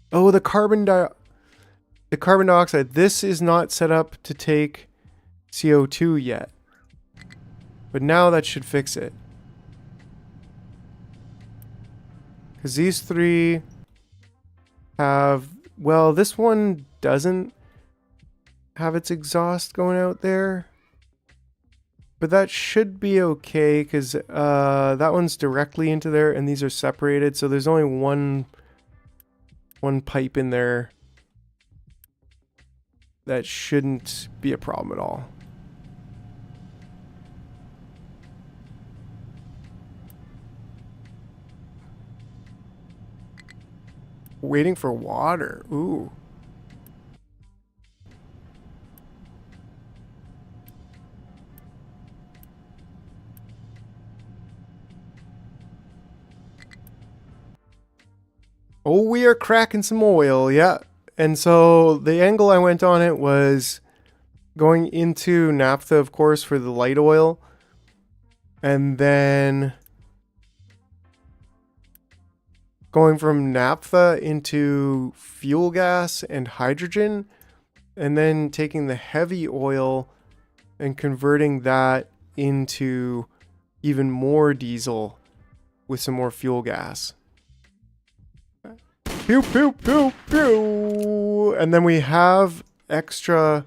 Oh, the carbon dioxide. This is not set up to take CO2 yet. But now that should fix it. Because these three have... Well, this one doesn't. have its exhaust going out there. But that should be okay because that one's directly into there and these are separated. So there's only one pipe in there. That shouldn't be a problem at all. Waiting for water. Ooh. Oh, we are cracking some oil, yeah. And so the angle I went on it was going into naphtha, of course, for the light oil. And then going from naphtha into fuel gas and hydrogen. And then taking the heavy oil and converting that into even more diesel with some more fuel gas. Pew, pew, pew, pew. And then we have extra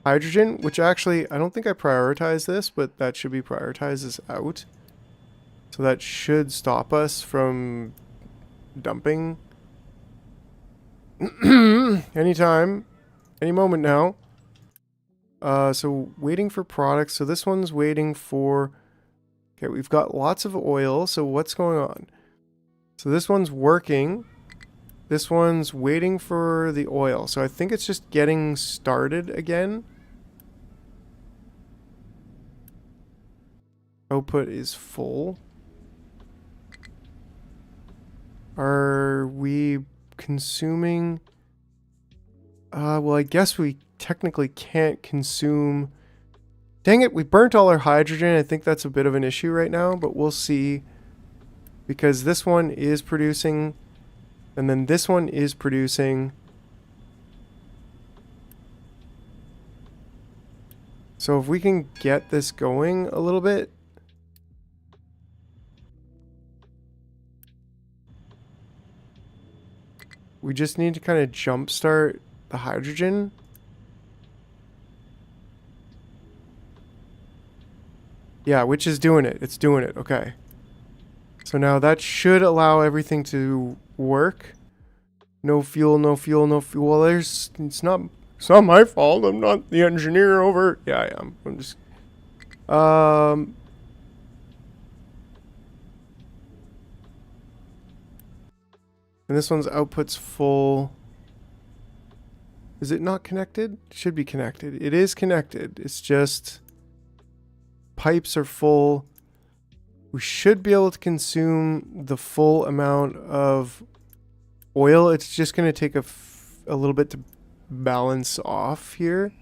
hydrogen, which actually, I don't think I prioritized this, but that should be prioritized as out. So that should stop us from dumping. Anytime, any moment now. So waiting for products. So this one's waiting for, okay, we've got lots of oil. So what's going on? So this one's working. This one's waiting for the oil. So I think it's just getting started again. Output is full. Are we consuming? Well, I guess we technically can't consume. Dang it, we burnt all our hydrogen. I think that's a bit of an issue right now, but we'll see. Because this one is producing, and then this one is producing. So if we can get this going a little bit. We just need to kind of jumpstart the hydrogen. Yeah, which is doing it. It's doing it. Okay. So now that should allow everything to work. No fuel, no fuel, no fuel. Well, it's not my fault. I'm not the engineer over. Yeah, I am. I'm just and this one's output's full. Is it not connected? It should be connected. It is connected. It's just pipes are full. We should be able to consume the full amount of oil. It's just going to take a little bit to balance off here.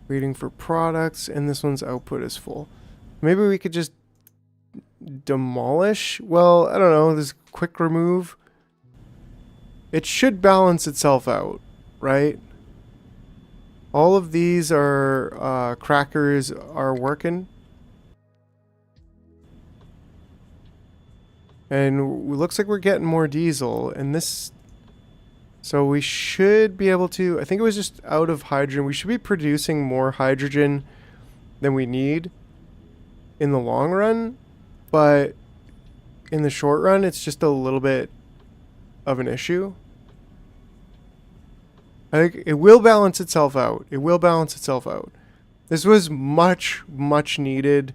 Waiting for products, and this one's output is full. Maybe we could just demolish. Well, I don't know. This quick remove. It should balance itself out, right? All of these are crackers are working. And it looks like we're getting more diesel. And this... So we should be able to... I think it was just out of hydrogen. We should be producing more hydrogen than we need in the long run. But in the short run, it's just a little bit of an issue. I think it will balance itself out. It will balance itself out. This was much needed,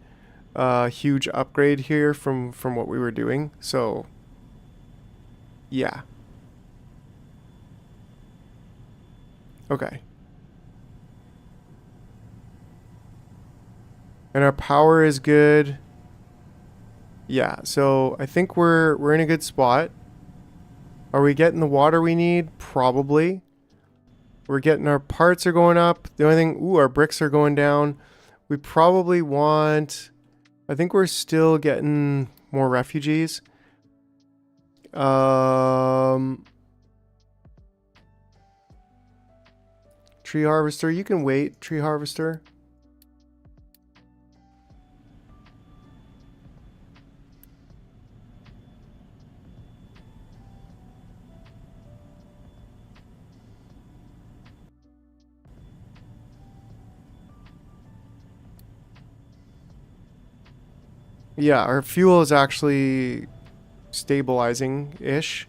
huge upgrade here from what we were doing. So, yeah. Okay. And our power is good. Yeah, so I think we're in a good spot. Are we getting the water we need? Probably. We're getting our parts are going up. The only thing, ooh, our bricks are going down. We probably want, I think we're still getting more refugees. Tree harvester, you can wait, tree harvester. Yeah, our fuel is actually stabilizing-ish.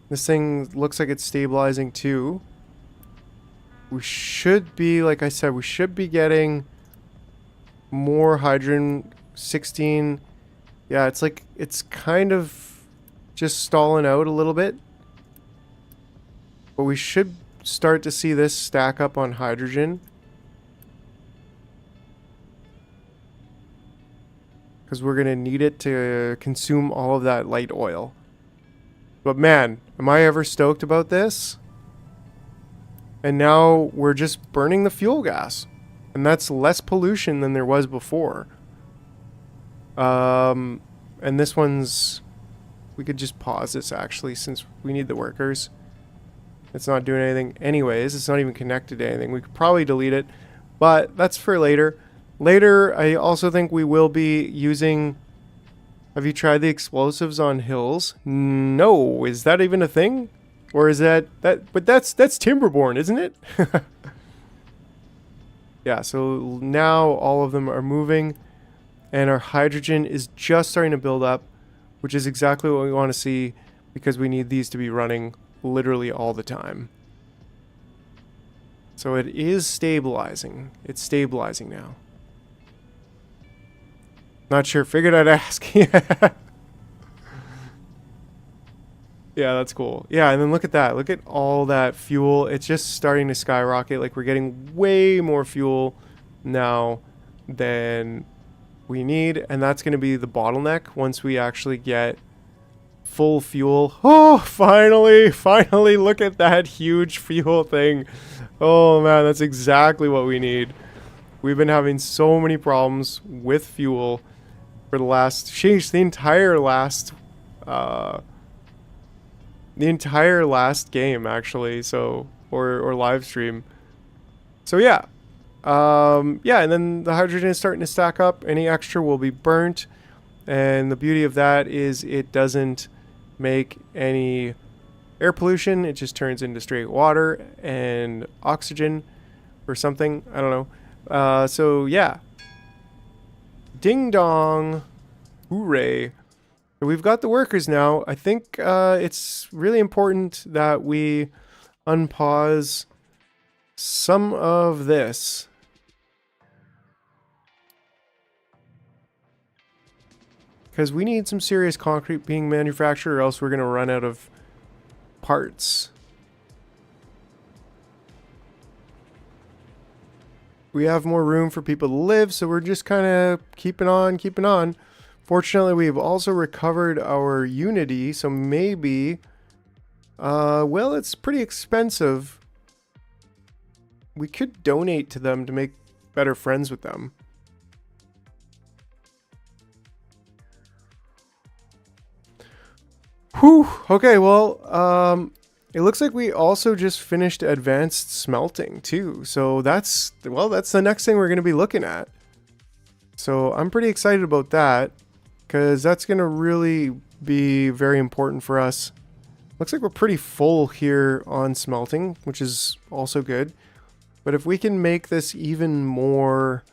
This thing looks like it's stabilizing too. We should be, like I said, we should be getting more hydrogen. 16. Yeah, it's like, it's kind of just stalling out a little bit. But we should start to see this stack up on hydrogen. Because we're going to need it to consume all of that light oil. But man, am I ever stoked about this? And now we're just burning the fuel gas. And that's less pollution than there was before. And this one's... We could just pause this actually since we need the workers. It's not doing anything anyways. It's not even connected to anything. We could probably delete it. But that's for later. Later, I also think we will be using... Have you tried the explosives on hills? No. Is that even a thing? Or is that... But that's Timberborn, isn't it? Yeah, so now all of them are moving. And our hydrogen is just starting to build up. Which is exactly what we want to see. Because we need these to be running literally all the time. So it is stabilizing. It's stabilizing now. Not sure. Figured I'd ask. Yeah. Yeah, that's cool. Yeah, and then look at that. Look at all that fuel. It's just starting to skyrocket. Like, we're getting way more fuel now than we need. And that's going to be the bottleneck once we actually get full fuel. Oh, finally. Finally, look at that huge fuel thing. Oh, man, that's exactly what we need. We've been having so many problems with fuel for the last... Sheesh, the entire last game, actually, so... Or live stream. So, yeah. Yeah, and then the hydrogen is starting to stack up. Any extra will be burnt. And the beauty of that is it doesn't make any air pollution. It just turns into straight water and oxygen or something. I don't know. So, yeah. Ding dong. Hooray. We've got the workers now. I think it's really important that we unpause some of this. Because we need some serious concrete being manufactured or else we're going to run out of parts. We have more room for people to live, so we're just kind of keeping on. Fortunately, we've also recovered our Unity, so maybe... well, it's pretty expensive. We could donate to them to make better friends with them. Whew. Okay, well, it looks like we also just finished advanced smelting too. So that's the next thing we're going to be looking at. So I'm pretty excited about that because that's going to really be very important for us. Looks like we're pretty full here on smelting, which is also good. But if we can make this even more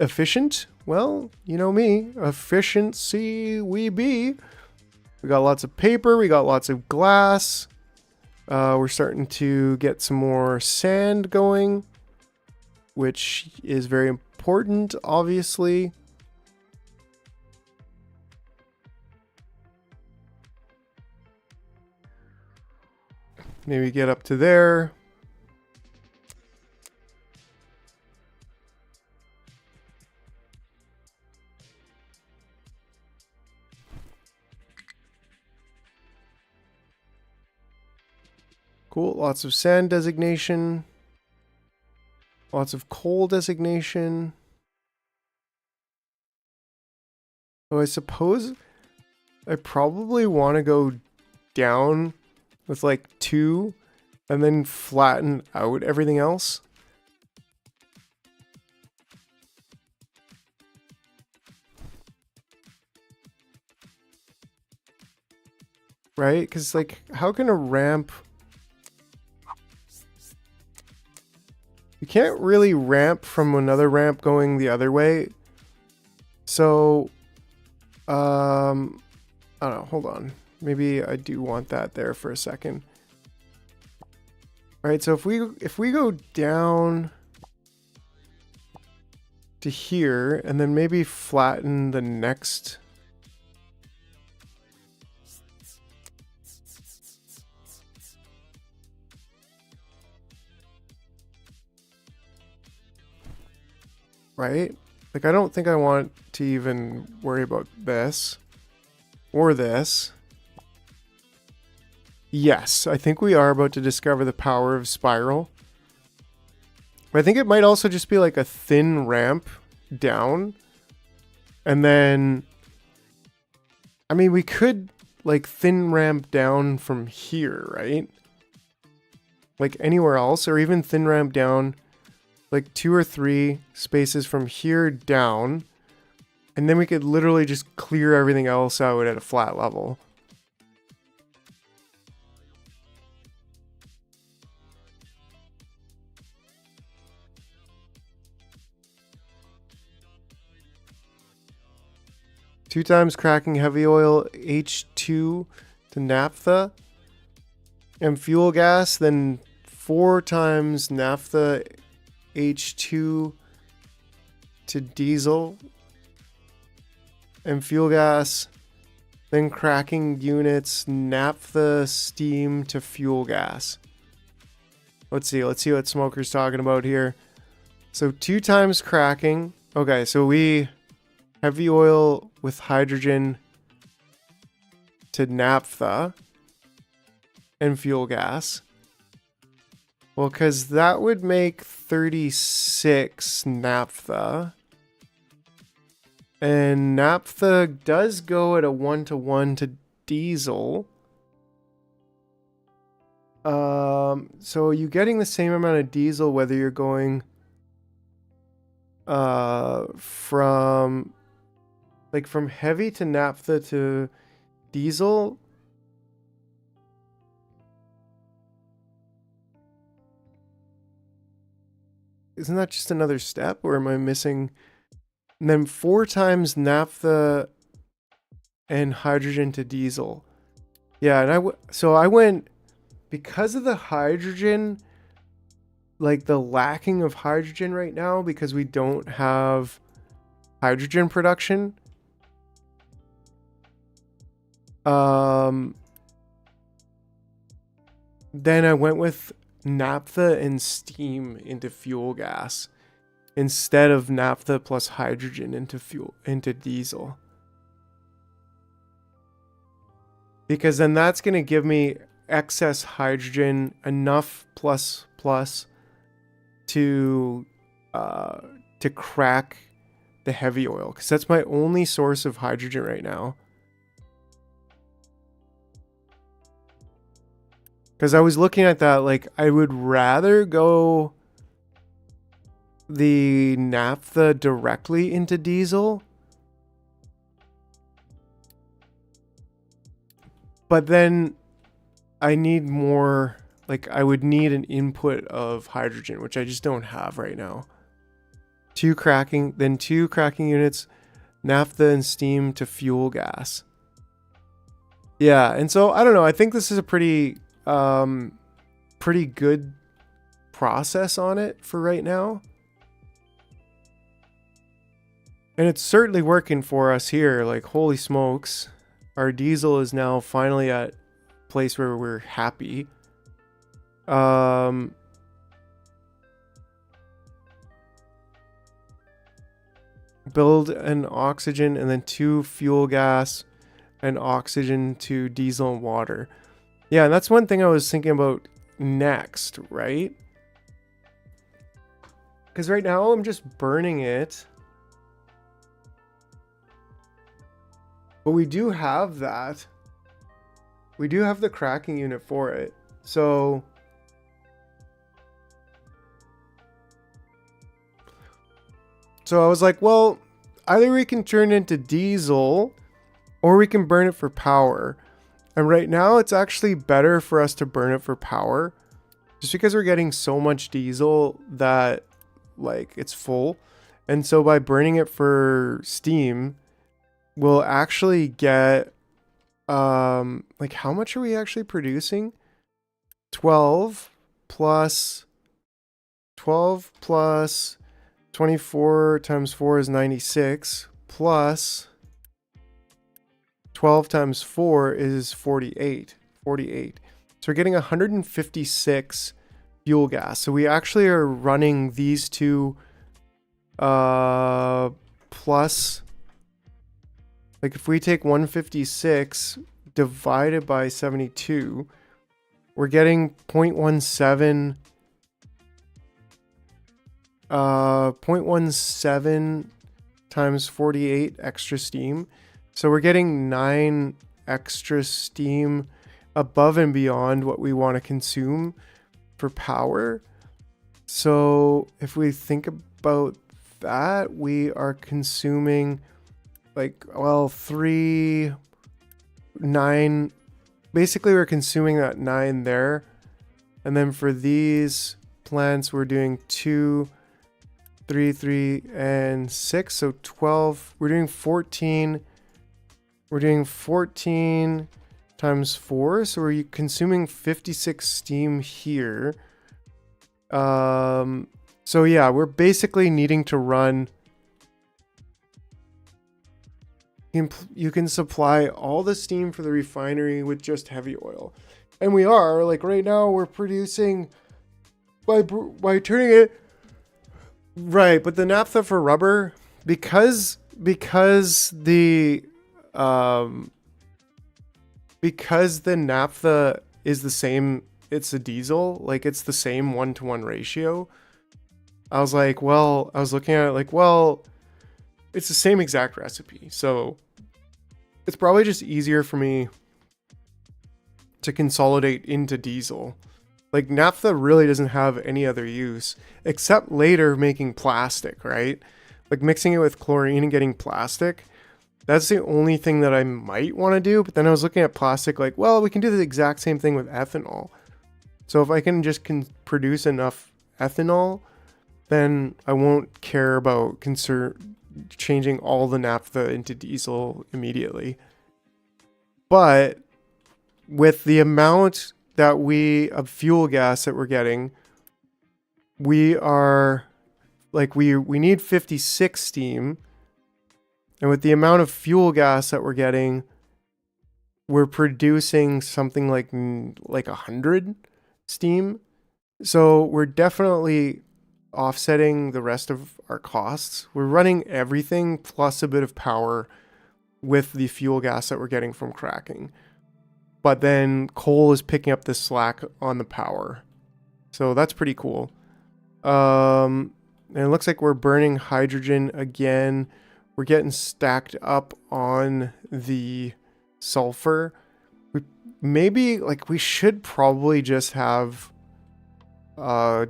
efficient, well, you know me, efficiency we be. We got lots of paper, we got lots of glass. We're starting to get some more sand going, which is very important, obviously. Maybe get up to there. Cool, lots of sand designation. Lots of coal designation. So I suppose I probably want to go down with like 2 and then flatten out everything else. Right? Because like, how can a ramp... You can't really ramp from another ramp going the other way So, I don't know, hold on. Maybe I do want that there for a second. All right, so if we go down to here and then maybe flatten the next. Right? Like, I don't think I want to even worry about this or this. Yes, I think we are about to discover the power of spiral. But I think it might also just be like a thin ramp down. And then, I mean, we could like thin ramp down from here, right? Like anywhere else, or even thin ramp down like 2 or 3 spaces from here down. And then we could literally just clear everything else out at a flat level. Two times cracking heavy oil H2 to naphtha and fuel gas, then 4 times naphtha H2 to diesel and fuel gas, then cracking units naphtha steam to fuel gas. Let's see what Smoker's talking about here. So 2 times cracking. Okay, so we heavy oil with hydrogen to naphtha and fuel gas. Well, because that would make 36 naphtha. And naphtha does go at a 1-to-1 to diesel. So you're getting the same amount of diesel whether you're going from heavy to naphtha to diesel. Isn't that just another step, or am I missing? And then 4 times naphtha and hydrogen to diesel. Yeah, and so I went, because of the hydrogen, like the lacking of hydrogen right now, because we don't have hydrogen production. Then I went with naphtha and steam into fuel gas instead of naphtha plus hydrogen into diesel. Because then that's going to give me excess hydrogen, enough plus to crack the heavy oil, because that's my only source of hydrogen right now. Because I was looking at that, like, I would rather go the naphtha directly into diesel. But then I need more, like, I would need an input of hydrogen, which I just don't have right now. 2 cracking units, naphtha and steam to fuel gas. Yeah, and so, I don't know, I think this is a pretty good process on it for right now. And it's certainly working for us here. Like, holy smokes. Our diesel is now finally at a place where we're happy. Build an oxygen and then 2 fuel gas and oxygen to diesel and water. Yeah, and that's one thing I was thinking about next, right? Because right now I'm just burning it. But we do have that. We do have the cracking unit for it. So I was like, well, either we can turn it into diesel or we can burn it for power. And right now it's actually better for us to burn it for power, just because we're getting so much diesel that, like, it's full. And so by burning it for steam, we'll actually get, like how much are we actually producing? 12 plus 12 plus 24 times 4 is 96 plus 12 times 4 is 48. 48. So we're getting 156 fuel gas. So we actually are running these two plus, like if we take 156 divided by 72, we're getting 0.17 0.17 times 48 extra steam. So we're getting 9 extra steam above and beyond what we want to consume for power. So if we think about that, we are consuming like, well, 3, 9. Basically, we're consuming that 9 there. And then for these plants, we're doing 2, 3, 3, and 6. So 12. We're doing 14. We're doing 14 times 4. So we're consuming 56 steam here. So yeah, we're basically needing to run. You can supply all the steam for the refinery with just heavy oil. And we are, like right now, we're producing by turning it. Right, but the naphtha for rubber, because the naphtha is the same, it's a diesel, like it's the same 1-to-1 ratio. I was like, well, I was looking at it like, well, it's the same exact recipe. So it's probably just easier for me to consolidate into diesel. Like naphtha really doesn't have any other use except later making plastic, right? Like mixing it with chlorine and getting plastic. That's the only thing that I might want to do. But then I was looking at plastic like, well, we can do the exact same thing with ethanol. So if I can just produce enough ethanol, then I won't care about changing all the naphtha into diesel immediately. But with the amount that of fuel gas that we're getting, we are like, we need 56 steam. And with the amount of fuel gas that we're getting, we're producing something like 100 steam. So we're definitely offsetting the rest of our costs. We're running everything plus a bit of power with the fuel gas that we're getting from cracking. But then coal is picking up the slack on the power. So that's pretty cool. And it looks like we're burning hydrogen again. We're getting stacked up on the sulfur. We should probably just have a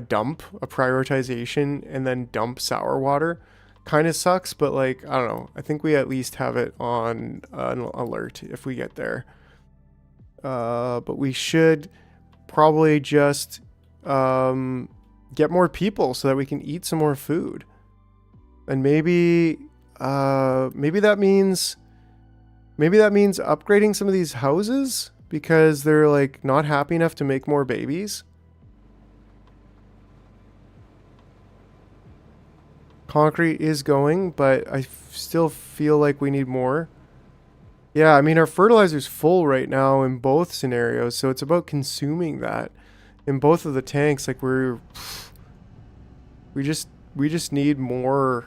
dump, a prioritization, and then dump sour water. Kind of sucks, but like, I don't know. I think we at least have it on an alert if we get there. But we should probably just get more people so that we can eat some more food. And maybe that means upgrading some of these houses because they're like not happy enough to make more babies. Concrete is going, but I still feel like we need more. Yeah, I mean, our fertilizer's full right now in both scenarios, so it's about consuming that in both of the tanks. Like we just need more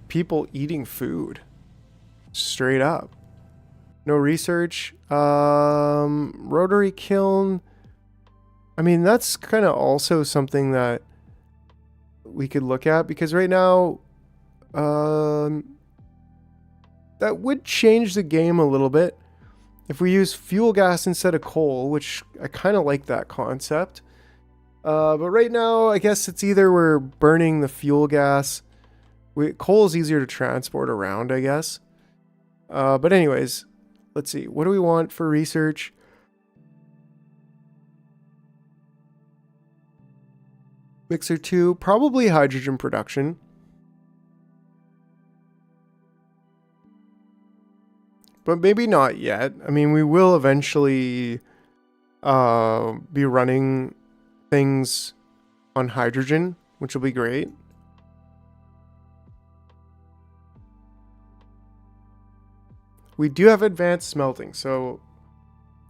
people eating food. Straight up. No research. Rotary kiln. I mean, that's kind of also something that we could look at because right now, that would change the game a little bit if we use fuel gas instead of coal, which I kind of like that concept. But right now, I guess it's either we're burning the fuel gas. Coal is easier to transport around, I guess. But anyways, let's see. What do we want for research? Mixer 2, probably hydrogen production. But maybe not yet. I mean, we will eventually be running things on hydrogen, which will be great. We do have advanced smelting, so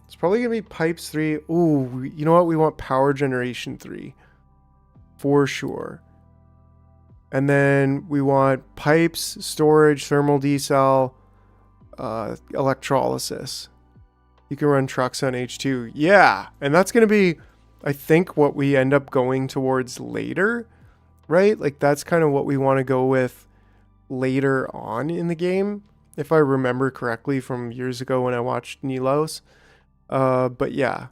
it's probably going to be pipes 3. Ooh, you know what? We want power generation 3. For sure. And then we want pipes, storage, thermal decel, electrolysis. You can run trucks on H2. Yeah, and that's going to be, I think, what we end up going towards later, right? Like, that's kind of what we want to go with later on in the game, if I remember correctly from years ago when I watched Nilos. But yeah,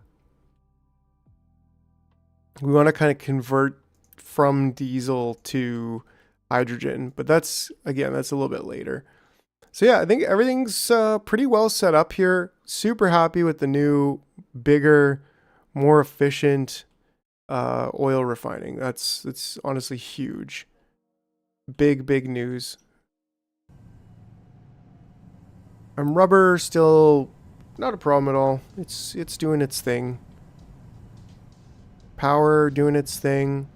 we want to kind of convert from diesel to hydrogen, but that's, again, that's a little bit later. So yeah, I think everything's pretty well set up here. Super happy with the new, bigger, more efficient oil refining. That's honestly huge. Big news. Rubber still not a problem at all. It's doing its thing. Power doing its thing.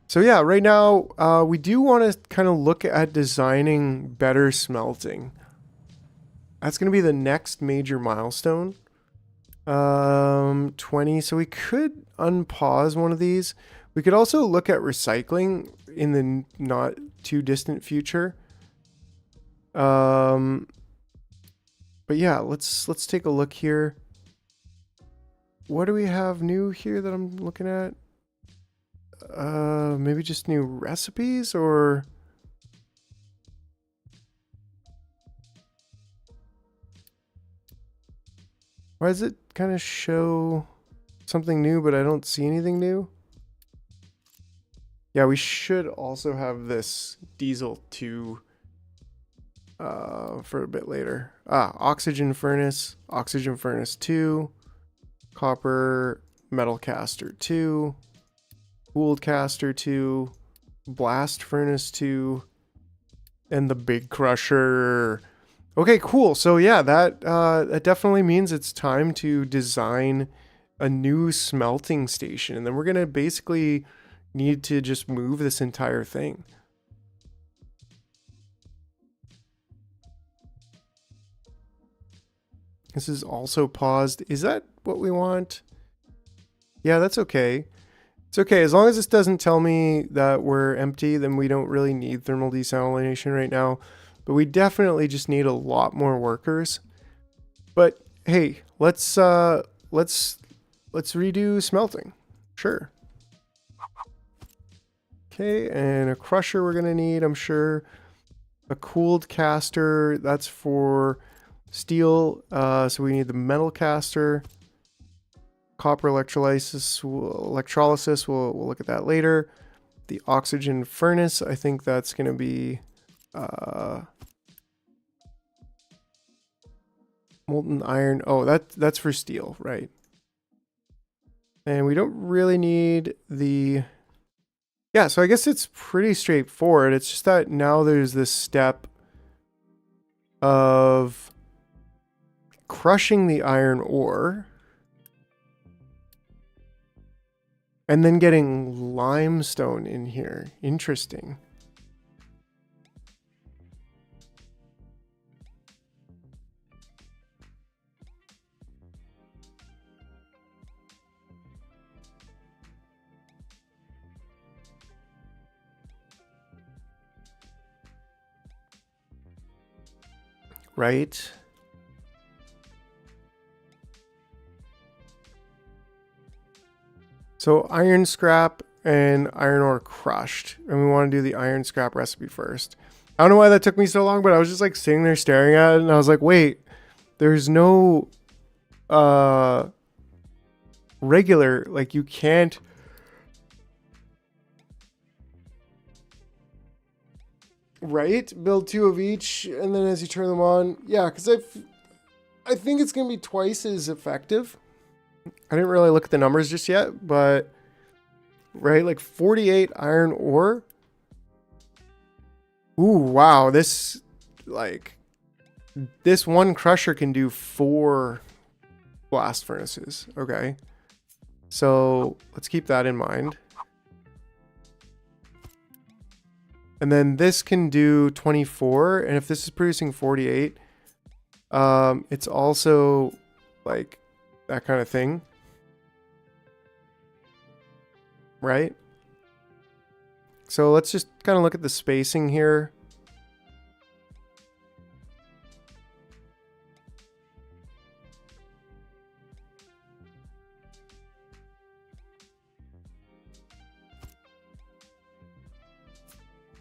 So yeah, right now we do want to kind of look at designing better smelting. That's going to be the next major milestone. 20. So we could unpause one of these. We could also look at recycling in the not too distant future. But yeah, let's take a look here. What do we have new here that I'm looking at? Maybe just new recipes, or why does it kind of show something new, but I don't see anything new? Yeah, we should also have this diesel 2 for a bit later. Oxygen furnace 2, copper metal caster 2, cooled caster 2, blast furnace 2, and the big crusher. Okay, cool. So yeah, that definitely means it's time to design a new smelting station, and then we're gonna basically need to just move this entire thing. This is also paused. Is that what we want? Yeah, that's okay. It's okay. As long as this doesn't tell me that we're empty, then we don't really need thermal desalination right now. But we definitely just need a lot more workers. But hey, let's redo smelting. Sure. Okay, and a crusher we're gonna need, I'm sure. A cooled caster, that's for steel. So we need the metal caster. Copper electrolysis, we'll look at that later. The oxygen furnace, I think that's gonna be molten iron. Oh, that's for steel, right? And we don't really need the... Yeah, so I guess it's pretty straightforward. It's just that now there's this step of crushing the iron ore and then getting limestone in here. Interesting. Right? So iron scrap and iron ore crushed. And we want to do the iron scrap recipe first. I don't know why that took me so long, but I was just like sitting there staring at it and I was like, wait, there's no regular, like you can't build 2 of each, and then as you turn them on, yeah, because I think it's gonna be twice as effective. I didn't really look at the numbers just yet, but right? Like 48 iron ore. Ooh, wow. This one crusher can do 4 blast furnaces. Okay. So let's keep that in mind. And then this can do 24. And if this is producing 48, it's also like that kind of thing. Right? So let's just kind of look at the spacing here.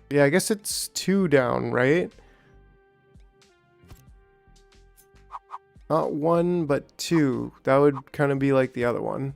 Yeah, I guess it's 2 down, right? Not 1, but 2. That would kind of be like the other one.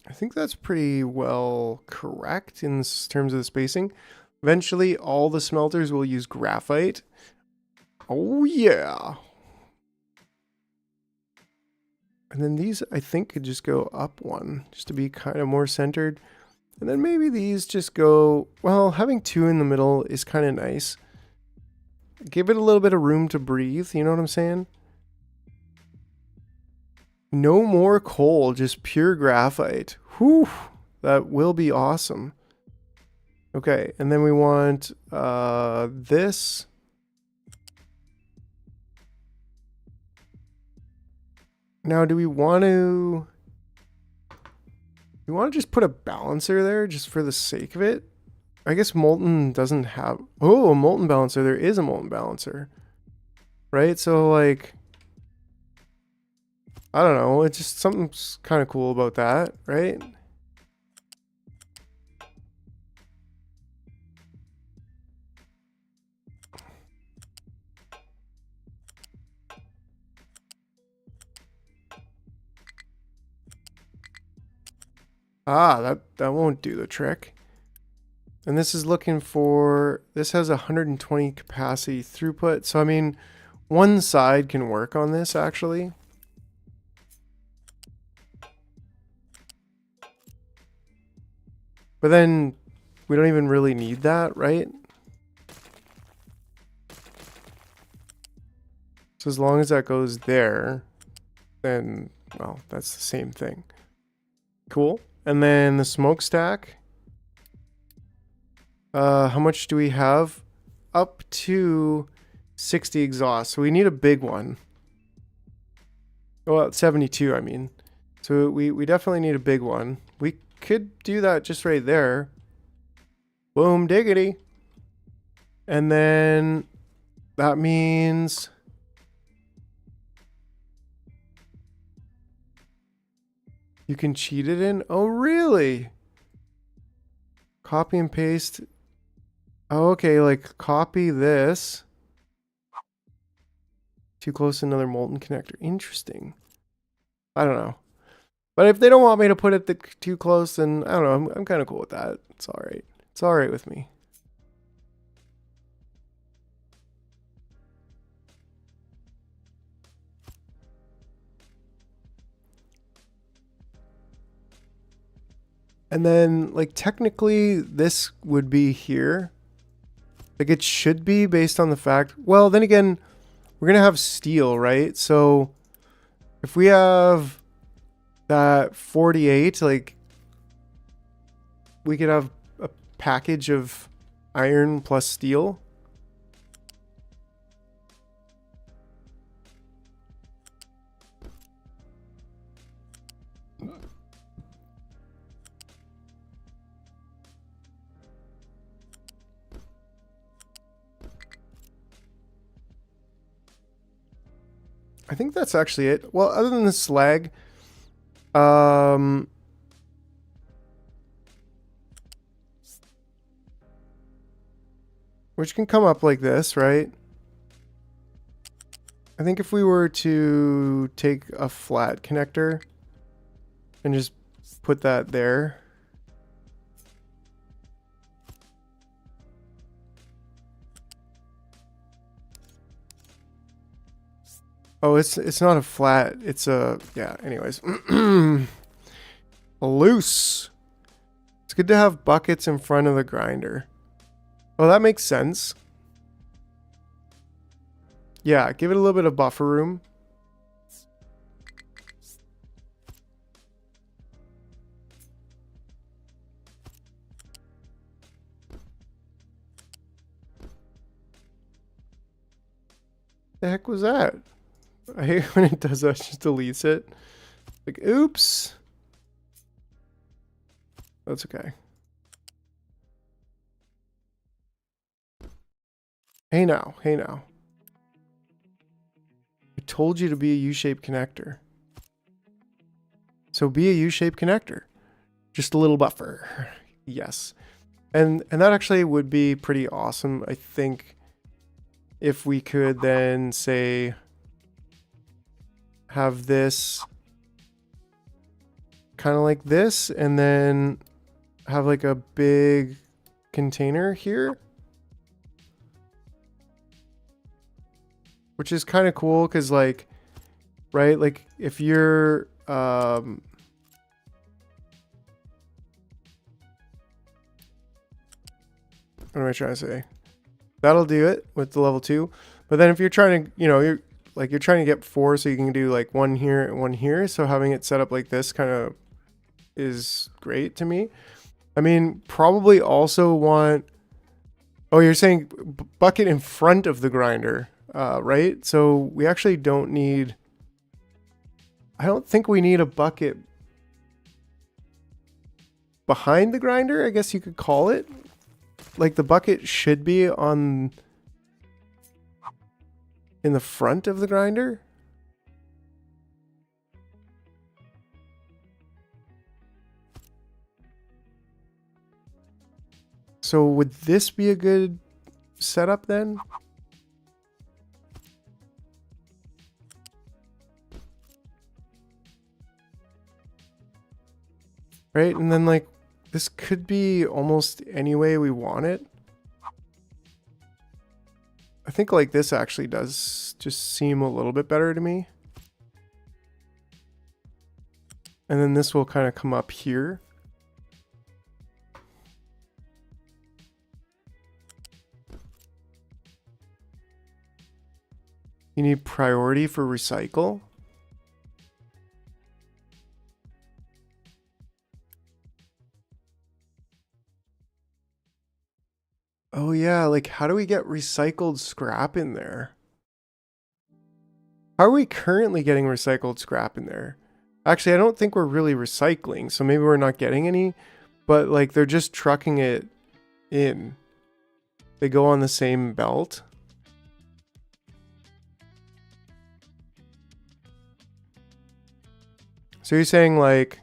I think that's pretty well correct in terms of the spacing. Eventually, all the smelters will use graphite. Oh, yeah. And then these, I think, could just go up 1, just to be kind of more centered. And then maybe these just go... Well, having 2 in the middle is kind of nice. Give it a little bit of room to breathe, you know what I'm saying? No more coal, just pure graphite. Whew, that will be awesome. Okay, and then we want this. Now, do we want to... We want to just put a balancer there just for the sake of it? I guess molten doesn't have... Oh, a molten balancer. There is a molten balancer. Right? So, like... I don't know. It's just something's kind of cool about that, right? Ah, that won't do the trick. And this is looking for... This has 120 capacity throughput. So, I mean, one side can work on this, actually. But then we don't even really need that, right? So as long as that goes there, then, well, that's the same thing. Cool. And then the smokestack. How much do we have? Up to 60 exhaust. So we need a big one. Well, 72, I mean. So we definitely need a big one. We could do that just right there. Boom diggity. And then that means you can cheat it in. Oh, really? Copy and paste. Oh, okay, like copy this. Too close to another molten connector. Interesting. I don't know. But if they don't want me to put it too close, then I don't know. I'm kind of cool with that. It's all right. It's all right with me. And then, like, technically, this would be here. Like, it should be based on the fact... Well, then again, we're going to have steel, right? So, if we have that 48, like, we could have a package of iron plus steel. I think that's actually it. Well, other than the slag, which can come up like this, right? I think if we were to take a flat connector, and just put that there. Oh, it's not a flat. It's a, yeah, anyways. Loose. It's good to have buckets in front of the grinder. Oh, that makes sense. Yeah, give it a little bit of buffer room. The heck was that? I hate when it does that, it just deletes it. Like, oops. That's okay. Hey now, hey now. I told you to be a U-shaped connector. So be a U-shaped connector. Just a little buffer. Yes. And that actually would be pretty awesome, I think, if we could then say have this kind of like this, and then have like a big container here, which is kind of cool because, like, right, like if you're what am I trying to say? That'll do it with the level 2. But then if you're trying to, you know, you're trying to get 4, so you can do like one here and one here. So having it set up like this kind of is great to me. I mean, probably also want, oh, you're saying bucket in front of the grinder, right? So we actually don't need, I don't think we need a bucket behind the grinder, I guess you could call it. Like the bucket should be in the front of the grinder. So would this be a good setup then? Right, and then like this could be almost any way we want it. I think like this actually does just seem a little bit better to me. And then this will kind of come up here. You need priority for recycle. Oh yeah, like how do we get recycled scrap in there? How are we currently getting recycled scrap in there? Actually, I don't think we're really recycling, so maybe we're not getting any, but like they're just trucking it in. They go on the same belt. So you're saying like,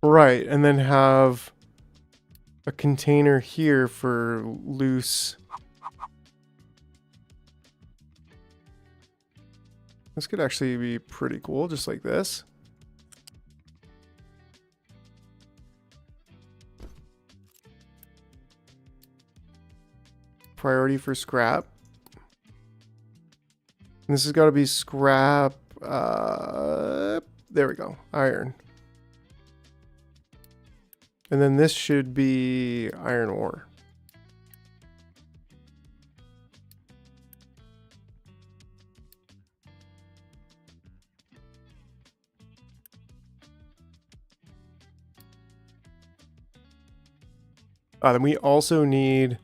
right, and then have a container here for loose. This could actually be pretty cool, just like this. Priority for scrap. And this has got to be scrap. There we go. Iron. And then this should be iron ore. Then we also need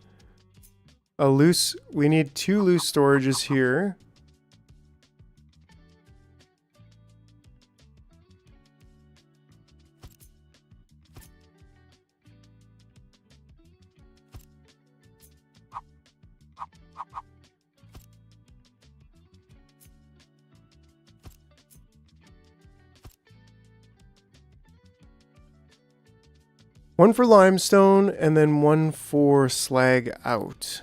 we need 2 loose storages here. One for limestone and then one for slag out.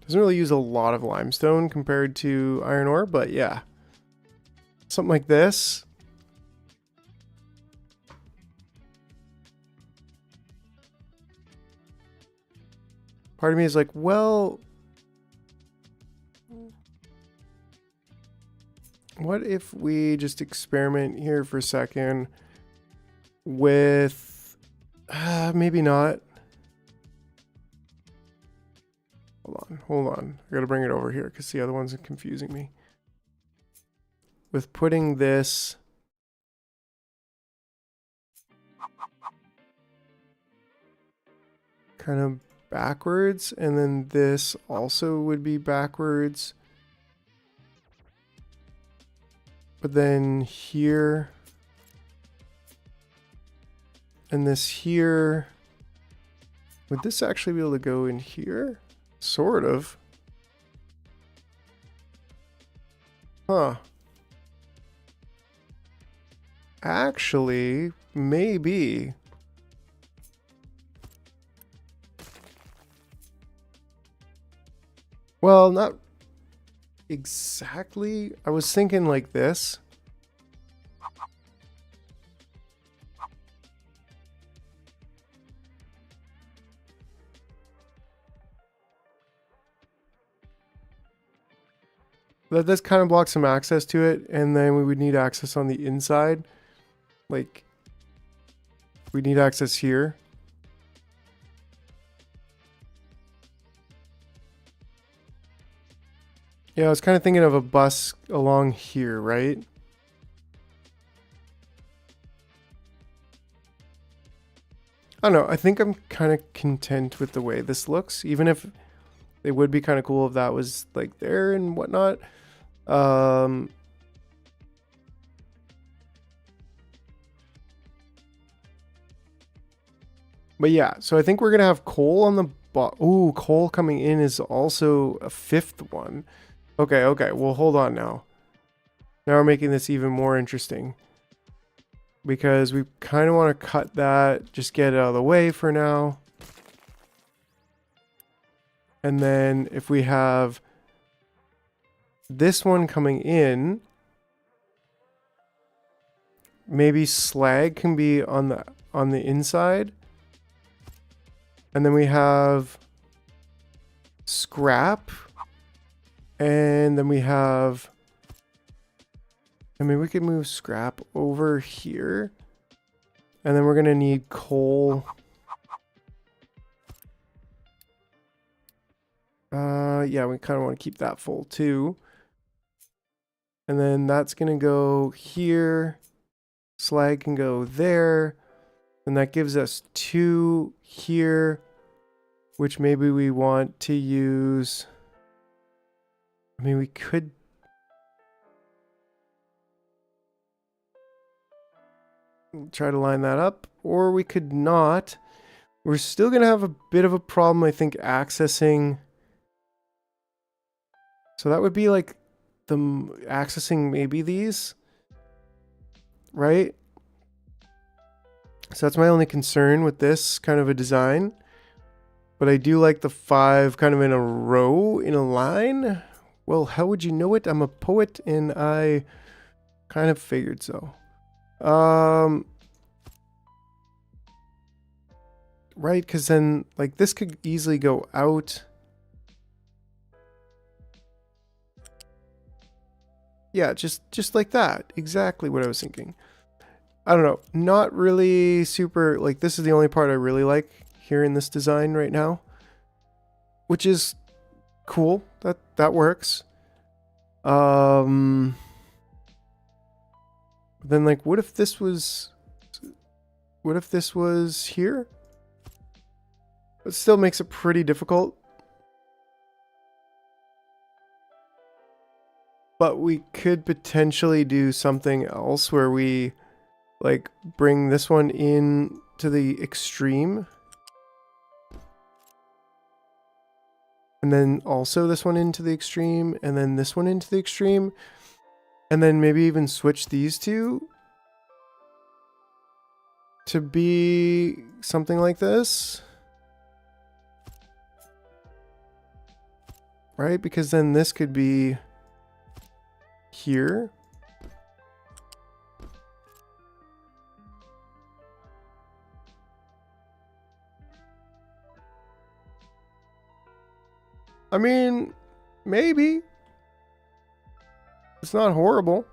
Doesn't really use a lot of limestone compared to iron ore, but yeah. Something like this. Part of me is like, well, what if we just experiment here for a second with, maybe not. Hold on. I gotta bring it over here because the other ones are confusing me. With putting this kind of backwards, and then this also would be backwards. But then here, and this here, would this actually be able to go in here? Sort of. Huh. Actually, maybe. Well, not exactly. I was thinking like this. That this kind of blocks some access to it, and then we would need access on the inside. Like, we need access here. Yeah, I was kind of thinking of a bus along here, right? I don't know. I think I'm kind of content with the way this looks, even if it would be kind of cool if that was like there and whatnot. But yeah, so I think we're gonna have coal on the ooh, coal coming in is also a fifth one. Okay, okay. Well, hold on now. Now we're making this even more interesting. Because we kind of want to cut that, just get it out of the way for now. And then if we have this one coming in, maybe slag can be on the inside. And then we have scrap. And then we have, I mean, we could move scrap over here. And then we're going to need coal. Yeah, we kind of want to keep that full too. And then that's going to go here. Slag can go there. And that gives us 2 here, which maybe we want to use. I mean, we could. Try to line that up, or we could not. We're still going to have a bit of a problem, I think, accessing. So that would be like accessing maybe these, right? So that's my only concern with this kind of a design. But I do like the 5 kind of in a row, in a line. Well, how would you know it? I'm a poet and I kind of figured so. Right, because then like this could easily go out. Yeah, just like that. Exactly what I was thinking. I don't know. Not really super, like this is the only part I really like here in this design right now. Which is cool. That works. Then like what if this was here? It still makes it pretty difficult. But we could potentially do something else where we like bring this one in to the extreme. And then also this one into the extreme, and then this one into the extreme. And then maybe even switch these two to be something like this. Right? Because then this could be here. I mean, maybe. It's not horrible.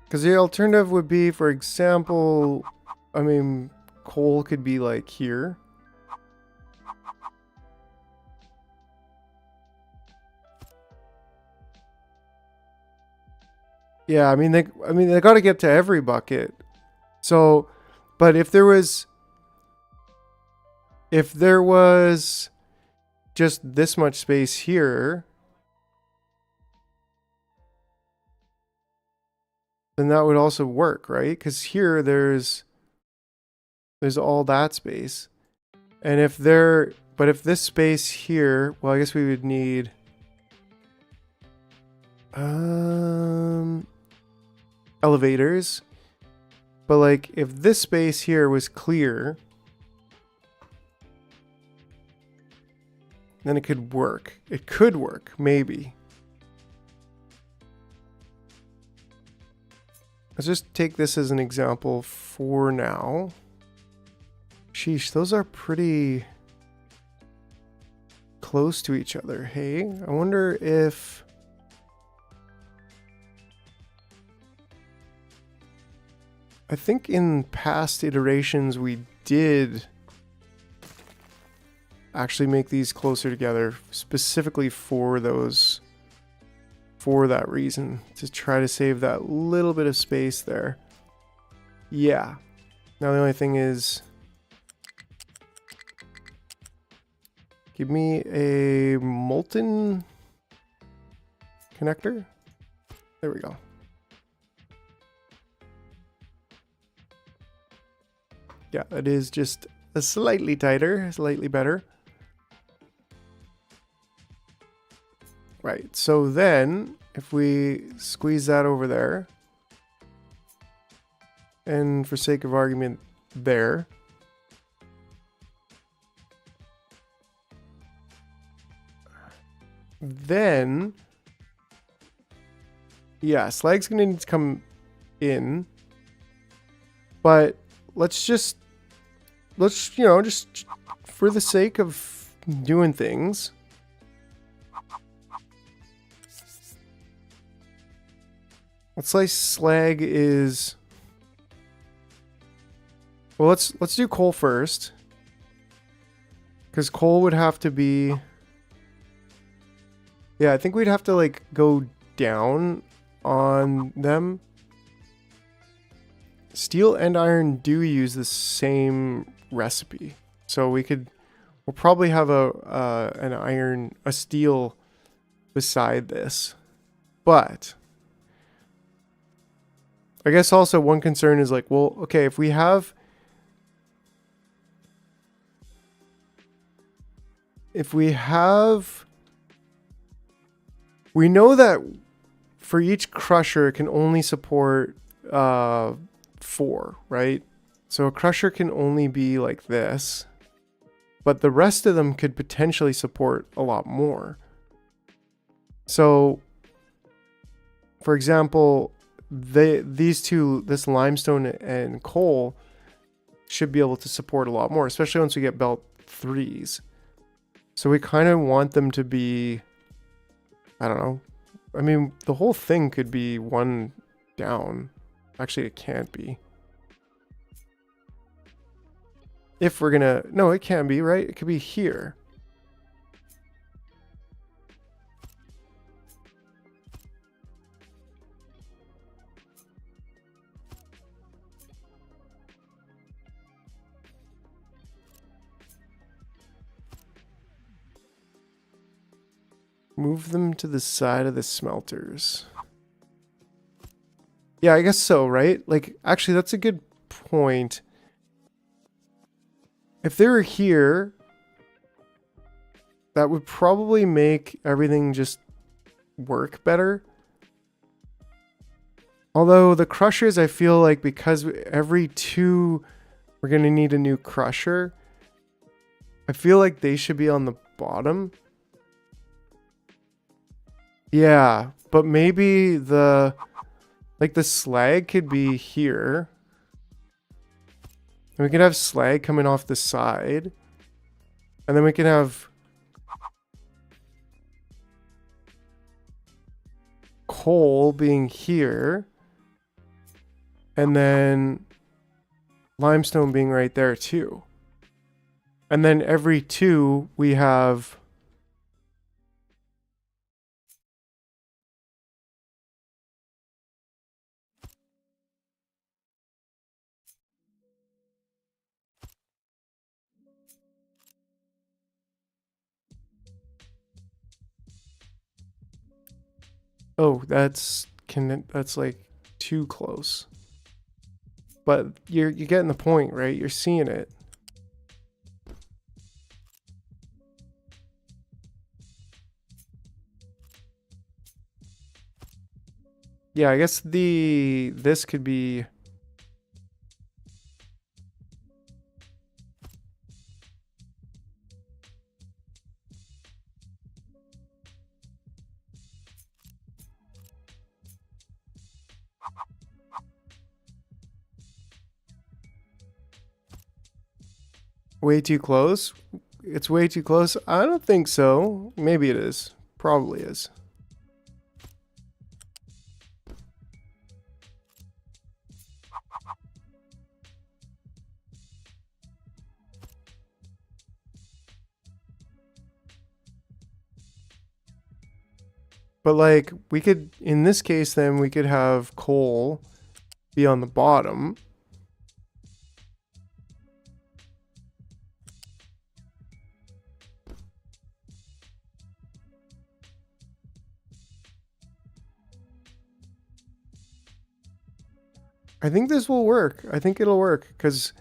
Because the alternative would be, for example, I mean, coal could be like here. Yeah, I mean they got to get to every bucket. So, but if there was just this much space here, then that would also work, right? Because here there's all that space. And if this space here, well, I guess we would need elevators. But like if this space here was clear, then it could work. It could work, maybe. Let's just take this as an example for now. Sheesh, those are pretty close to each other. Hey, I wonder if... I think in past iterations we did actually make these closer together specifically for those, for that reason, to try to save that little bit of space there. Yeah. Now the only thing is, give me a molten connector. There we go. Yeah, it is just a slightly tighter, slightly better. Right, so then if we squeeze that over there, and for sake of argument, there. Then, yeah, slag's gonna need to come in, but let's just for the sake of doing things, let's say slag is, well, let's do coal first, because coal would have to be, yeah, I think we'd have to like go down on them. Steel and iron do use the same recipe, so we'll probably have a steel beside this. But I guess also one concern is like, well, okay, if we have, we know that for each crusher it can only support 4, right? So a crusher can only be like this, but the rest of them could potentially support a lot more. So, for example, these two, this limestone and coal, should be able to support a lot more, especially once we get belt 3s. So we kind of want them to be, I don't know. I mean, the whole thing could be one down. Actually, it can't be. If we're gonna, no, it can be, right? It could be here. Move them to the side of the smelters. Yeah, I guess so, right? Like, actually, that's a good point. If they were here, that would probably make everything just work better. Although the crushers, I feel like because every 2 we're going to need a new crusher, I feel like they should be on the bottom. Yeah, but maybe the slag could be here. And we could have slag coming off the side. And then we can have coal being here. And then limestone being right there too. And then every 2 we have oh, that's like too close. But you're getting the point, right? You're seeing it. Yeah, I guess this could be way too close. It's way too close. I don't think so. Maybe it is. Probably is. But like we could, in this case, then we could have coal be on the bottom. I think this will work. I think it'll work because,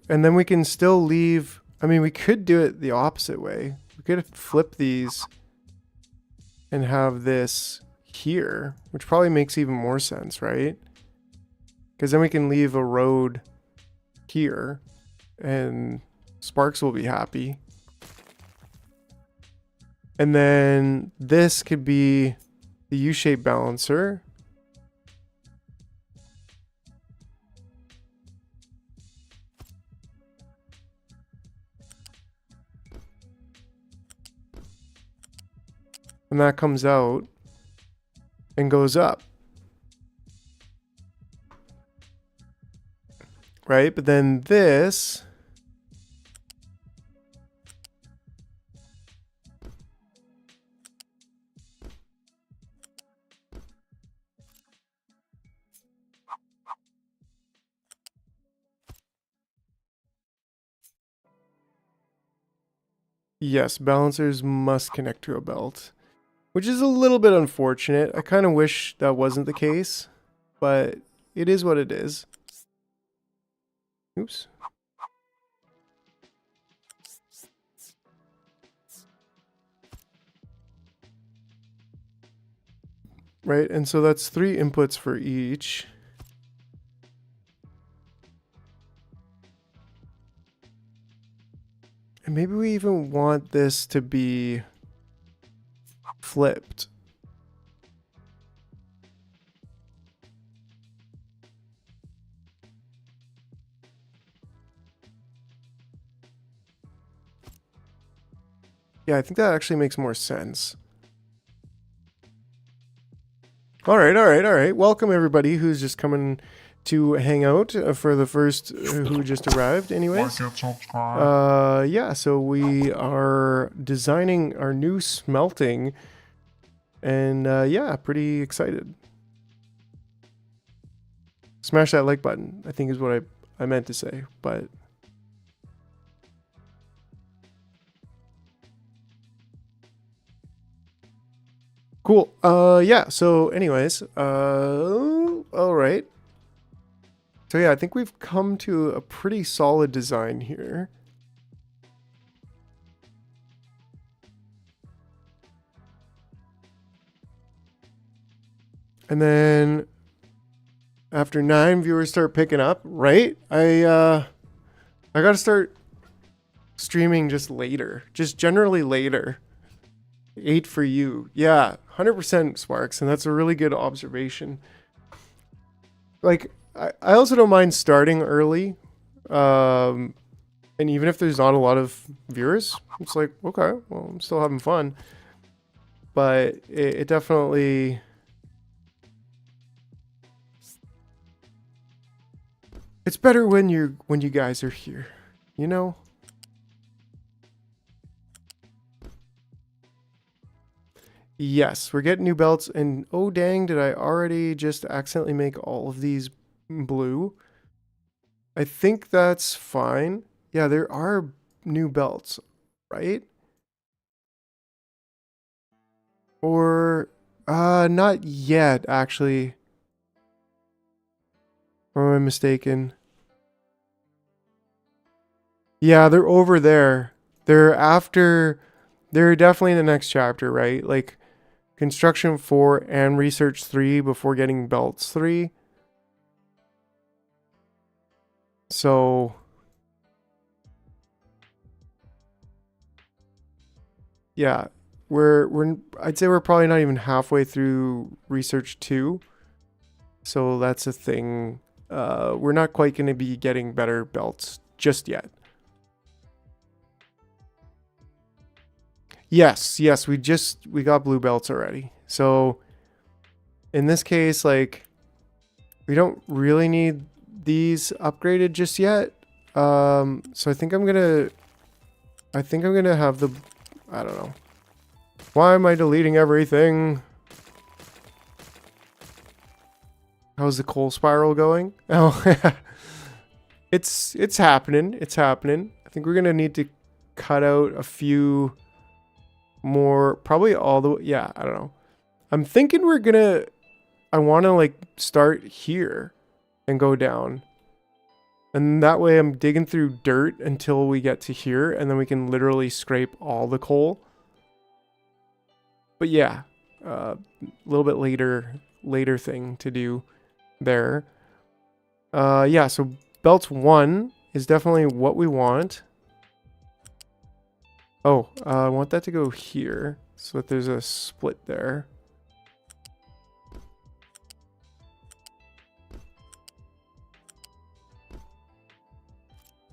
and then we can still leave. I mean, we could do it the opposite way. We could flip these and have this here, which probably makes even more sense, right? Because then we can leave a road here and Sparks will be happy. And then this could be the U-shaped balancer. And that comes out and goes up. Right? But then this yes, balancers must connect to a belt, which is a little bit unfortunate. I kind of wish that wasn't the case, but it is what it is. Oops. Right, and so that's 3 inputs for each. And maybe we even want this to be flipped. Yeah, I think that actually makes more sense. All right. Welcome everybody who's just coming to hang out for the first who just arrived anyways. Like and subscribe. Yeah, so we are designing our new smelting and yeah, pretty excited. Smash that like button, I think is what I meant to say, but Cool. Yeah. So anyways, all right. So yeah, I think we've come to a pretty solid design here. And then after 9 viewers start picking up, right? I got to start streaming just later, just generally later. 8 for you. Yeah, 100% Sparks, and that's a really good observation. Like, I also don't mind starting early. And even if there's not a lot of viewers, it's like, okay, well, I'm still having fun. But it definitely... It's better when you guys are here, you know? Yes, we're getting new belts, and oh dang, did I already just accidentally make all of these blue? I think that's fine. Yeah, there are new belts, right? Or, not yet, actually. Or am I mistaken? Yeah, they're over there. They're after, they're definitely in the next chapter, right? Like, Construction 4 and Research 3 before getting Belts 3. So, yeah, I'd say we're probably not even halfway through Research 2. So that's a thing. We're not quite going to be getting better belts just yet. Yes, we got blue belts already. So in this case, like, we don't really need these upgraded just yet. So I think I'm gonna have the, I don't know. Why am I deleting everything? How's the coal spiral going? Oh, it's happening. It's happening. I think we're gonna need to cut out a few more, probably all the way. Yeah, I don't know. I'm thinking I want to like start here and go down. And that way I'm digging through dirt until we get to here, and then we can literally scrape all the coal. But yeah, a little bit later thing to do there. Yeah, so belt 1 is definitely what we want. Oh, I want that to go here so that there's a split there.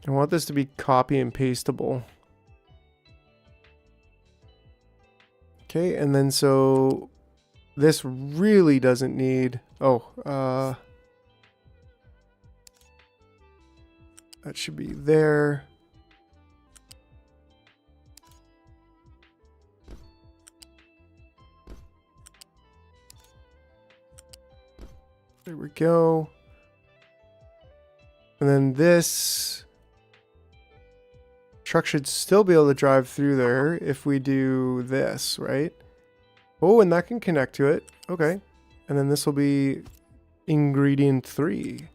I want this to be copy and pasteable. Okay, and then so this really doesn't need, that should be there. There we go. And then this truck should still be able to drive through there if we do this, right? Oh, and that can connect to it. Okay. And then this will be ingredient 3.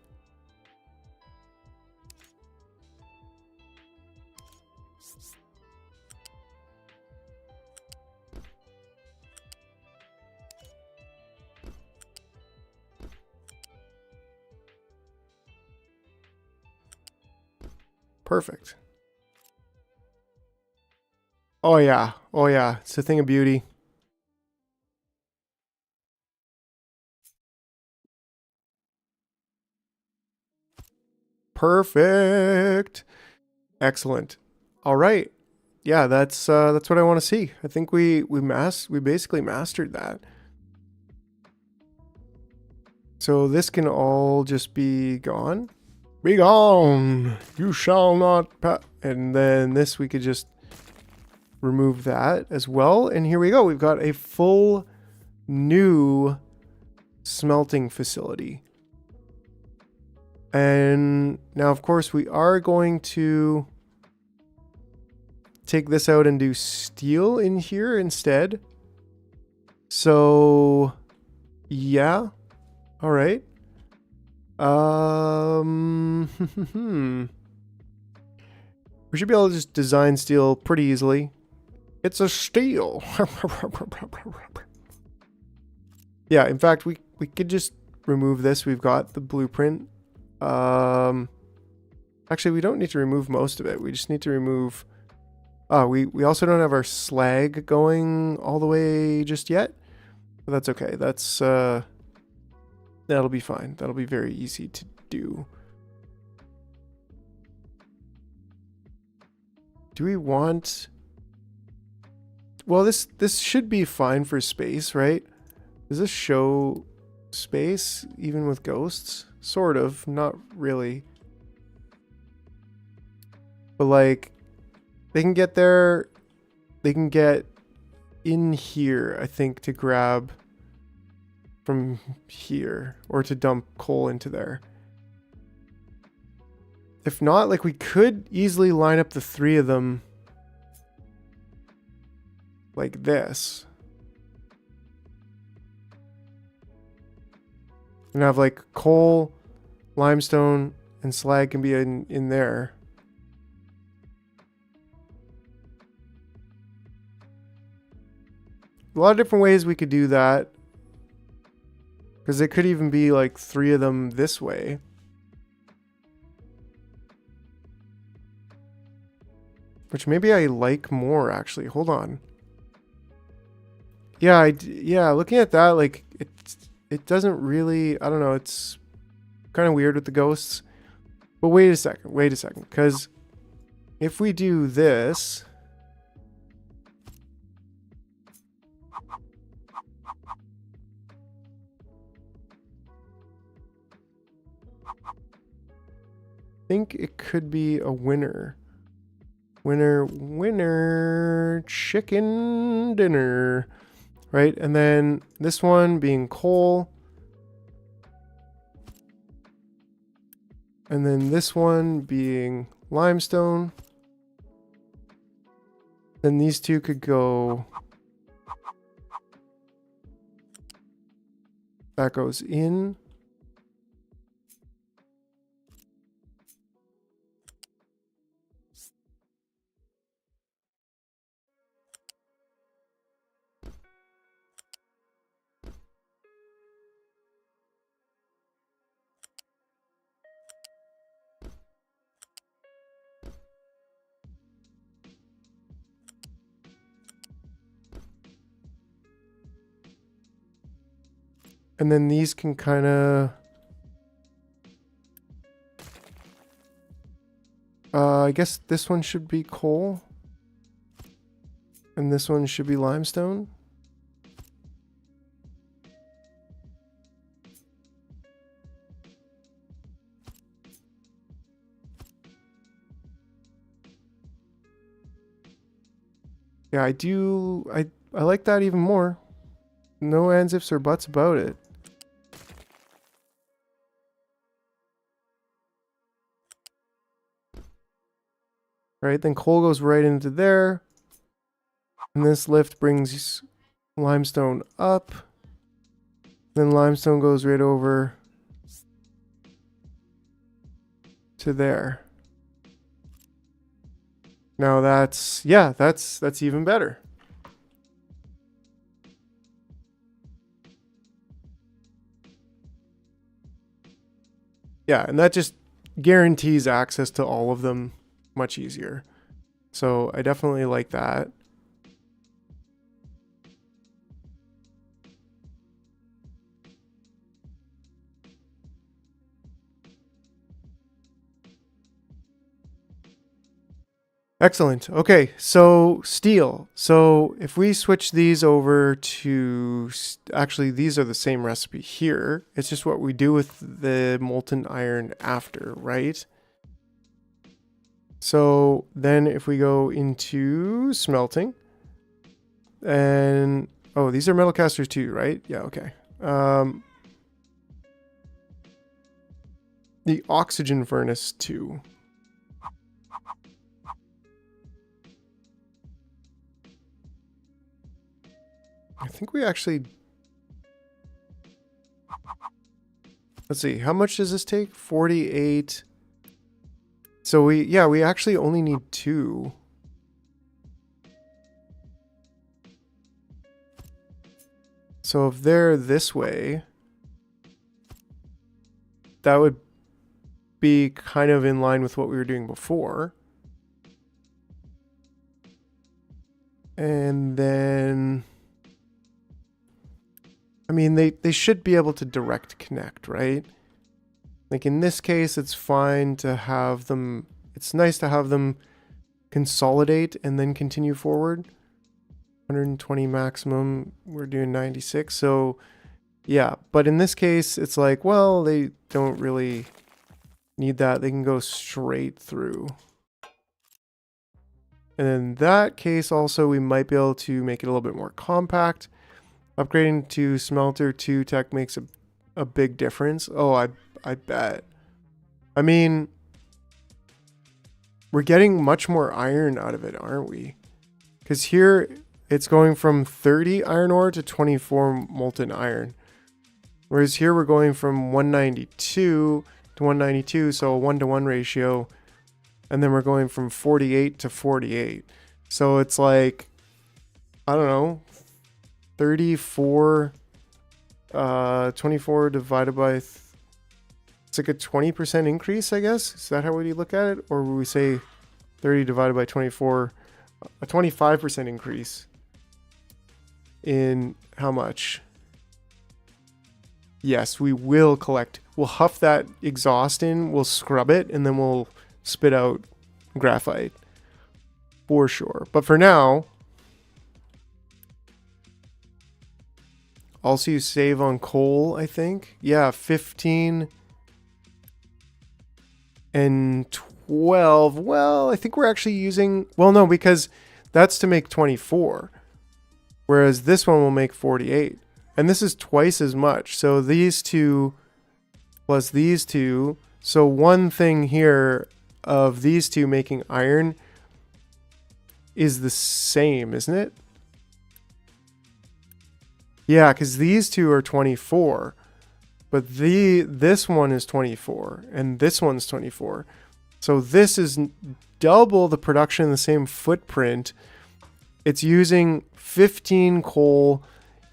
Perfect. Oh yeah. Oh yeah. It's a thing of beauty. Perfect. Excellent. All right. Yeah, that's what I want to see. I think we basically mastered that. So this can all just be gone. Be gone. You shall not and then this we could just remove that as well. And here we go. We've got a full new smelting facility. And now, of course, we are going to take this out and do steel in here instead. So, yeah. All right. We should be able to just design steel pretty easily. It's a steel. Yeah, in fact, we could just remove this. We've got the blueprint. Actually, we don't need to remove most of it. We just need to remove... Oh, we also don't have our slag going all the way just yet. But that's okay. That's... that'll be fine. That'll be very easy to do. Do we want... Well, this should be fine for space, right? Does this show space even with ghosts? Sort of, not really. But like, they can get there, they can get in here, I think, to grab from here, or to dump coal into there. If not, like, we could easily line up the three of them like this. And have like coal, limestone, and slag can be in there. A lot of different ways we could do that. Because it could even be like three of them this way. Which maybe I like more, actually. Hold on. Yeah, yeah, looking at that, like, it doesn't really... I don't know, it's kind of weird with the ghosts. But wait a second, because if we do this... I think it could be a winner. Winner, chicken dinner. Right, and then this one being coal. And then this one being limestone. Then these two could go... That goes in. And then these can kind of... I guess this one should be coal. And this one should be limestone. Yeah, I like that even more. No ands, ifs, or buts about it. Right, then coal goes right into there. And this lift brings limestone up. Then limestone goes right over to there. Now that's, yeah, that's even better. Yeah, and that just guarantees access to all of them much easier. So I definitely like that. Excellent. Okay, so steel. So if we switch these over to... Actually, these are the same recipe here. It's just what we do with the molten iron after, right? So then if we go into smelting... And... Oh, these are metal casters too, right? Yeah, okay. The oxygen furnace too. I think we actually... Let's see, how much does this take? 48. So we actually only need 2. So if they're this way, that would be kind of in line with what we were doing before. And then, I mean, they should be able to direct connect, right? Like in this case, it's fine to have them, it's nice to have them consolidate and then continue forward. 120 maximum, we're doing 96. So yeah, but in this case, it's like, well, they don't really need that. They can go straight through. And in that case also, we might be able to make it a little bit more compact. Upgrading to smelter 2 tech makes a big difference. Oh, I bet. I mean, we're getting much more iron out of it, aren't we? Because here, it's going from 30 iron ore to 24 molten iron. Whereas here, we're going from 192 to 192, so a 1-to-1 ratio. And then we're going from 48 to 48. So it's like, I don't know, 34, 24 divided by, it's like a 20% increase, I guess. Is that how we look at it? Or would we say 30 divided by 24, a 25% increase in how much? Yes, we will collect. We'll huff that exhaust in, we'll scrub it, and then we'll spit out graphite for sure. But for now, also you save on coal, I think. Yeah, 15 and 12. Well, I think we're actually using, well, no, because that's to make 24, whereas this one will make 48, and this is twice as much. So these two plus these two, so one thing here of these two making iron is the same, isn't it? Yeah, because these two are 24, but this one is 24 and this one's 24. So this is double the production in the same footprint. It's using 15 coal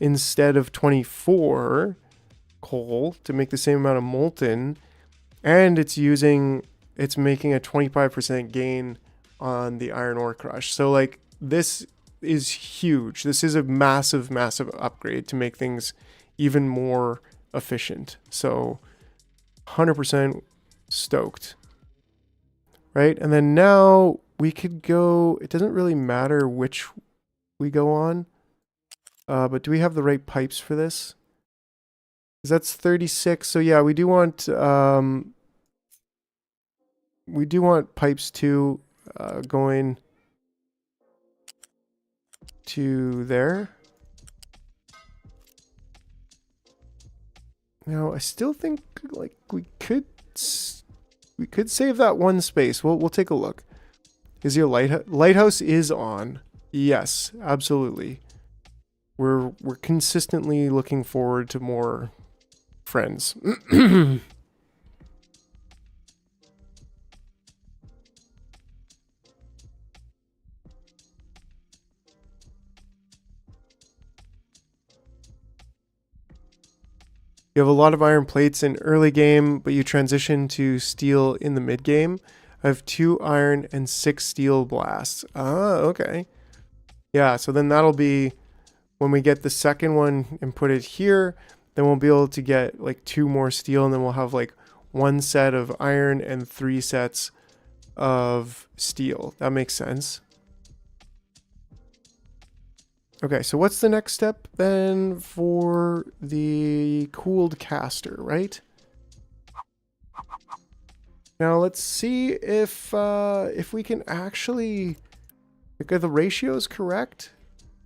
instead of 24 coal to make the same amount of molten, and it's making a 25% gain on the iron ore crush. So like this is huge. This is a massive, massive upgrade to make things even more efficient. So 100% stoked. Right? And then now we could go, it doesn't really matter which we go on. But do we have the right pipes for this? Because that's 36. So yeah, we do want pipes too, going to there. Now I still think like we could save that one space. We'll take a look. Is your lighthouse is on? Yes, absolutely. We're consistently looking forward to more friends. You have a lot of iron plates in early game, but you transition to steel in the mid game. I have 2 iron and 6 steel blasts. Ah, okay. Yeah, so then that'll be when we get the second one and put it here, then we'll be able to get like 2 more steel, and then we'll have like 1 set of iron and 3 sets of steel. That makes sense. Okay, so what's the next step then for the cooled caster, right? Now let's see if we can actually, okay, the ratio is correct.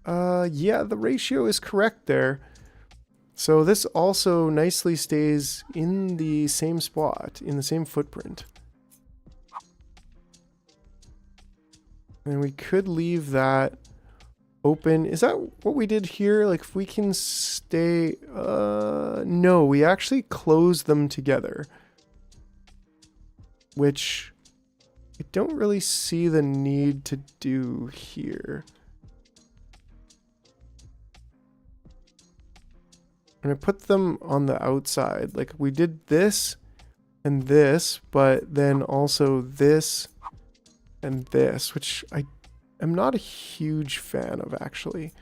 Yeah, the ratio is correct there. So this also nicely stays in the same spot, in the same footprint. And we could leave that open. Is that what we did here? Like if we can stay, no, we actually close them together, which I don't really see the need to do here. And I put them on the outside. Like we did this and this, but then also this and this, which I'm not a huge fan of actually.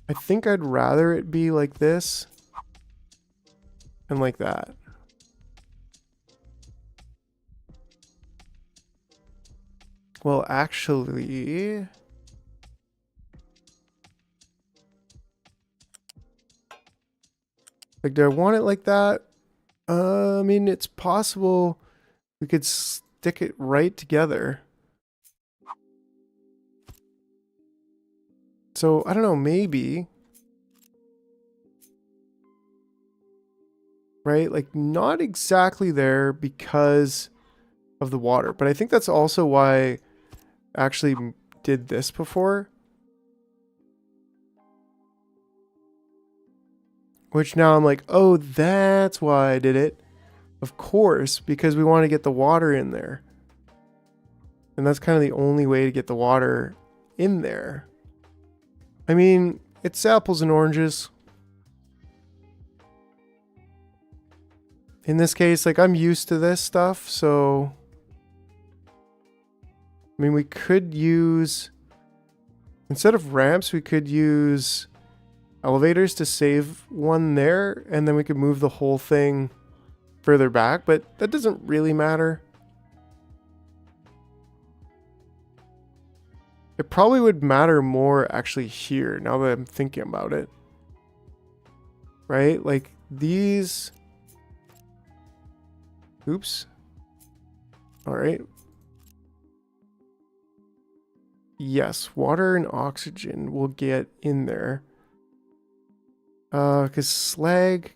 I think I'd rather it be like this and like that. Well, actually, like, do I want it like that? I mean, it's possible we could stick it right together. So, I don't know, maybe. Right? Like, not exactly there because of the water. But I think that's also why I actually did this before. Which now I'm like, oh, that's why I did it. Of course, because we want to get the water in there. And that's kind of the only way to get the water in there. I mean, it's apples and oranges. In this case, like, I'm used to this stuff, so... I mean, we could use... Instead of ramps, we could use elevators to save one there, and then we could move the whole thing further back, but that doesn't really matter. It probably would matter more actually here, now that I'm thinking about it. Right? Like, these... Oops. Alright. Yes, water and oxygen will get in there. Because slag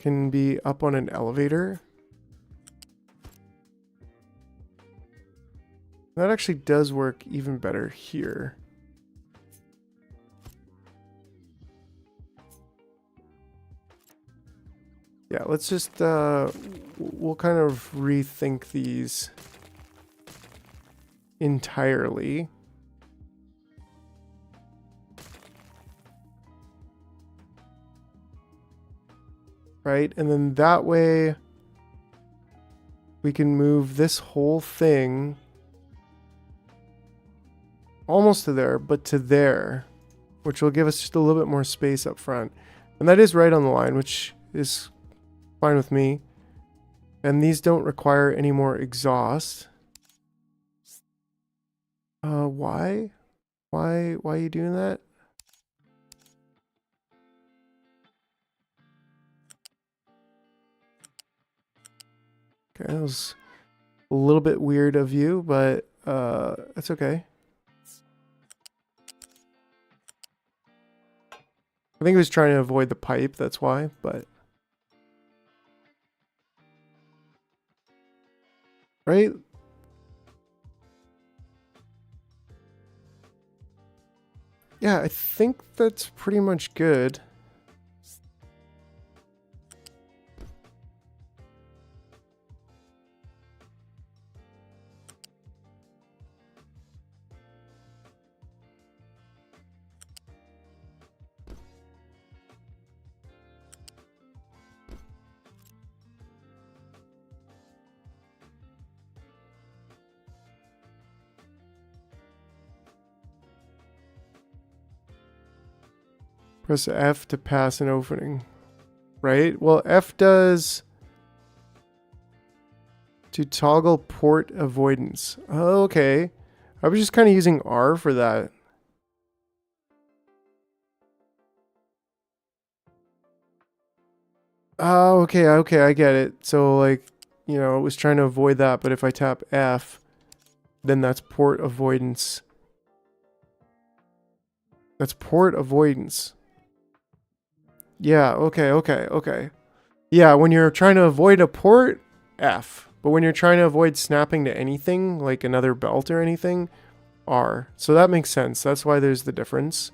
can be up on an elevator. That actually does work even better here. Yeah, let's just, we'll kind of rethink these entirely. Right? And then that way we can move this whole thing almost to there, but to there, which will give us just a little bit more space up front. And that is right on the line, which is fine with me. And these don't require any more exhaust. Why? Why are you doing that? Okay, that was a little bit weird of you, but that's okay. I think he was trying to avoid the pipe, that's why, but... Right? Yeah, I think that's pretty much good. Press F to pass an opening. Right? Well, F does to toggle port avoidance. Oh, okay. I was just kind of using R for that. Oh, okay, I get it. So, like, you know, it was trying to avoid that, but if I tap F, then that's port avoidance. That's port avoidance. Yeah, okay. Yeah, when you're trying to avoid a port, F. But when you're trying to avoid snapping to anything, like another belt or anything, R. So that makes sense. That's why there's the difference.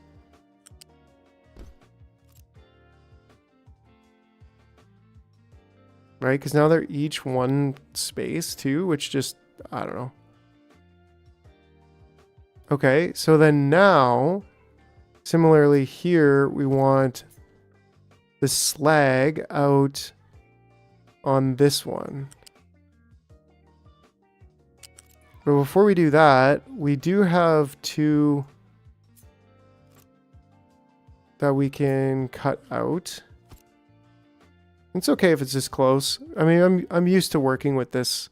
Right? Because now they're each one space too, which just, I don't know. Okay, so then now, similarly here, we want the slag out on this one. But before we do that, we do have two that we can cut out. It's okay if it's this close. I mean, I'm used to working with this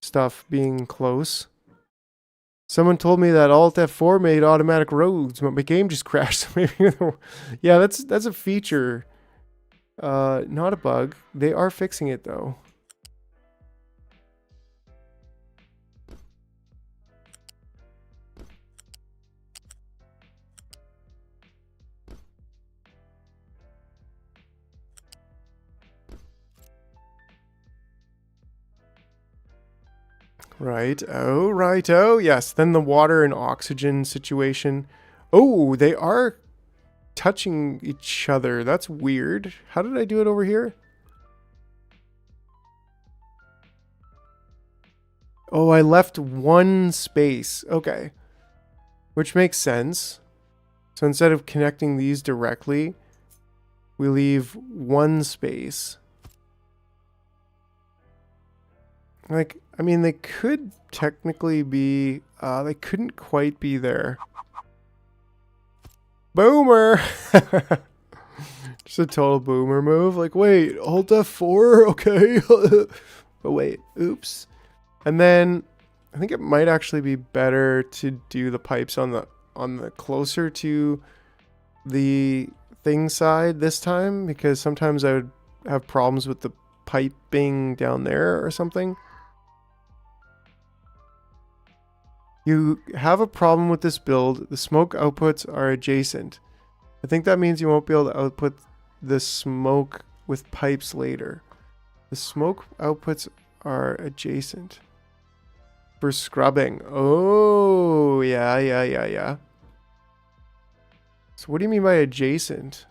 stuff being close. Someone told me that Alt F4 made automatic roads, but my game just crashed. Yeah, that's a feature. Not a bug. They are fixing it though. Right. Oh, right. Oh, yes. Then the water and oxygen situation. Oh, they are touching each other. That's weird. How did I do it over here? Oh, I left one space. Okay. Which makes sense. So instead of connecting these directly, we leave one space. Like, I mean, they could technically be, they couldn't quite be there. Boomer! Just a total boomer move. Like, wait, Alt F4? Okay. But wait, oops. And then, I think it might actually be better to do the pipes on the closer to the thing side this time, because sometimes I would have problems with the piping down there or something. You have a problem with this build. The smoke outputs are adjacent. I think that means you won't be able to output the smoke with pipes later. The smoke outputs are adjacent. For scrubbing. Oh, yeah. So what do you mean by adjacent?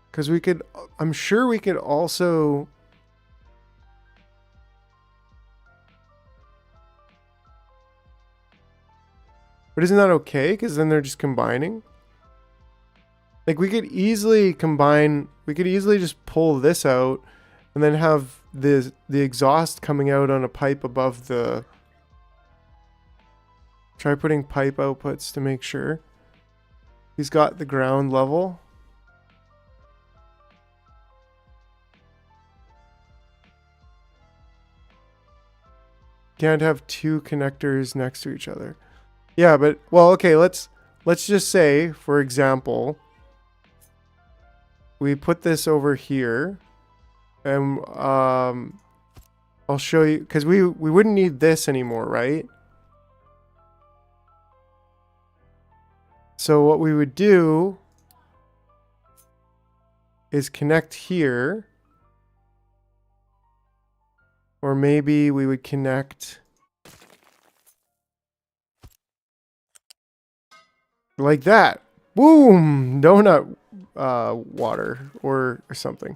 Because we could, I'm sure we could also... But isn't that okay? Because then they're just combining? Like, we could easily combine... We could easily just pull this out and then have the exhaust coming out on a pipe above the... Try putting pipe outputs to make sure. He's got the ground level. Can't have two connectors next to each other. Yeah, but well, okay, let's just say, for example, we put this over here, and I'll show you, because we wouldn't need this anymore, right? So what we would do is connect here. Or maybe we would connect like that. Boom! Donut water or something.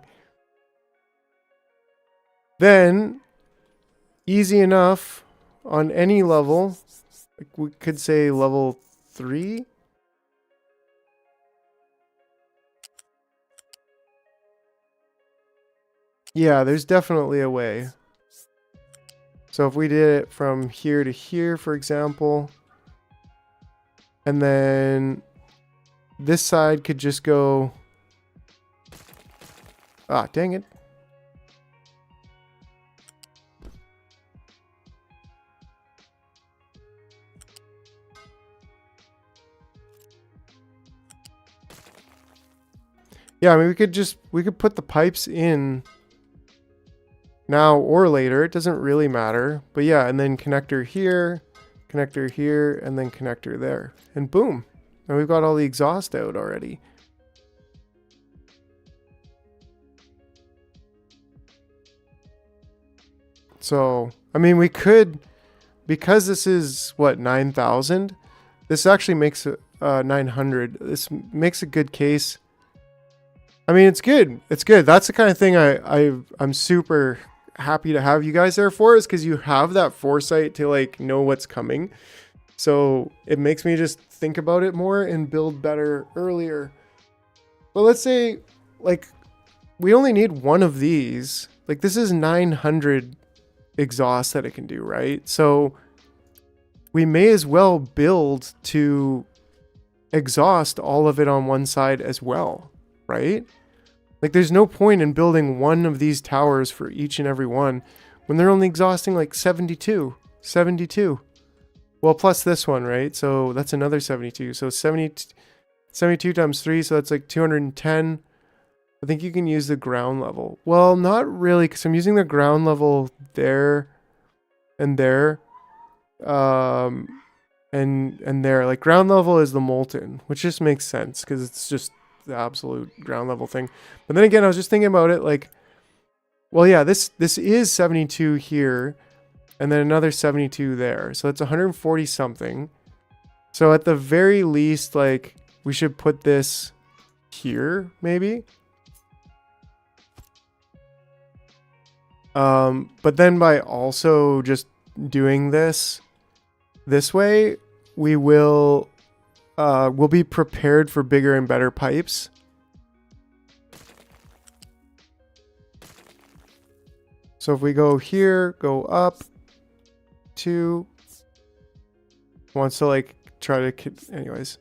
Then, easy enough on any level. Like we could say level 3. Yeah, there's definitely a way. So if we did it from here to here, for example, and then this side could just go... Ah, dang it. Yeah, I mean, we could put the pipes in now or later. It doesn't really matter. But yeah, and then connector here, and then connector there. And boom. And we've got all the exhaust out already. So, I mean, we could, because this is what, 9,000. This actually makes it 900. This makes a good case. I mean, it's good. It's good. That's the kind of thing I'm super happy to have you guys there for, is because you have that foresight to like know what's coming. So it makes me just think about it more and build better earlier. But let's say like we only need one of these. Like this is 900 exhaust that it can do, right? So we may as well build to exhaust all of it on one side as well, right? Like there's no point in building one of these towers for each and every one when they're only exhausting like 72. Well, plus this one, right? So that's another 72. So 72 times 3, so that's like 210. I think you can use the ground level. Well, not really, because I'm using the ground level there and there. And there. Like ground level is the molten, which just makes sense because it's just the absolute ground level thing. But then again, I was just thinking about it like, well, yeah, this is 72 here, and then another 72 there. So it's 140 something. So at the very least, like we should put this here, maybe. But then by also just doing this way, we'll be prepared for bigger and better pipes. So if we go here, go up, 2, wants to like try to, anyways.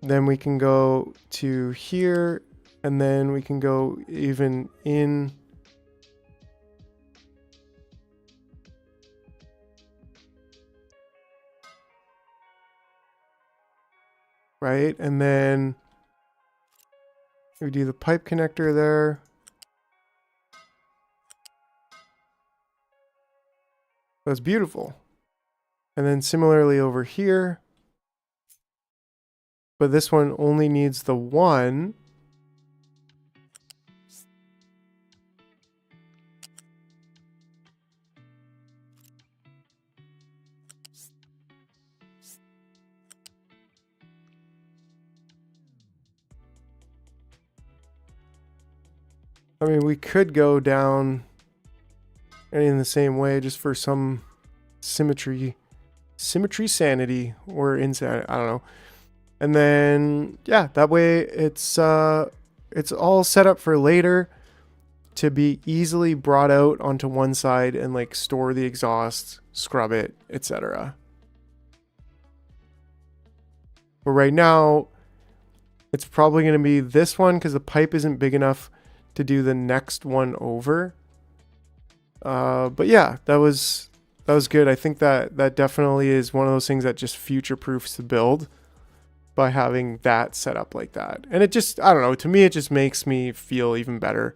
Then we can go to here, and then we can go even in. Right, and then we do the pipe connector there. That's beautiful. And then similarly over here. But this one only needs the one. I mean, we could go down and in the same way just for some symmetry sanity or insanity, I don't know. And then yeah, that way it's all set up for later to be easily brought out onto one side and like store the exhaust, scrub it, etc. But right now it's probably going to be this one because the pipe isn't big enough to do the next one over. But yeah, that was good. I think that definitely is one of those things that just future proofs the build by having that set up like that. And it just, I don't know, to me it just makes me feel even better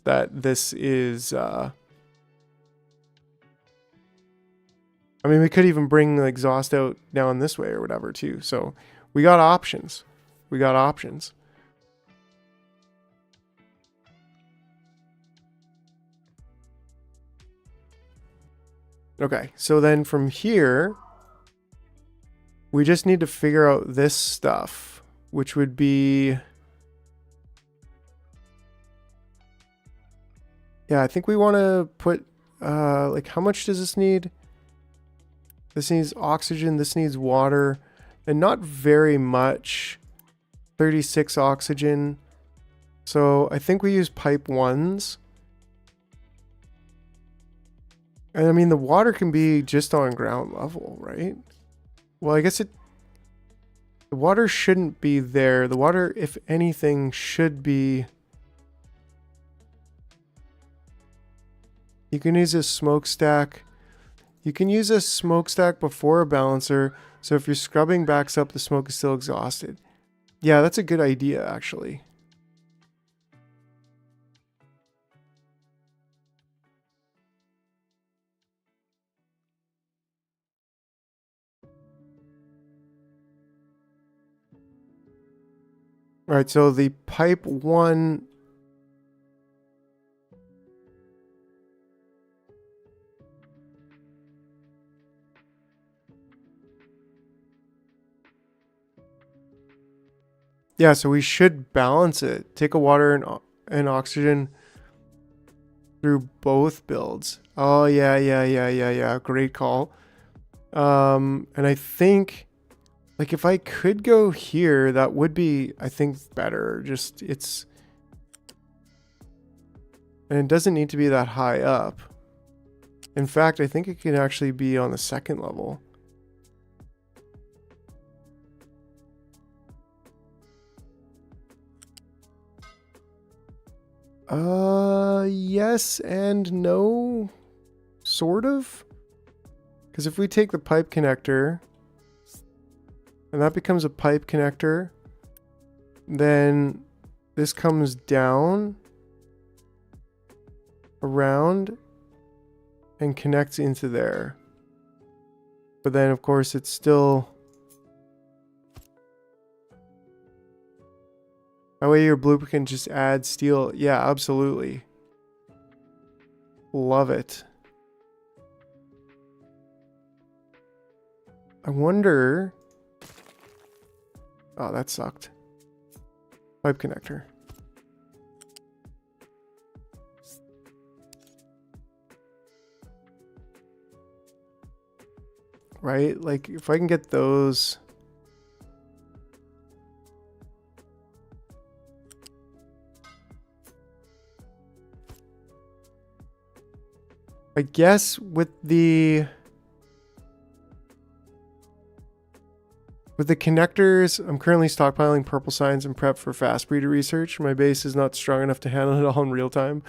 that this is I mean, we could even bring the exhaust out down this way or whatever too. So we got options. Okay, so then from here, we just need to figure out this stuff, which would be... Yeah, I think we want to put, like, how much does this need? This needs oxygen, this needs water, and not very much. 36 oxygen. So I think we use pipe 1s. And I mean, the water can be just on ground level, right? Well, I guess the water shouldn't be there. The water, if anything, should be... You can use a smokestack. You can use a smokestack before a balancer, so if your scrubbing backs up, the smoke is still exhausted. Yeah, that's a good idea, actually. All right, so the pipe 1... Yeah, so we should balance it. Take a water and oxygen through both builds. Oh, yeah. Great call. And I think, like, if I could go here, that would be, I think, better. Just, it's... And it doesn't need to be that high up. In fact, I think it can actually be on the second level. Yes and no. Sort of. Because if we take the pipe connector, and that becomes a pipe connector, then this comes down, around, and connects into there. But then, of course, it's still... That way your blueprint can just add steel. Yeah, absolutely. Love it. I wonder... Oh, that sucked. Pipe connector. Right? Like, if I can get those... I guess with the connectors, I'm currently stockpiling purple signs and prep for fast breeder research. My base is not strong enough to handle it all in real time.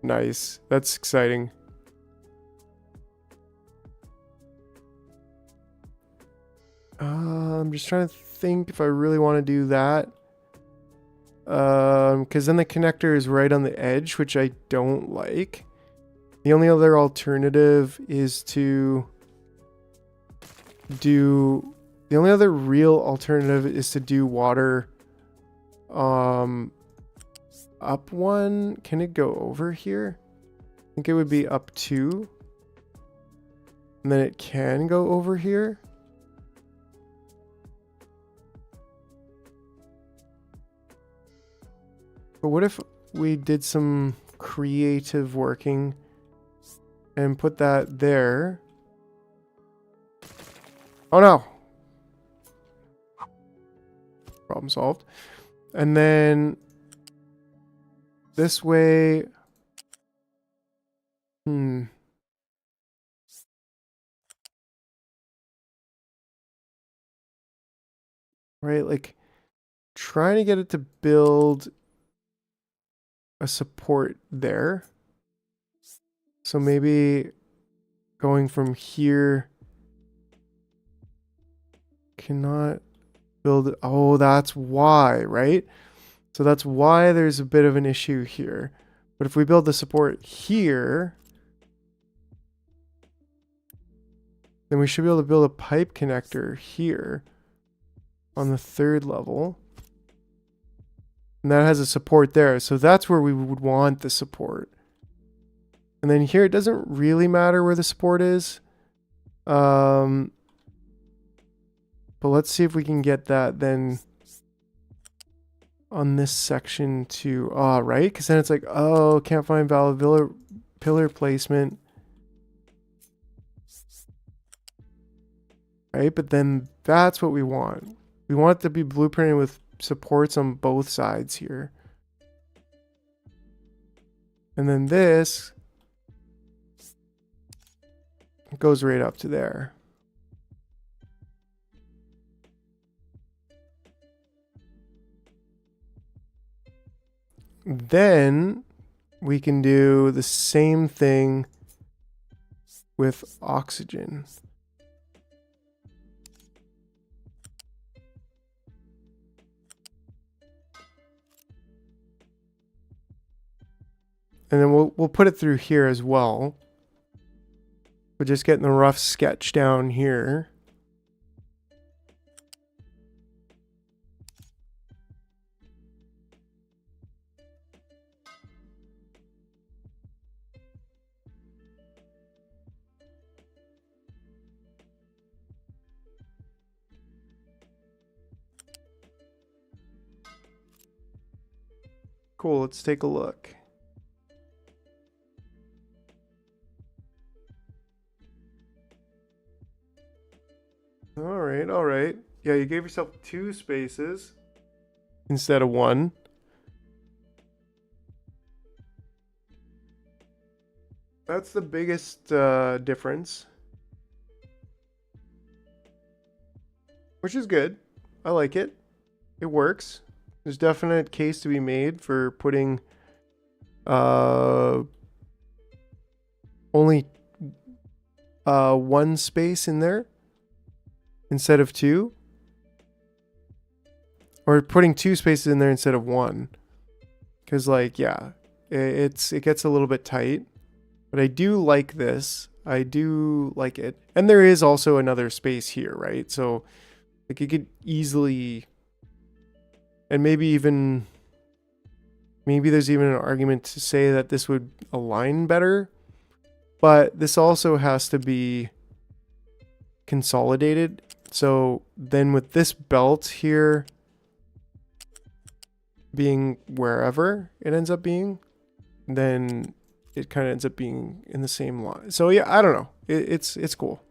Nice. That's exciting. I'm just trying to think if I really want to do that. Because then the connector is right on the edge, which I don't like. The only other alternative is to do... The only other real alternative is to do water up one. Can it go over here? I think it would be up two. And then it can go over here. But what if we did some creative working and put that there? Oh no! Problem solved. And then this way... Right, like trying to get it to build a support there. So maybe going from here cannot build it. Oh, that's why, right? So that's why there's a bit of an issue here. But if we build the support here, then we should be able to build a pipe connector here on the third level. And that has a support there. So that's where we would want the support. And then here, it doesn't really matter where the support is. But let's see if we can get that then on this section too. Ah, right? Because then it's like, oh, can't find valid pillar placement. Right? But then that's what we want. We want it to be blueprinted with supports on both sides here. And then this goes right up to there. Then we can do the same thing with oxygen. And then we'll put it through here as well. We're just getting the rough sketch down here. Cool, let's take a look. Alright, alright. Yeah, you gave yourself 2 spaces instead of 1. That's the biggest difference. Which is good. I like it. It works. There's definite case to be made for putting only 1 space in there instead of 2. Or putting 2 spaces in there instead of 1. Because, like, yeah, it gets a little bit tight. But I do like this. I do like it. And there is also another space here, right? So, like, you could easily... And maybe there's even an argument to say that this would align better. But this also has to be consolidated. So then with this belt here being wherever it ends up being, then it kind of ends up being in the same line. So yeah, I don't know. It's cool.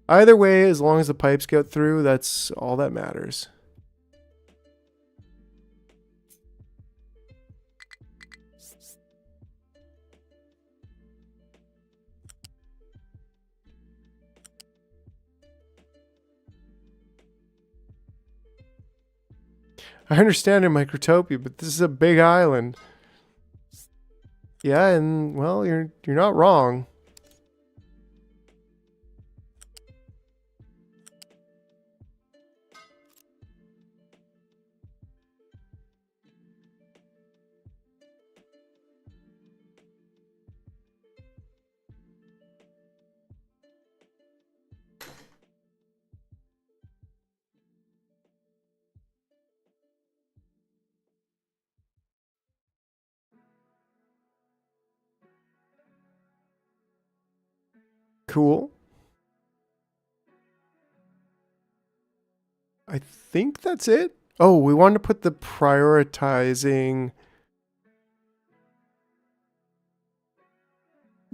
Either way, as long as the pipes get through, that's all that matters. I understand in Microtopia, but this is a big island. Yeah, and well, you're not wrong. Cool. I think that's it. Oh, we want to put the prioritizing.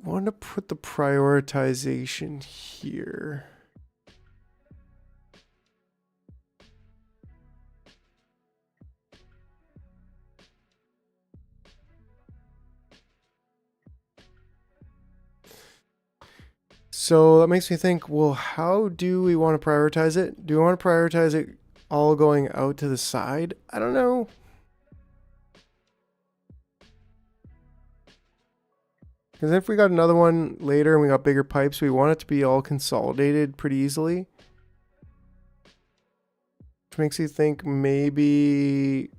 We want to put the prioritization here. So that makes me think, well, how do we want to prioritize it? Do we want to prioritize it all going out to the side? I don't know. Because if we got another one later and we got bigger pipes, we want it to be all consolidated pretty easily. Which makes you think maybe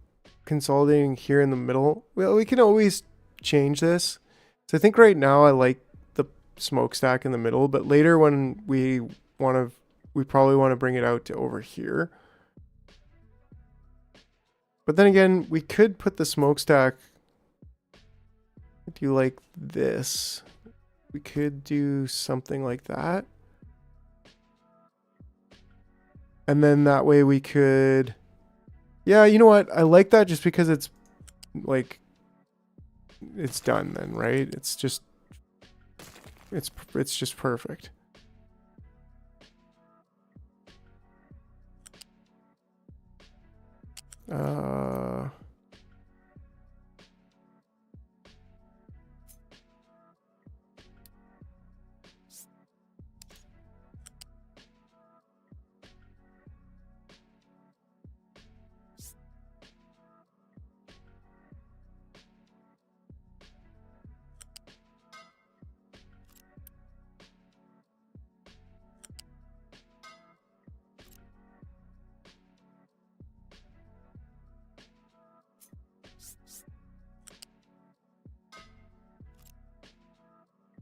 consolidating here in the middle. Well, we can always change this. So I think right now I like the smokestack in the middle, but later when we probably want to bring it out to over here. But then again, we could put the smokestack, do like this. We could do something like that. And then that way we could, yeah, you know what? I like that just because it's like, it's done then, right? It's just perfect.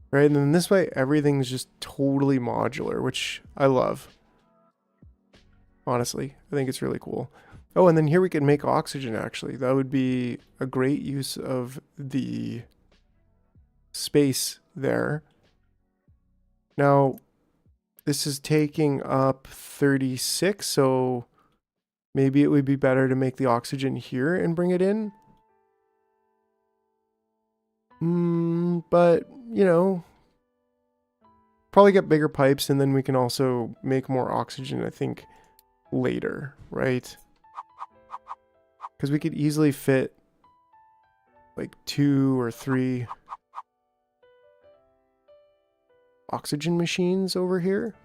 Right, and then this way everything's just totally modular, which I love. Honestly, I think it's really cool. Oh, and then here we can make oxygen, actually. That would be a great use of the space there. Now, this is taking up 36, so maybe it would be better to make the oxygen here and bring it in. But, you know, probably get bigger pipes and then we can also make more oxygen, I think, later, right? Because we could easily fit like 2 or 3 oxygen machines over here.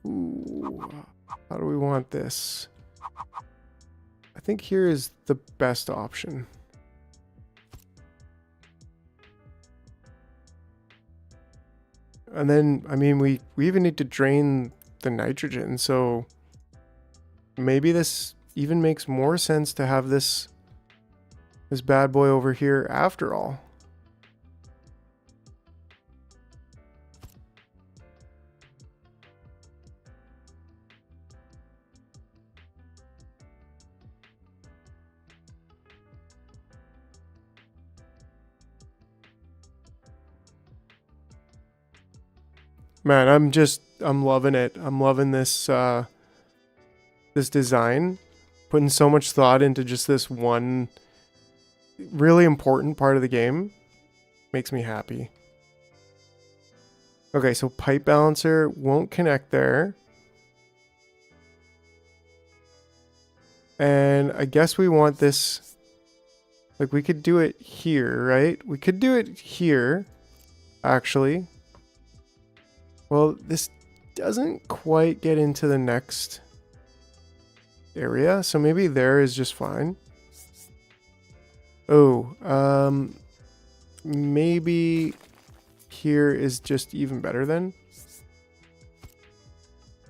Ooh, how do we want this? I think here is the best option. And then, I mean, we even need to drain the nitrogen, so maybe this even makes more sense to have this bad boy over here after all. Man, I'm loving it. I'm loving this this design. Putting so much thought into just this one really important part of the game. Makes me happy. Okay, so pipe balancer won't connect there. And I guess we want this, like we could do it here, right? We could do it here, actually. Well, this doesn't quite get into the next area, so maybe there is just fine. Oh, maybe here is just even better then.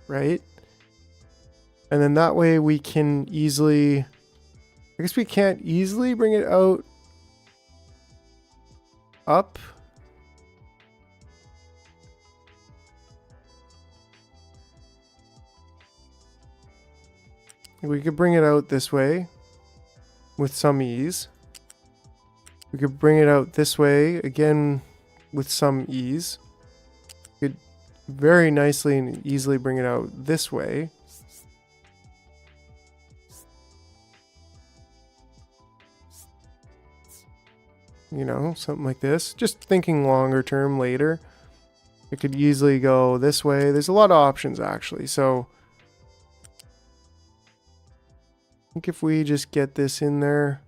Right? And then that way we can easily, I guess we can't easily bring it out up. We could bring it out this way with some ease. We could bring it out this way again with some ease. We could very nicely and easily bring it out this way. You know, something like this. Just thinking longer term later. It could easily go this way. There's a lot of options actually. So I think if we just get this in there.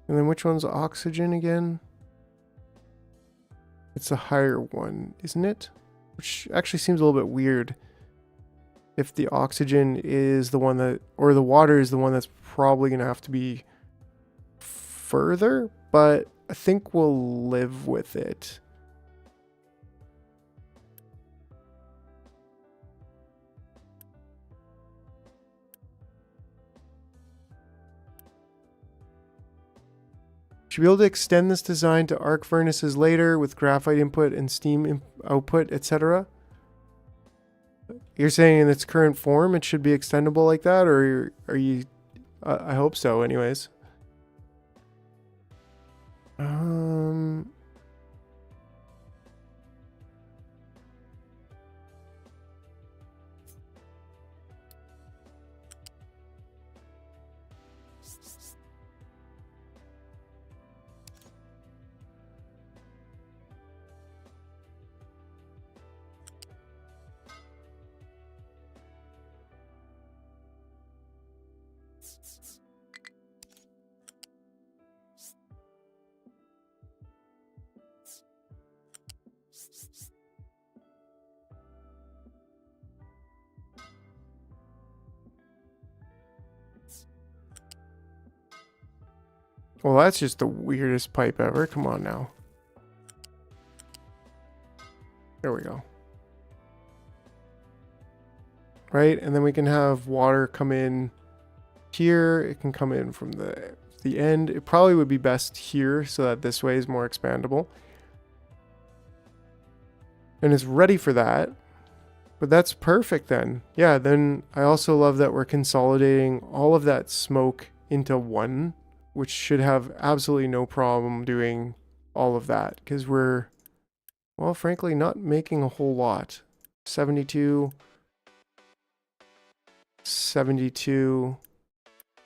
And then which one's oxygen again? It's a higher one, isn't it? Which actually seems a little bit weird. If the oxygen is the one that, or the water is the one that's probably going to have to be further, but I think we'll live with it. Should be able to extend this design to arc furnaces later with graphite input and steam output, etc. You're saying in its current form it should be extendable like that, or are you? I hope so. Anyways. Well, that's just the weirdest pipe ever. Come on now. There we go. Right, and then we can have water come in here. It can come in from the the end. It probably would be best here so that this way is more expandable. And it's ready for that. But that's perfect then. Yeah, then I also love that we're consolidating all of that smoke into one, which should have absolutely no problem doing all of that because we're, well, frankly, not making a whole lot. 72, 72,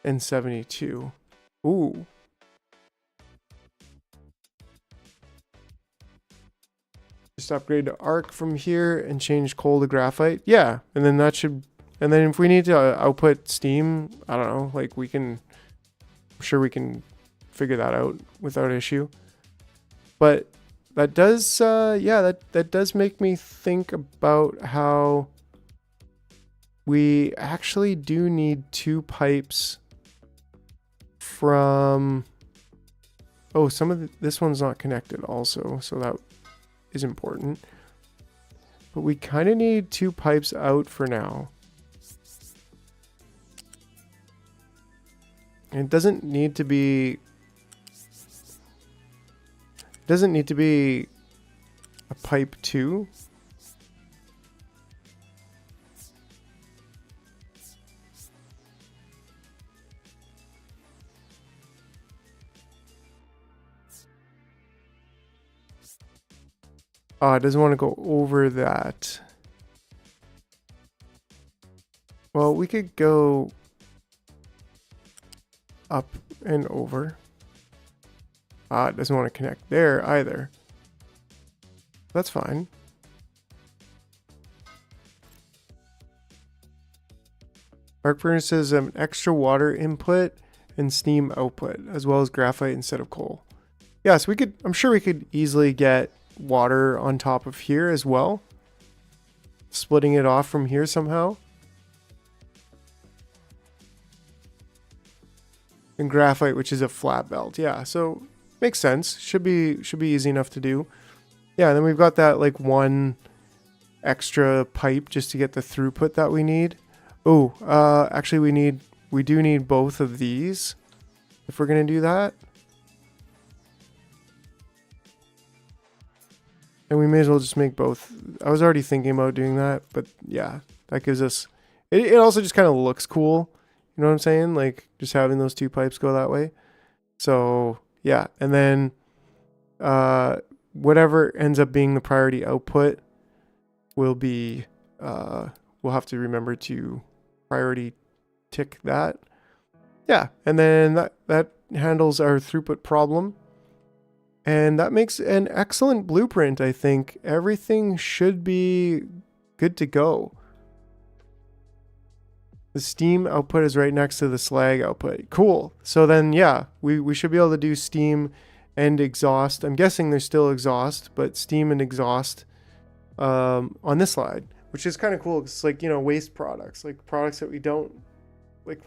and 72. Ooh. Just upgrade to arc from here and change coal to graphite. Yeah, and then that should, and then if we need to output steam, I don't know, like we can, I'm sure we can figure that out without issue. But that does, yeah, that does make me think about how we actually do need 2 pipes from, oh, some of this one's not connected also, so that is important. But we kind of need 2 pipes out for now. And it doesn't need to be a pipe 2. Oh, it doesn't want to go over that. Well, we could go up and over. Ah, it doesn't want to connect there either. That's fine. Arc furnaces have an extra water input and steam output, as well as graphite instead of coal. Yeah, so we could, I'm sure we could easily get water on top of here as well. Splitting it off from here somehow. And graphite, which is a flat belt. Yeah, so makes sense. Should be easy enough to do. Yeah, and then we've got that like 1 extra pipe just to get the throughput that we need. Oh, actually we do need both of these if we're gonna do that. And we may as well just make both. I was already thinking about doing that, but yeah, that gives us, it also just kind of looks cool. You know what I'm saying? Like just having those 2 pipes go that way. So yeah, and then whatever ends up being the priority output will be, we'll have to remember to priority tick that. Yeah, and then that handles our throughput problem. And that makes an excellent blueprint, I think. Everything should be good to go. The steam output is right next to the slag output. Cool. So then, yeah, we should be able to do steam and exhaust. I'm guessing there's still exhaust, but steam and exhaust on this slide, which is kind of cool. It's like, you know, waste products, like products that we don't, like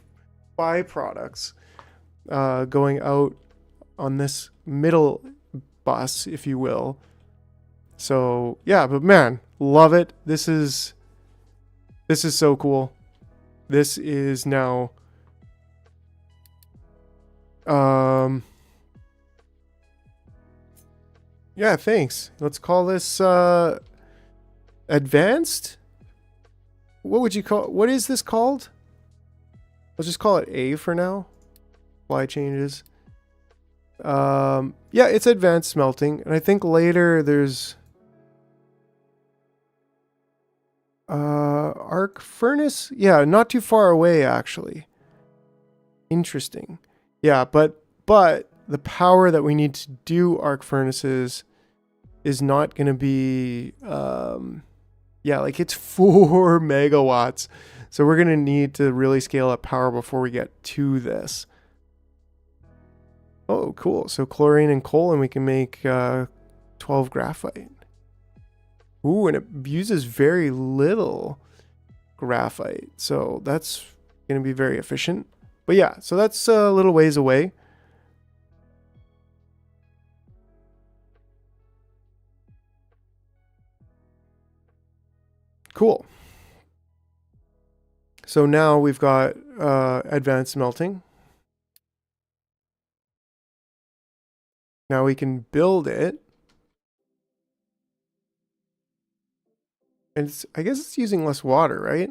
byproducts going out on this middle bus, if you will. So yeah, but man, love it. This is so cool. This is now yeah, thanks. Let's call this advanced. What would you call, what is this called? Let's just call it A for now. Supply changes. Yeah, it's advanced smelting, and I think later there's arc furnace. Yeah, not too far away actually. Interesting. Yeah, but the power that we need to do arc furnaces is not going to be yeah, like it's 4 megawatts. So we're going to need to really scale up power before we get to this. Oh, cool. So chlorine and coal, and we can make 12 graphite. Ooh, and it uses very little graphite. So that's going to be very efficient. But yeah, so that's a little ways away. Cool. So now we've got advanced smelting. Now we can build it. And I guess it's using less water, right?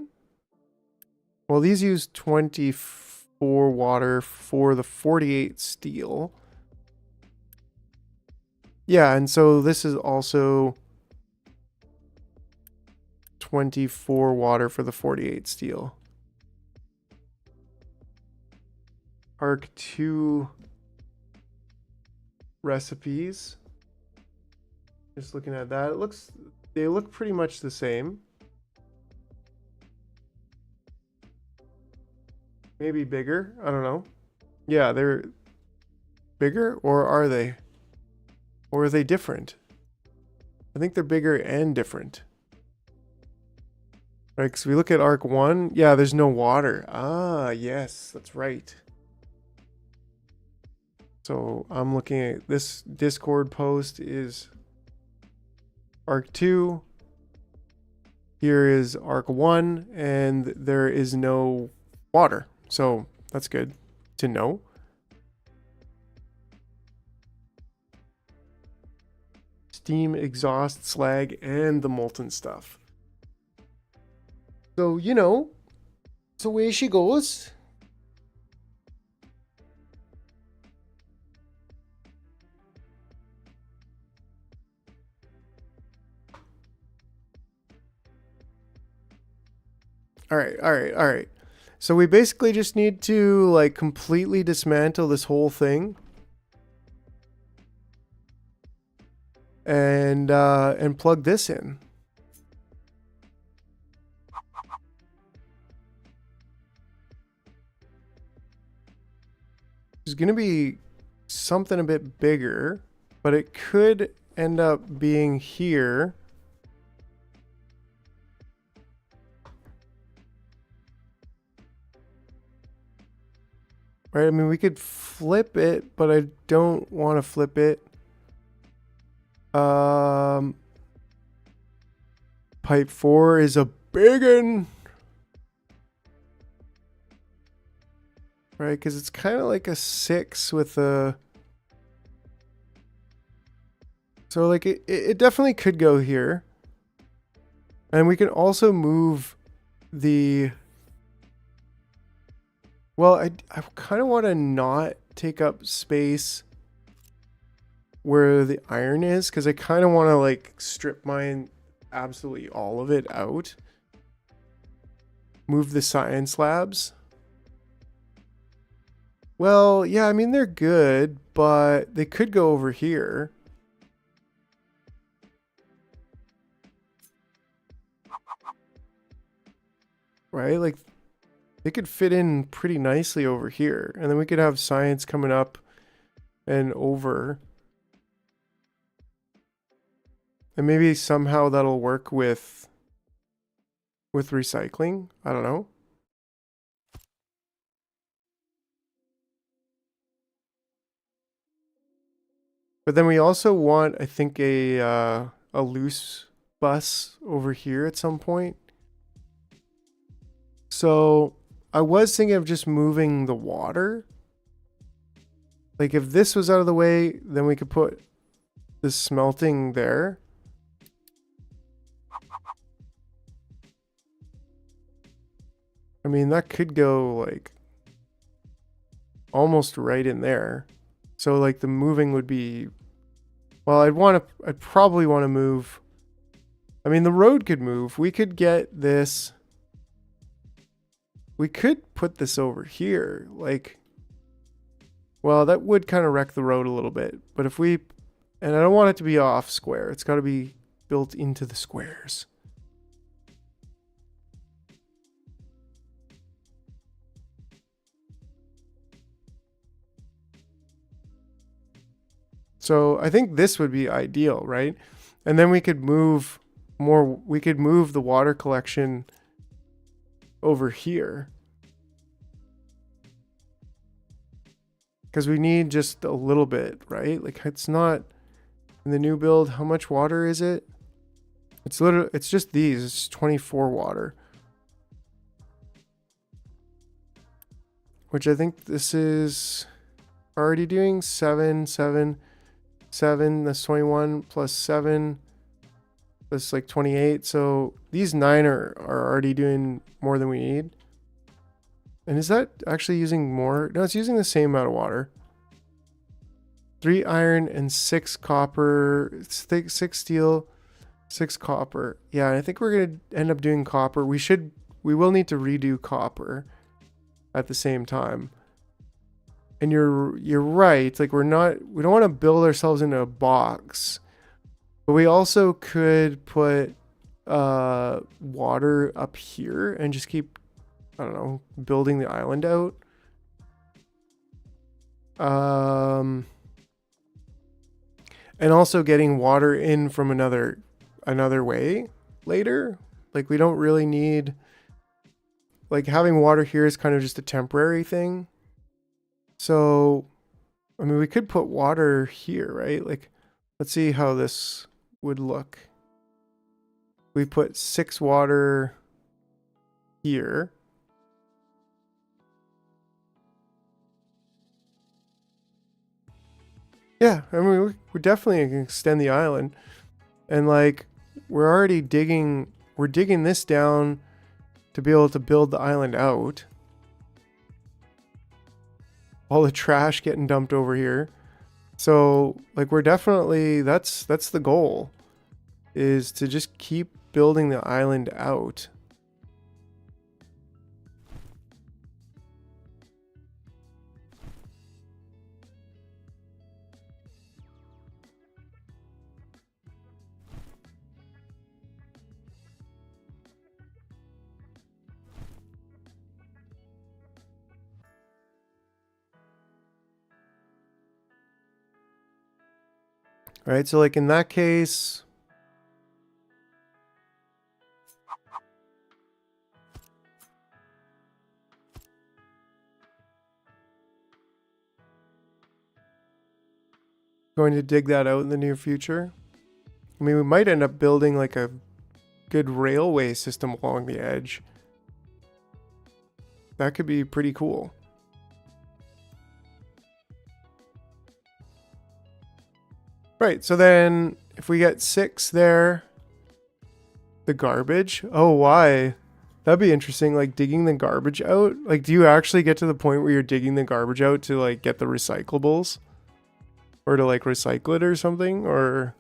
Well, these use 24 water for the 48 steel. Yeah, and so this is also 24 water for the 48 steel. Arc 2 recipes. Just looking at that, they look pretty much the same. Maybe bigger, I don't know. Yeah, they're bigger, or are they? Or are they different? I think they're bigger and different. Right, because we look at Arc 1, yeah, there's no water. Ah, yes, that's right. So I'm looking at this Discord post is Arc 2. Here is Arc 1, and there is no water. So that's good to know. Steam, exhaust, slag, and the molten stuff. So, you know, it's the way she goes. All right. So we basically just need to like completely dismantle this whole thing. And plug this in. It's going to be something a bit bigger, but it could end up being here. Right? I mean, we could flip it, but I don't want to flip it. Pipe 4 is a big one. Right? Because it's kind of like a 6 with a... So like it definitely could go here. And we can also move the... Well, I kind of want to not take up space where the iron is, because I kind of want to like strip mine absolutely all of it out. Move the science labs. Well, yeah, I mean, they're good, but they could go over here. Right? Like, they could fit in pretty nicely over here. And then we could have science coming up and over. And maybe somehow that'll work with recycling. I don't know. But then we also want, I think, a loose bus over here at some point. So I was thinking of just moving the water. Like if this was out of the way, then we could put the smelting there. I mean, that could go like almost right in there. So like the moving would be, well, I'd probably want to move. I mean, the road could move. We could get this. We could put this over here. Like, well, that would kind of wreck the road a little bit. But if we, and I don't want it to be off square. It's got to be built into the squares. So I think this would be ideal, right? And then we could move we could move the water collection over here. Because we need just a little bit, right? Like it's not in the new build. How much water is it? It's just these. It's 24 water. Which I think this is already doing 7, 7. 7, that's 21, plus 7, that's like 28. So these 9 are already doing more than we need. And is that actually using more? No, it's using the same amount of water. 3 iron and 6 copper, 6 steel, 6 copper. Yeah, I think we're going to end up doing copper. We will need to redo copper at the same time. And you're right. Like we don't want to build ourselves into a box. But we also could put water up here and just keep, I don't know, building the island out. And also getting water in from another way later. Like we don't really need, like having water here is kind of just a temporary thing. So, I mean, we could put water here, right? Like, let's see how this would look. We put 6 water here. Yeah, I mean, we're definitely going to extend the island. And like, we're already digging this down to be able to build the island out. All the trash getting dumped over here. So like we're definitely, that's the goal, is to just keep building the island out. All right, so like in that case, going to dig that out in the near future. I mean, we might end up building like a good railway system along the edge. That could be pretty cool. Right, so then if we get 6 there, the garbage. Oh, why? That'd be interesting, like digging the garbage out. Like, do you actually get to the point where you're digging the garbage out to like get the recyclables? Or to like recycle it or something? Or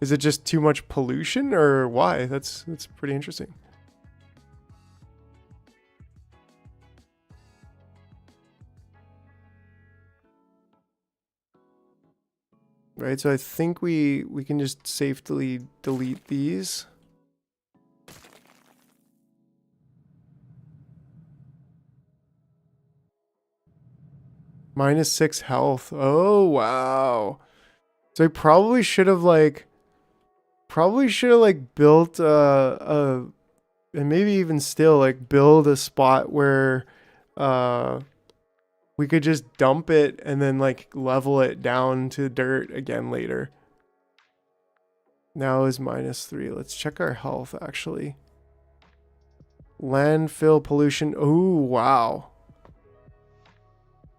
is it just too much pollution, or why? That's pretty interesting. Right, so I think we can just safely delete these. -6 health. Oh, wow. So I probably should have like built and maybe even still like build a spot where we could just dump it and then like level it down to dirt again later. Now is -3. Let's check our health actually. Landfill pollution. Oh, wow.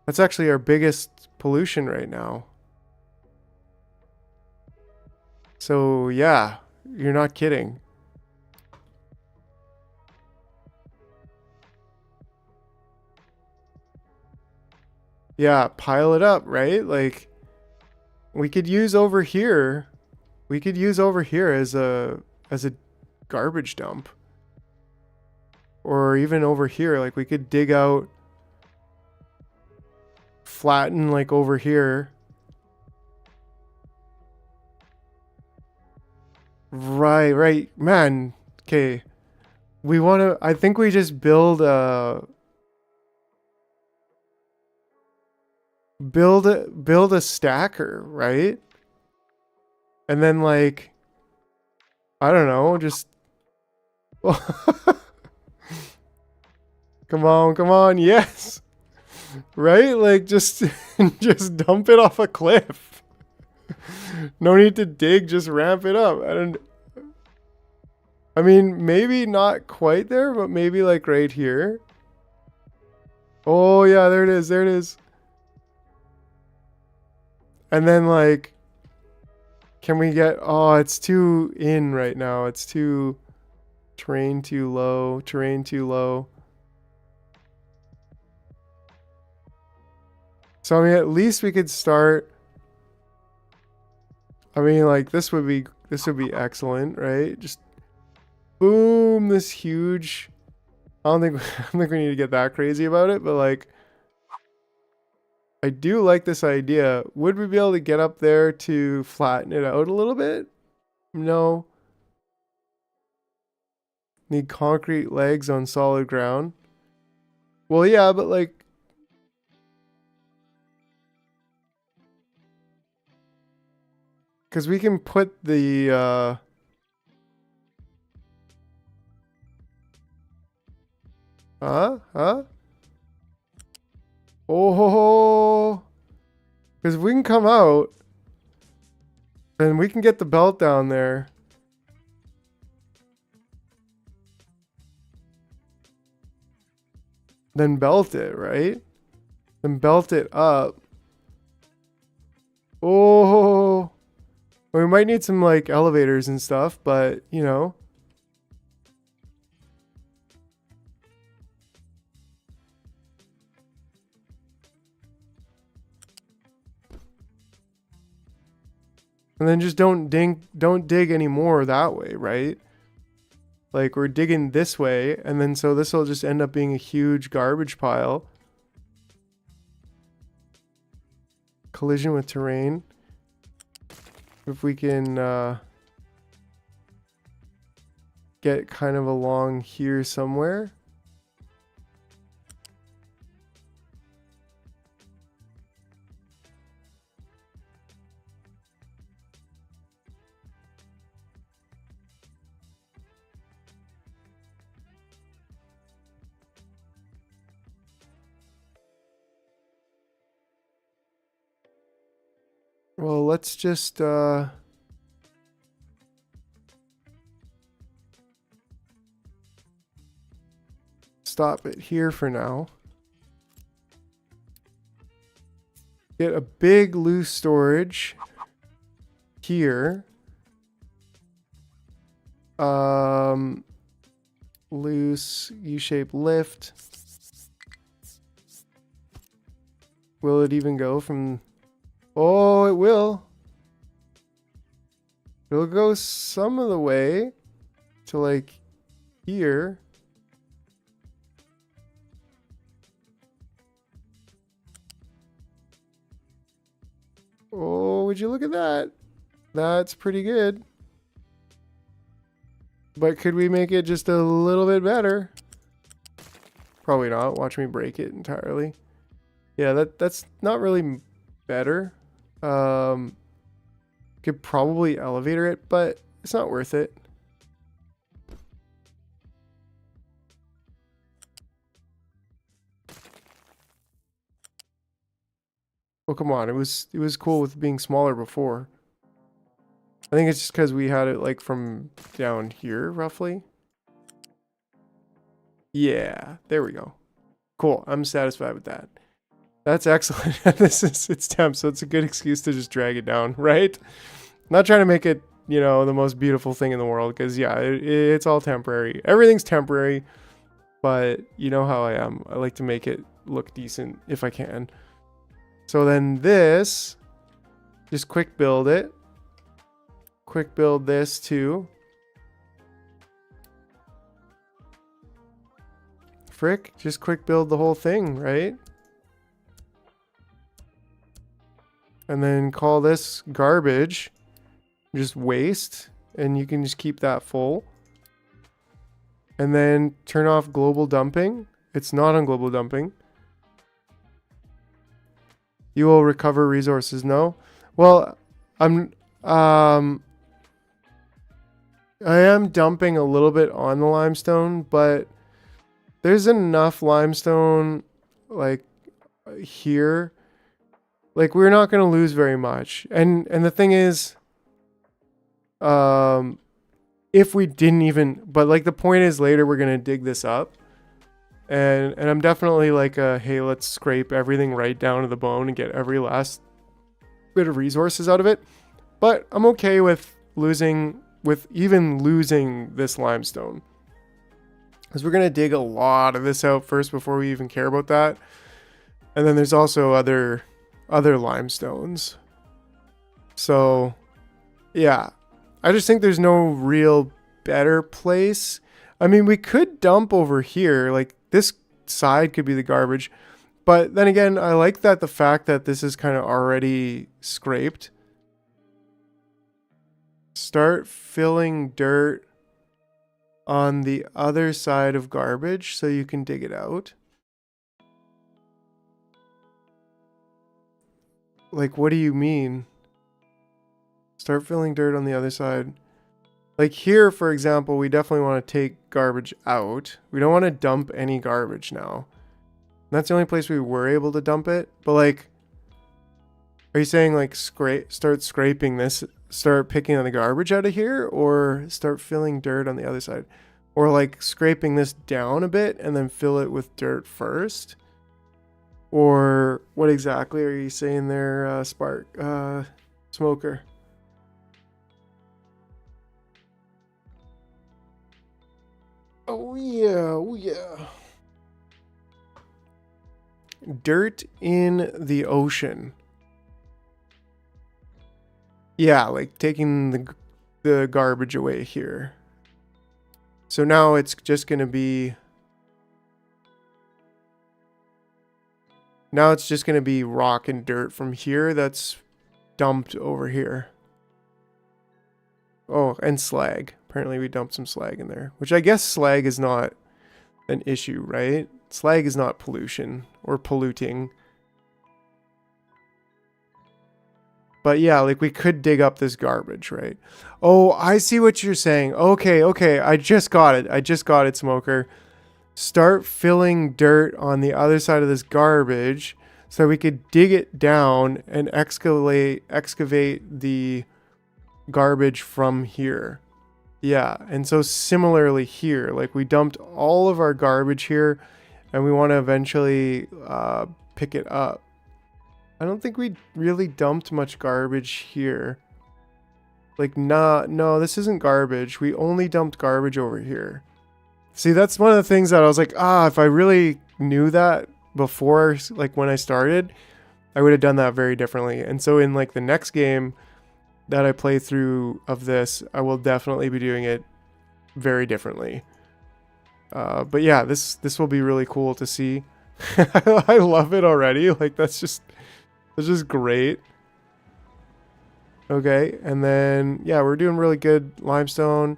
That's actually our biggest pollution right now. So yeah, you're not kidding. Yeah, pile it up, right? Like we could use over here. We could use over here as a garbage dump. Or even over here, like we could dig out, flatten like over here. Right, man. Okay. We want to, I think we just build a stacker, right? And then like, I don't know, just come on, yes. Right? Like just just dump it off a cliff. No need to dig, just ramp it up. I mean, maybe not quite there, but maybe like right here. Oh yeah, there it is. And then like, can we get, oh, it's too in right now. It's too, terrain too low, terrain too low. So I mean, at least we could start. I mean, like this would be excellent, right? Just boom, this huge. I don't think I don't think we need to get that crazy about it, but like I do like this idea. Would we be able to get up there to flatten it out a little bit? No. Need concrete legs on solid ground. Well, yeah, but like because we can put the huh? Oh, because if we can come out, then we can get the belt down there. Then belt it, right? Then belt it up. Oh, we might need some like elevators and stuff, but you know. And then just don't dig anymore that way, right? Like we're digging this way, and then so this will just end up being a huge garbage pile. Collision with terrain. If we can get kind of along here somewhere. Well, let's just stop it here for now. Get a big loose storage here. Loose U-shaped lift. Will it even go from... Oh, it will. It'll go some of the way to like here. Oh, would you look at that? That's pretty good. But could we make it just a little bit better? Probably not. Watch me break it entirely. Yeah, that's not really better. Could probably elevator it, but it's not worth it. Oh, come on. It was cool with being smaller before. I think it's just because we had it like from down here, roughly. Yeah, there we go. Cool. I'm satisfied with that. That's excellent. It's temp, so it's a good excuse to just drag it down, right? Not trying to make it, you know, the most beautiful thing in the world, because yeah, it's all temporary. Everything's temporary, but you know how I am. I like to make it look decent if I can. So then this, just quick build it. Quick build this too. Frick, just quick build the whole thing, right? And then call this garbage, just waste, and you can just keep that full. And then turn off global dumping. It's not on global dumping. You will recover resources. No. Well, I am dumping a little bit on the limestone, but there's enough limestone like here. Like we're not going to lose very much. And the thing is, if we didn't even, but like the point is later we're going to dig this up. And I'm definitely like, hey, let's scrape everything right down to the bone and get every last bit of resources out of it. But I'm okay with even losing this limestone. Because we're going to dig a lot of this out first before we even care about that. And then there's also other limestones. So, yeah. I just think there's no real better place. I mean, we could dump over here. Like, this side could be the garbage. But then again, I like that the fact that this is kind of already scraped. Start filling dirt on the other side of garbage so you can dig it out. Like, what do you mean? Start filling dirt on the other side. Like here, for example, we definitely want to take garbage out. We don't want to dump any garbage now. And that's the only place we were able to dump it. But like, are you saying like start scraping this, start picking on the garbage out of here, or start filling dirt on the other side? Or like scraping this down a bit and then fill it with dirt first? Or what exactly are you saying there, Smoker? Oh yeah. Dirt in the ocean. Yeah, like taking the garbage away here. So now it's just going to be... Now it's just going to be rock and dirt from here that's dumped over here. Oh, and slag. Apparently we dumped some slag in there. Which I guess slag is not an issue, right? Slag is not pollution or polluting. But yeah, like we could dig up this garbage, right? Oh, I see what you're saying. Okay. I just got it, Smoker. Start filling dirt on the other side of this garbage so we could dig it down and excavate the garbage from here. Yeah, and so similarly here, like we dumped all of our garbage here and we want to eventually pick it up. I don't think we really dumped much garbage here. Like, no, this isn't garbage. We only dumped garbage over here. See, that's one of the things that I was like, if I really knew that before, like when I started, I would have done that very differently. And so in like the next game that I play through of this, I will definitely be doing it very differently. But yeah, this will be really cool to see. I love it already. Like that's just great. Okay, and then yeah, we're doing really good limestone.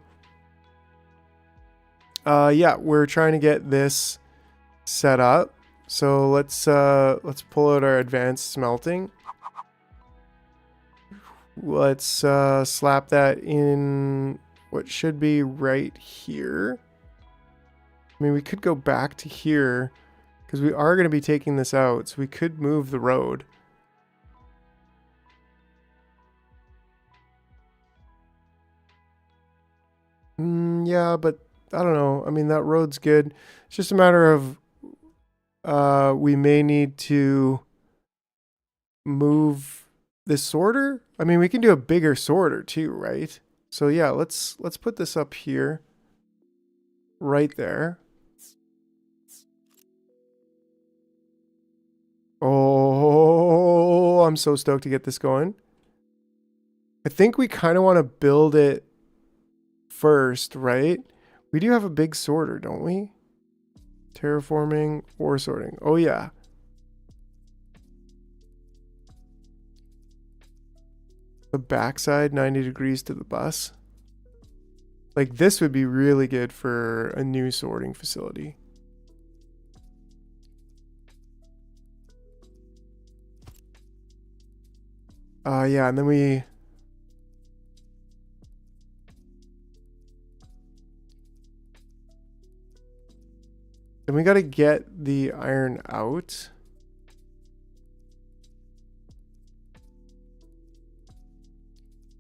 Yeah, we're trying to get this set up. So let's pull out our advanced smelting. Let's slap that in what should be right here. I mean, we could go back to here because we are going to be taking this out, so we could move the road. Yeah, but I don't know. I mean, that road's good. It's just a matter of we may need to move this sorter. I mean, we can do a bigger sorter too, right? So yeah, let's put this up here. Right there. Oh, I'm so stoked to get this going. I think we kind of want to build it first, right? We do have a big sorter, don't we? Terraforming or sorting. Oh, yeah. The backside, 90 degrees to the bus. Like, this would be really good for a new sorting facility. Yeah, and then we... Then we got to get the iron out.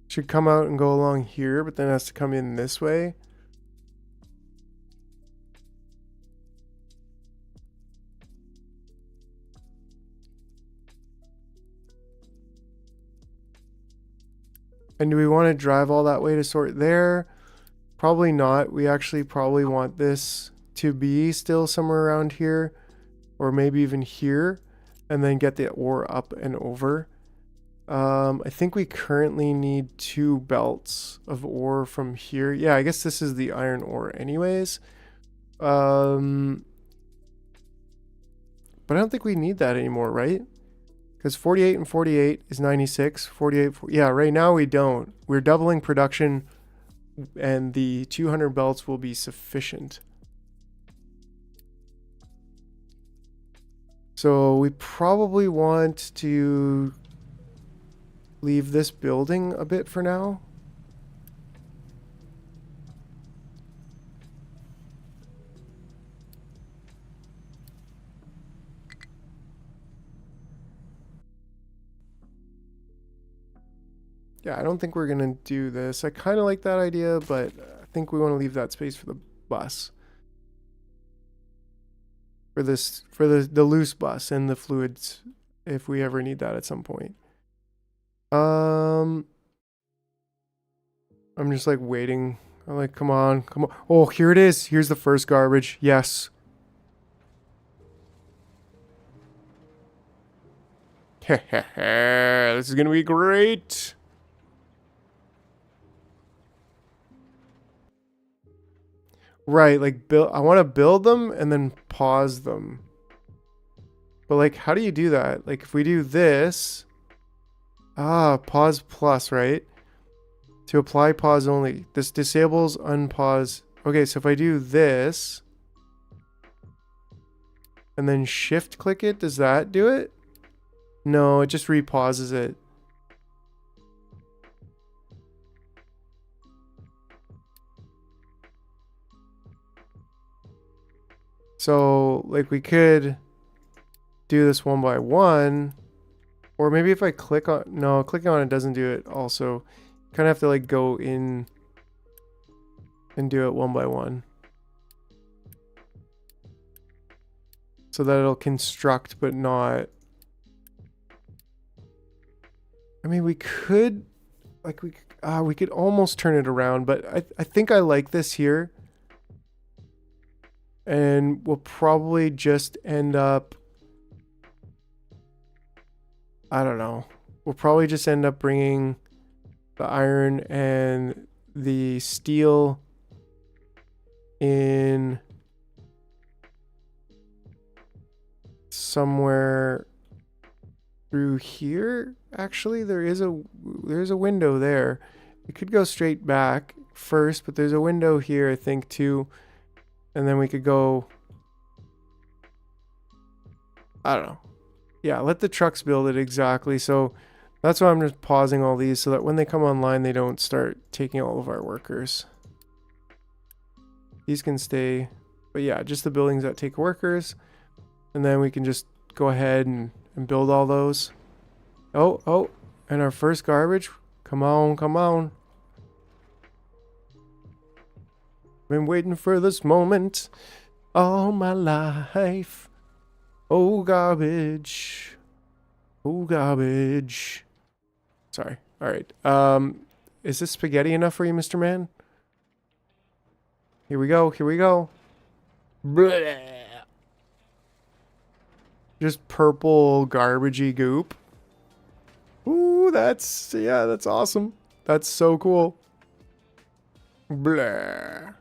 Should come out and go along here, but then it has to come in this way. And do we want to drive all that way to sort there? Probably not. We actually probably want this to be still somewhere around here, or maybe even here, and then get the ore up and over. I think we currently need 2 belts of ore from here. Yeah, I guess this is the iron ore anyways. But I don't think we need that anymore, right? Because 48 and 48 is 96. 48, yeah, right now we don't. We're doubling production, and the 200 belts will be sufficient. So we probably want to leave this building a bit for now. Yeah, I don't think we're gonna do this. I kind of like that idea, but I think we want to leave that space for the bus. For this, for the loose bus and the fluids, if we ever need that at some point. I'm just like waiting. I'm like, come on, come on. Oh, here it is. Here's the first garbage. Yes. This is gonna be great. Right, like build. I want to build them and then pause them. But like, how do you do that? Like, if we do this, pause plus, right? To apply pause only. This disables unpause. Okay, so if I do this and then shift click it, does that do it? No, it just repauses it. So like we could do this one by one, or maybe if I click on, no, clicking on it doesn't do it also. Kind of have to like go in and do it one by one. So that it'll construct, but not. I mean, we could, like we could almost turn it around, but I think I like this here. And we'll probably just end up, I don't know. We'll probably just end up bringing the iron and the steel in somewhere through here. Actually, there's a window there. We could go straight back first, but there's a window here, I think, too. And then we could go, I don't know. Yeah, let the trucks build it exactly. So that's why I'm just pausing all these so that when they come online, they don't start taking all of our workers. These can stay. But yeah, just the buildings that take workers. And then we can just go ahead and build all those. Oh, and our first garbage. Come on, come on. Been waiting for this moment all my life. Oh, garbage. Oh, garbage. Sorry. All right. Is this spaghetti enough for you, Mr. Man? Here we go. Here we go. Blech. Just purple garbagey goop. Ooh, that's awesome. That's so cool. Blah.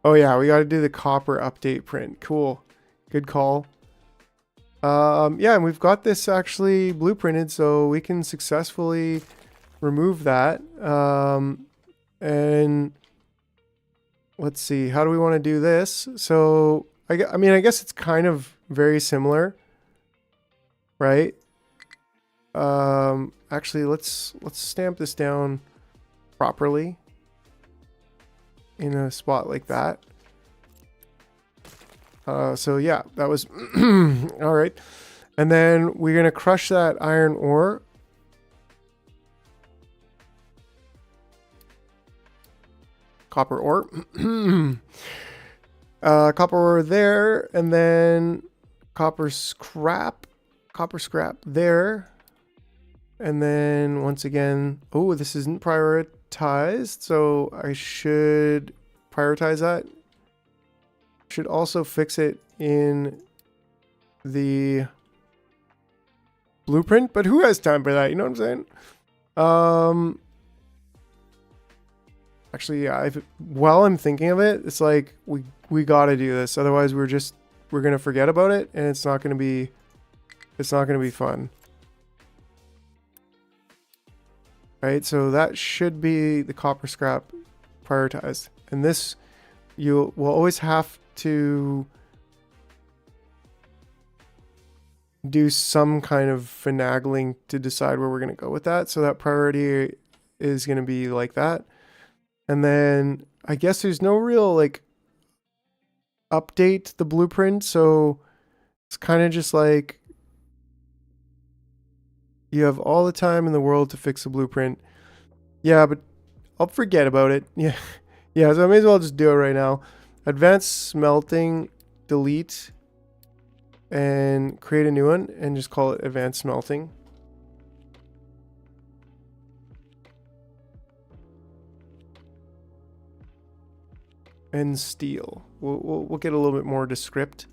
Oh yeah, we got to do the copper update print. Cool. Good call. Yeah, and we've got this actually blueprinted, so we can successfully remove that. And let's see, how do we want to do this? So, I mean, I guess it's kind of very similar, right? Actually, let's stamp this down properly in a spot like that. So yeah, that was all right. And then we're going to crush that iron ore. Copper ore. Copper ore there, and then copper scrap. copper scrap there. And then once again, oh, this isn't prioritized, so I should prioritize that. Should also fix it in the blueprint, but who has time for that? You know what I'm saying? Actually, yeah, while I'm thinking of it, it's like we got to do this. Otherwise, we're going to forget about it, and it's not going to be fun. Right? So that should be the copper scrap prioritized. And this, you will always have to do some kind of finagling to decide where we're going to go with that. So that priority is going to be like that. And then I guess there's no real like update the blueprint. So it's kind of just like you have all the time in the world to fix the blueprint. Yeah, but I'll forget about it. Yeah. Yeah, so I may as well just do it right now. Advanced smelting, delete, and create a new one and just call it advanced smelting. And steel. We'll get a little bit more descript.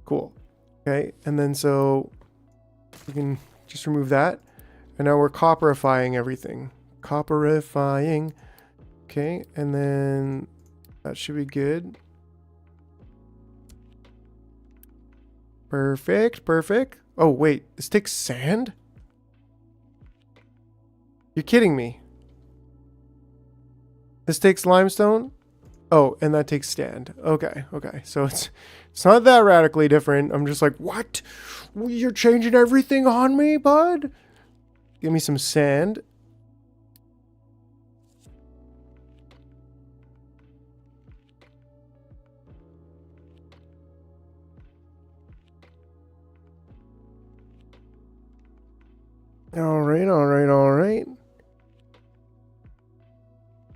Cool. Okay, and then so we can just remove that. And now we're copperifying everything. Copperifying. Okay, and then that should be good. Perfect, perfect. Oh, wait, this takes sand? You're kidding me. This takes limestone? Oh, and that takes sand. Okay, okay. So it's not that radically different. I'm just like, what? You're changing everything on me, bud? Give me some sand. All right, all right, all right.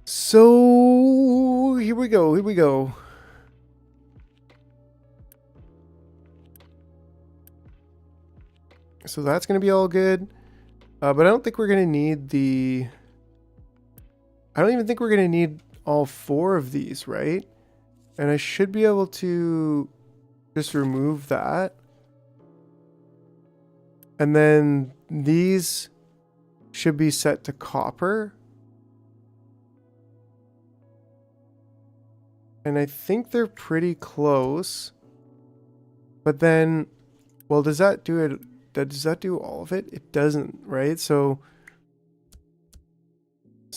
So here we go, here we go. So that's going to be all good. But I don't think we're going to need the... I don't even think we're going to need all 4 of these, right? And I should be able to just remove that. And then these should be set to copper. And I think they're pretty close. But then, well, does that do it? Does that do all of it? It doesn't, right? So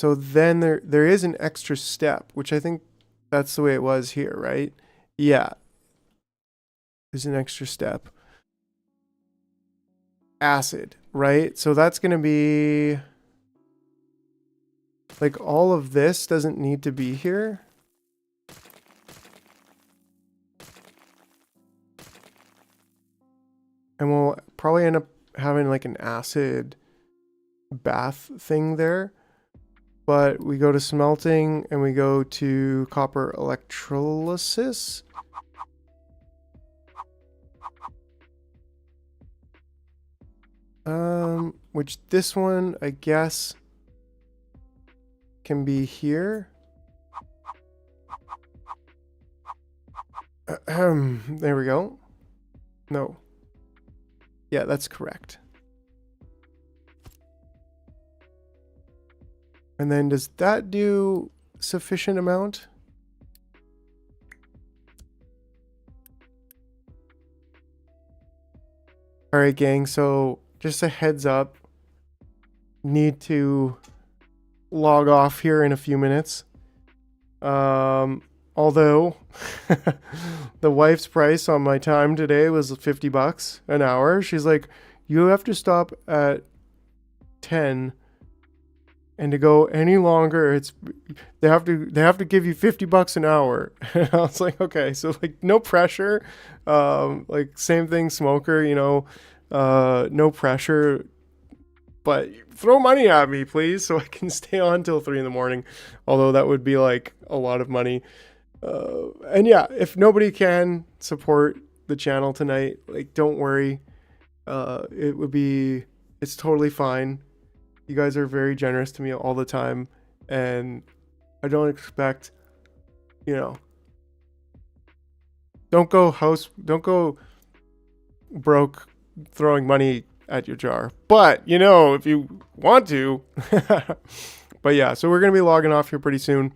then there is an extra step, which I think that's the way it was here, right? Yeah. There's an extra step. Acid, right? So that's going to be like all of this doesn't need to be here. And we'll probably end up having like an acid bath thing there. But we go to smelting and we go to copper electrolysis. Which this one, I guess, can be here. There we go. No. Yeah, that's correct. And then does that do sufficient amount? All right, gang. So just a heads up. Need to log off here in a few minutes. Although the wife's price on my time today was $50 an hour. She's like, you have to stop at 10 and to go any longer, they have to give you $50 an hour. And I was like, okay, so like no pressure. Like same thing, smoker, you know, no pressure. But throw money at me, please, so I can stay on till 3 in the morning. Although that would be like a lot of money. And yeah, if nobody can support the channel tonight, like don't worry. It's totally fine. You guys are very generous to me all the time, and I don't expect, you know, don't go broke throwing money at your jar. But, if you want to. But yeah, so we're going to be logging off here pretty soon.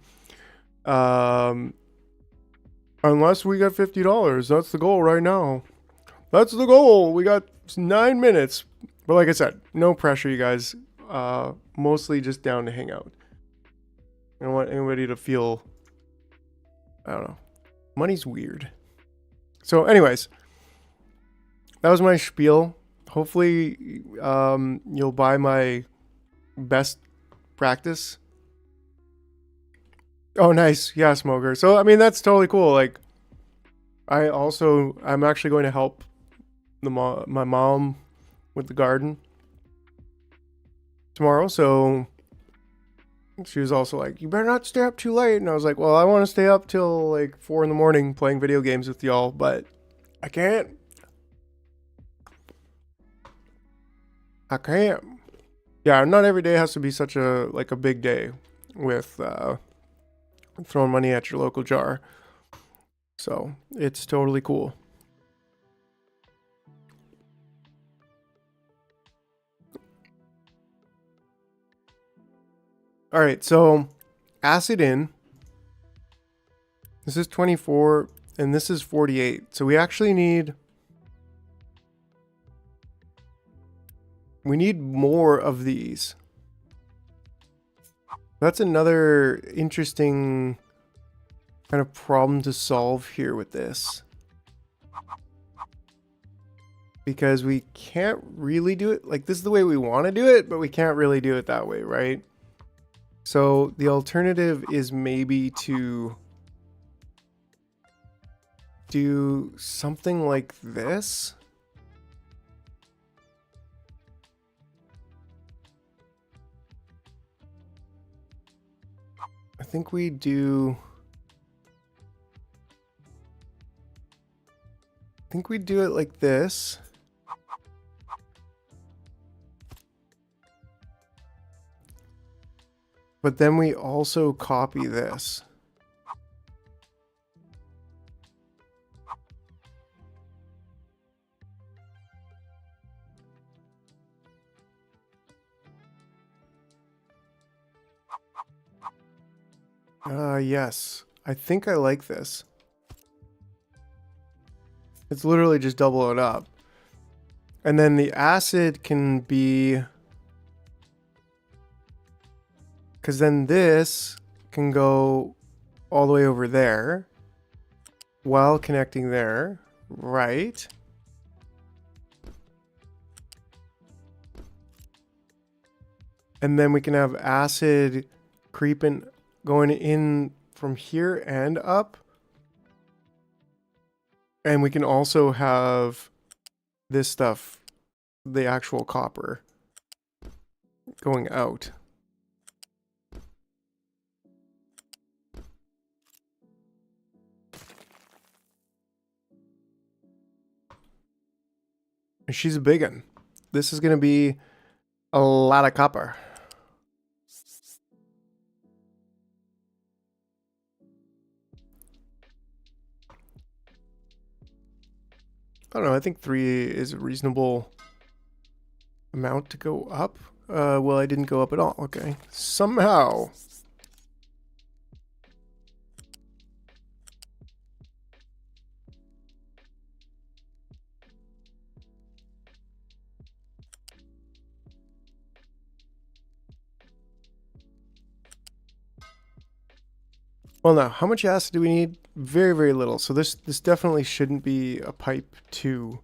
Unless we got $50. That's the goal right now. That's the goal. We got 9 minutes. But like I said, no pressure, you guys. Mostly just down to hang out. I don't want anybody to feel, I don't know. Money's weird. So anyways, that was my spiel. Hopefully you'll buy my best practice. Oh, nice. Yeah, smoker. So, I mean, that's totally cool. Like, I'm actually going to help my mom with the garden tomorrow. So she was also like, you better not stay up too late. And I was like, well, I want to stay up till like 4 in the morning playing video games with y'all, but I can't. Yeah, not every day has to be such a big day with throwing money at your local jar. So it's totally cool. All right, so acid in. This is 24 and this is 48. So we actually need more of these. That's another interesting kind of problem to solve here with this. Because we can't really do it. Like, this is the way we want to do it, but we can't really do it that way, right? So the alternative is maybe to do something like this. I think we do it like this. But then we also copy this. Yes. I think I like this. It's literally just double it up. And then the acid can be... because then this can go all the way over there while connecting there, right? And then we can have acid creeping, going in from here and up. And we can also have this stuff, the actual copper, going out. And she's a big one. This is going to be a lot of copper. I don't know. I think 3 is a reasonable amount to go up. Well, I didn't go up at all. Okay. Somehow. Well, now, how much acid do we need? Very, very little. So this definitely shouldn't be a pipe 2.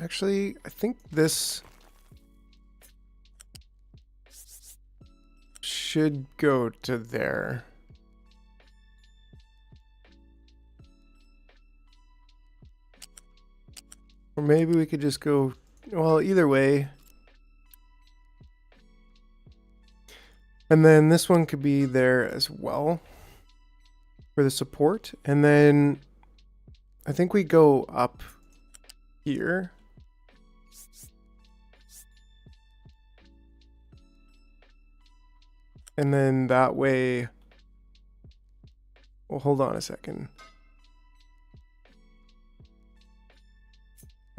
Actually, I think this should go to there. Or maybe we could just go, well, either way. And then this one could be there as well for the support. And then I think we go up here. And then that way, well, hold on a second.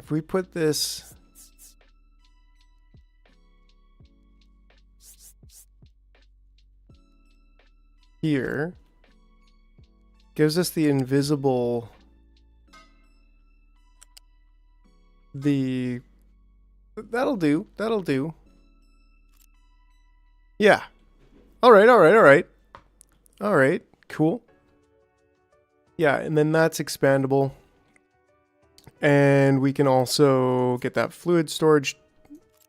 If we put this here, gives us the invisible, that'll do, that'll do. Yeah. All right, all right, all right. All right, cool. Yeah, and then that's expandable. And we can also get that fluid storage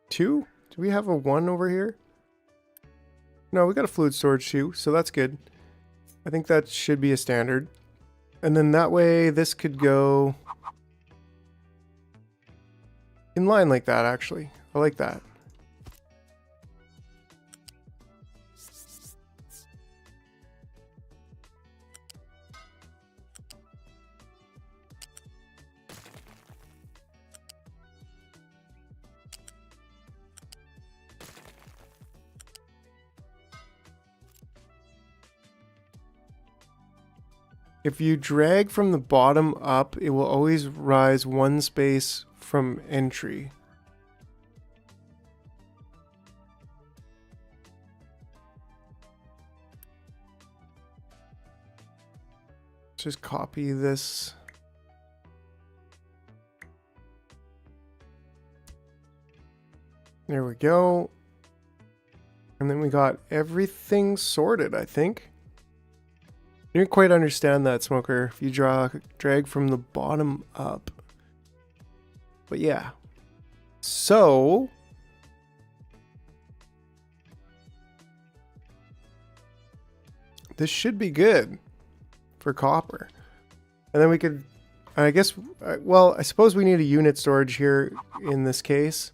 2. Do we have a 1 over here? No, we got a fluid storage 2, so that's good. I think that should be a standard. And then that way this could go in line like that, actually. I like that. If you drag from the bottom up, it will always rise one space from entry. Just copy this. There we go. And then we got everything sorted, I think. I didn't quite understand that, Smoker. If you drag from the bottom up. But yeah. So this should be good for copper. And then we could, I guess, well, I suppose we need a unit storage here in this case.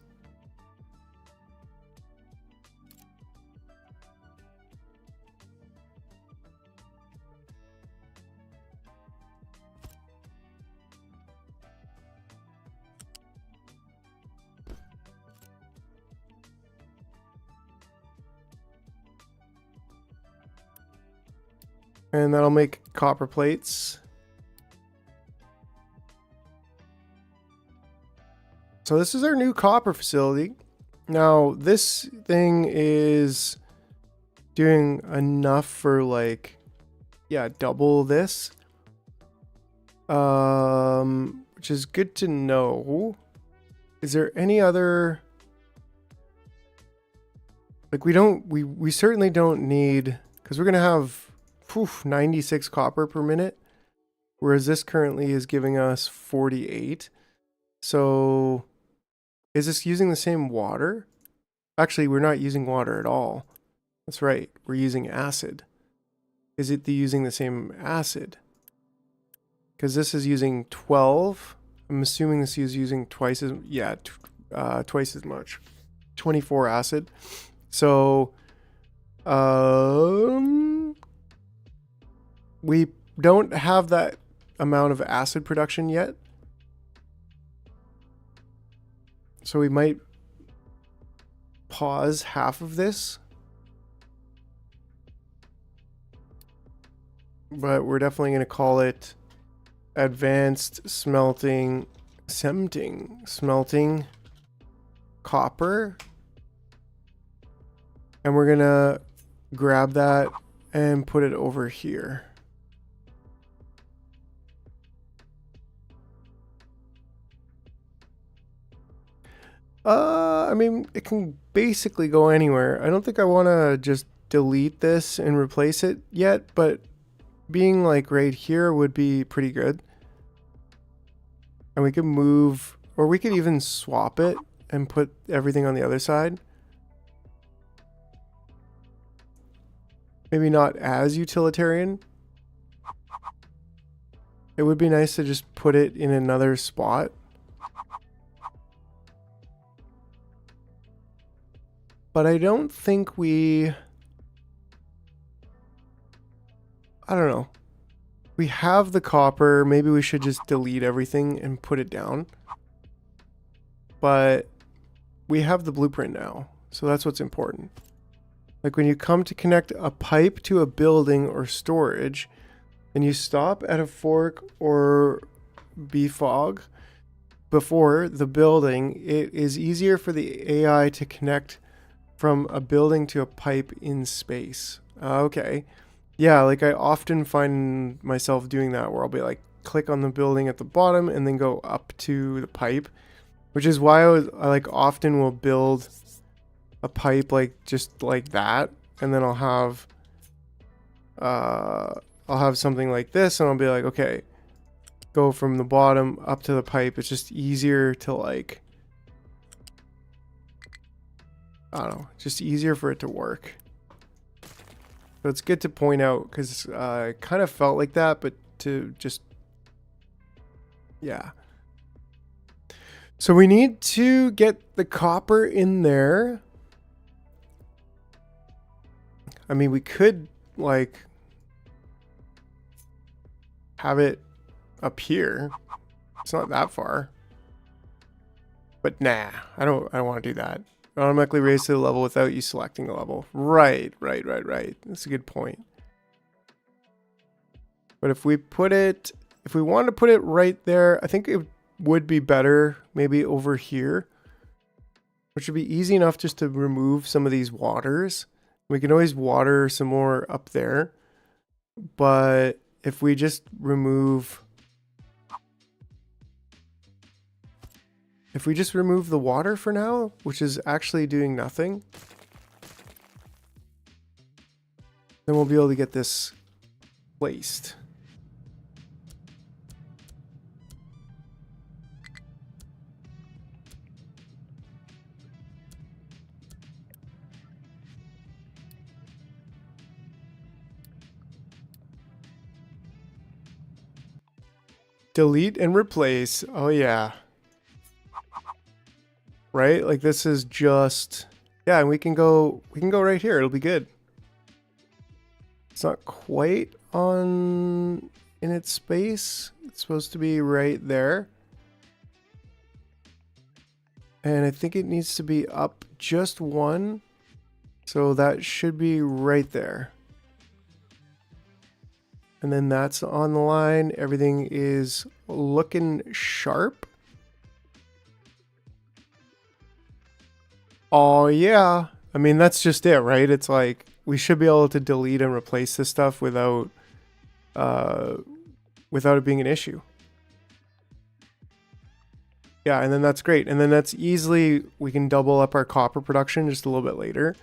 And that'll make copper plates. So this is our new copper facility. Now this thing is doing enough for like, yeah, double this. Which is good to know. Is there any other, like we certainly don't need, because we're gonna have 96 copper per minute, whereas this currently is giving us 48. So is this using the same water? Actually, we're not using water at all. That's right, we're using acid. Is it using the same acid? Because this is using 12. I'm assuming this is using twice as, yeah, twice as much. 24 acid. So, we don't have that amount of acid production yet. So we might pause half of this. But we're definitely going to call it advanced smelting copper. And we're going to grab that and put it over here. I mean, it can basically go anywhere. I don't think I want to just delete this and replace it yet, but being like right here would be pretty good. And we can move Or we could even swap it and put everything on the other side. Maybe not as utilitarian. It would be nice to just put it in another spot. But I don't think we... I don't know. We have the copper. Maybe we should just delete everything and put it down. But we have the blueprint now. So that's what's important. Like when you come to connect a pipe to a building or storage, and you stop at a fork or befog before the building, it is easier for the AI to connect from a building to a pipe in space. Okay. Yeah, like I often find myself doing that where I'll be like, click on the building at the bottom and then go up to the pipe, which is why I like often will build a pipe like just like that, and then I'll have something like this, and I'll be like, okay, go from the bottom up to the pipe. It's just easier to like, I don't know, just easier for it to work. So it's good to point out because I kind of felt like that, but to just, yeah. So we need to get the copper in there. I mean, we could like have it up here. It's not that far. But nah, I don't want to do that. Automatically raise to the level without you selecting the level. Right. That's a good point. But if we wanted to put it right there, I think it would be better maybe over here, which would be easy enough just to remove some of these waters. We can always water some more up there. But if we just remove... If we just remove the water for now, which is actually doing nothing, then we'll be able to get this placed. Delete and replace. Oh yeah. Right? Like this is just, yeah, and we can go right here. It'll be good. It's not quite on in its space. It's supposed to be right there. And I think it needs to be up just one. So that should be right there. And then that's on the line. Everything is looking sharp. Oh yeah, I mean that's just it, right? It's like we should be able to delete and replace this stuff without it being an issue. Yeah, and then that's great, and then that's easily, we can double up our copper production just a little bit later.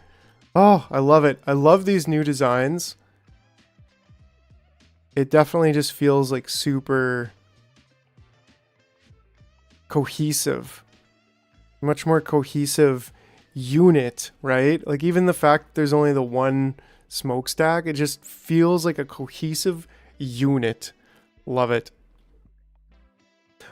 Oh, I love it. I love these new designs. It definitely just feels like super cohesive, much more cohesive unit, right? Like even the fact there's only the one smokestack, it just feels like a cohesive unit. Love it.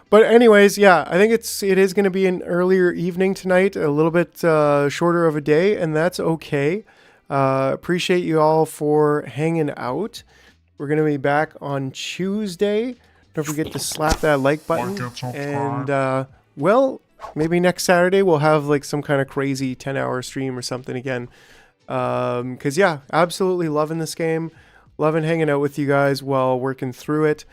But anyways, yeah, I think it is going to be an earlier evening tonight, a little bit shorter of a day, and that's okay. Appreciate you all for hanging out. We're going to be back on Tuesday. Don't forget to slap that like button. And well, maybe next Saturday we'll have like some kind of crazy 10-hour stream or something again. Because yeah, absolutely loving this game. Loving hanging out with you guys while working through it.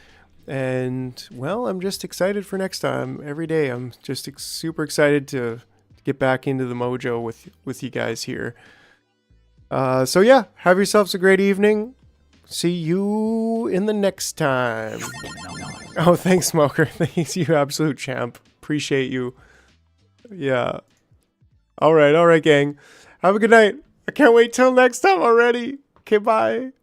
And well, I'm just excited for next time. Every day I'm just super excited to get back into the mojo with you guys here. So yeah, have yourselves a great evening. See you in the next time. Oh, thanks, Smoker. Thanks, you absolute champ. Appreciate you. Yeah. All right, gang. Have a good night. I can't wait till next time already. Okay, bye.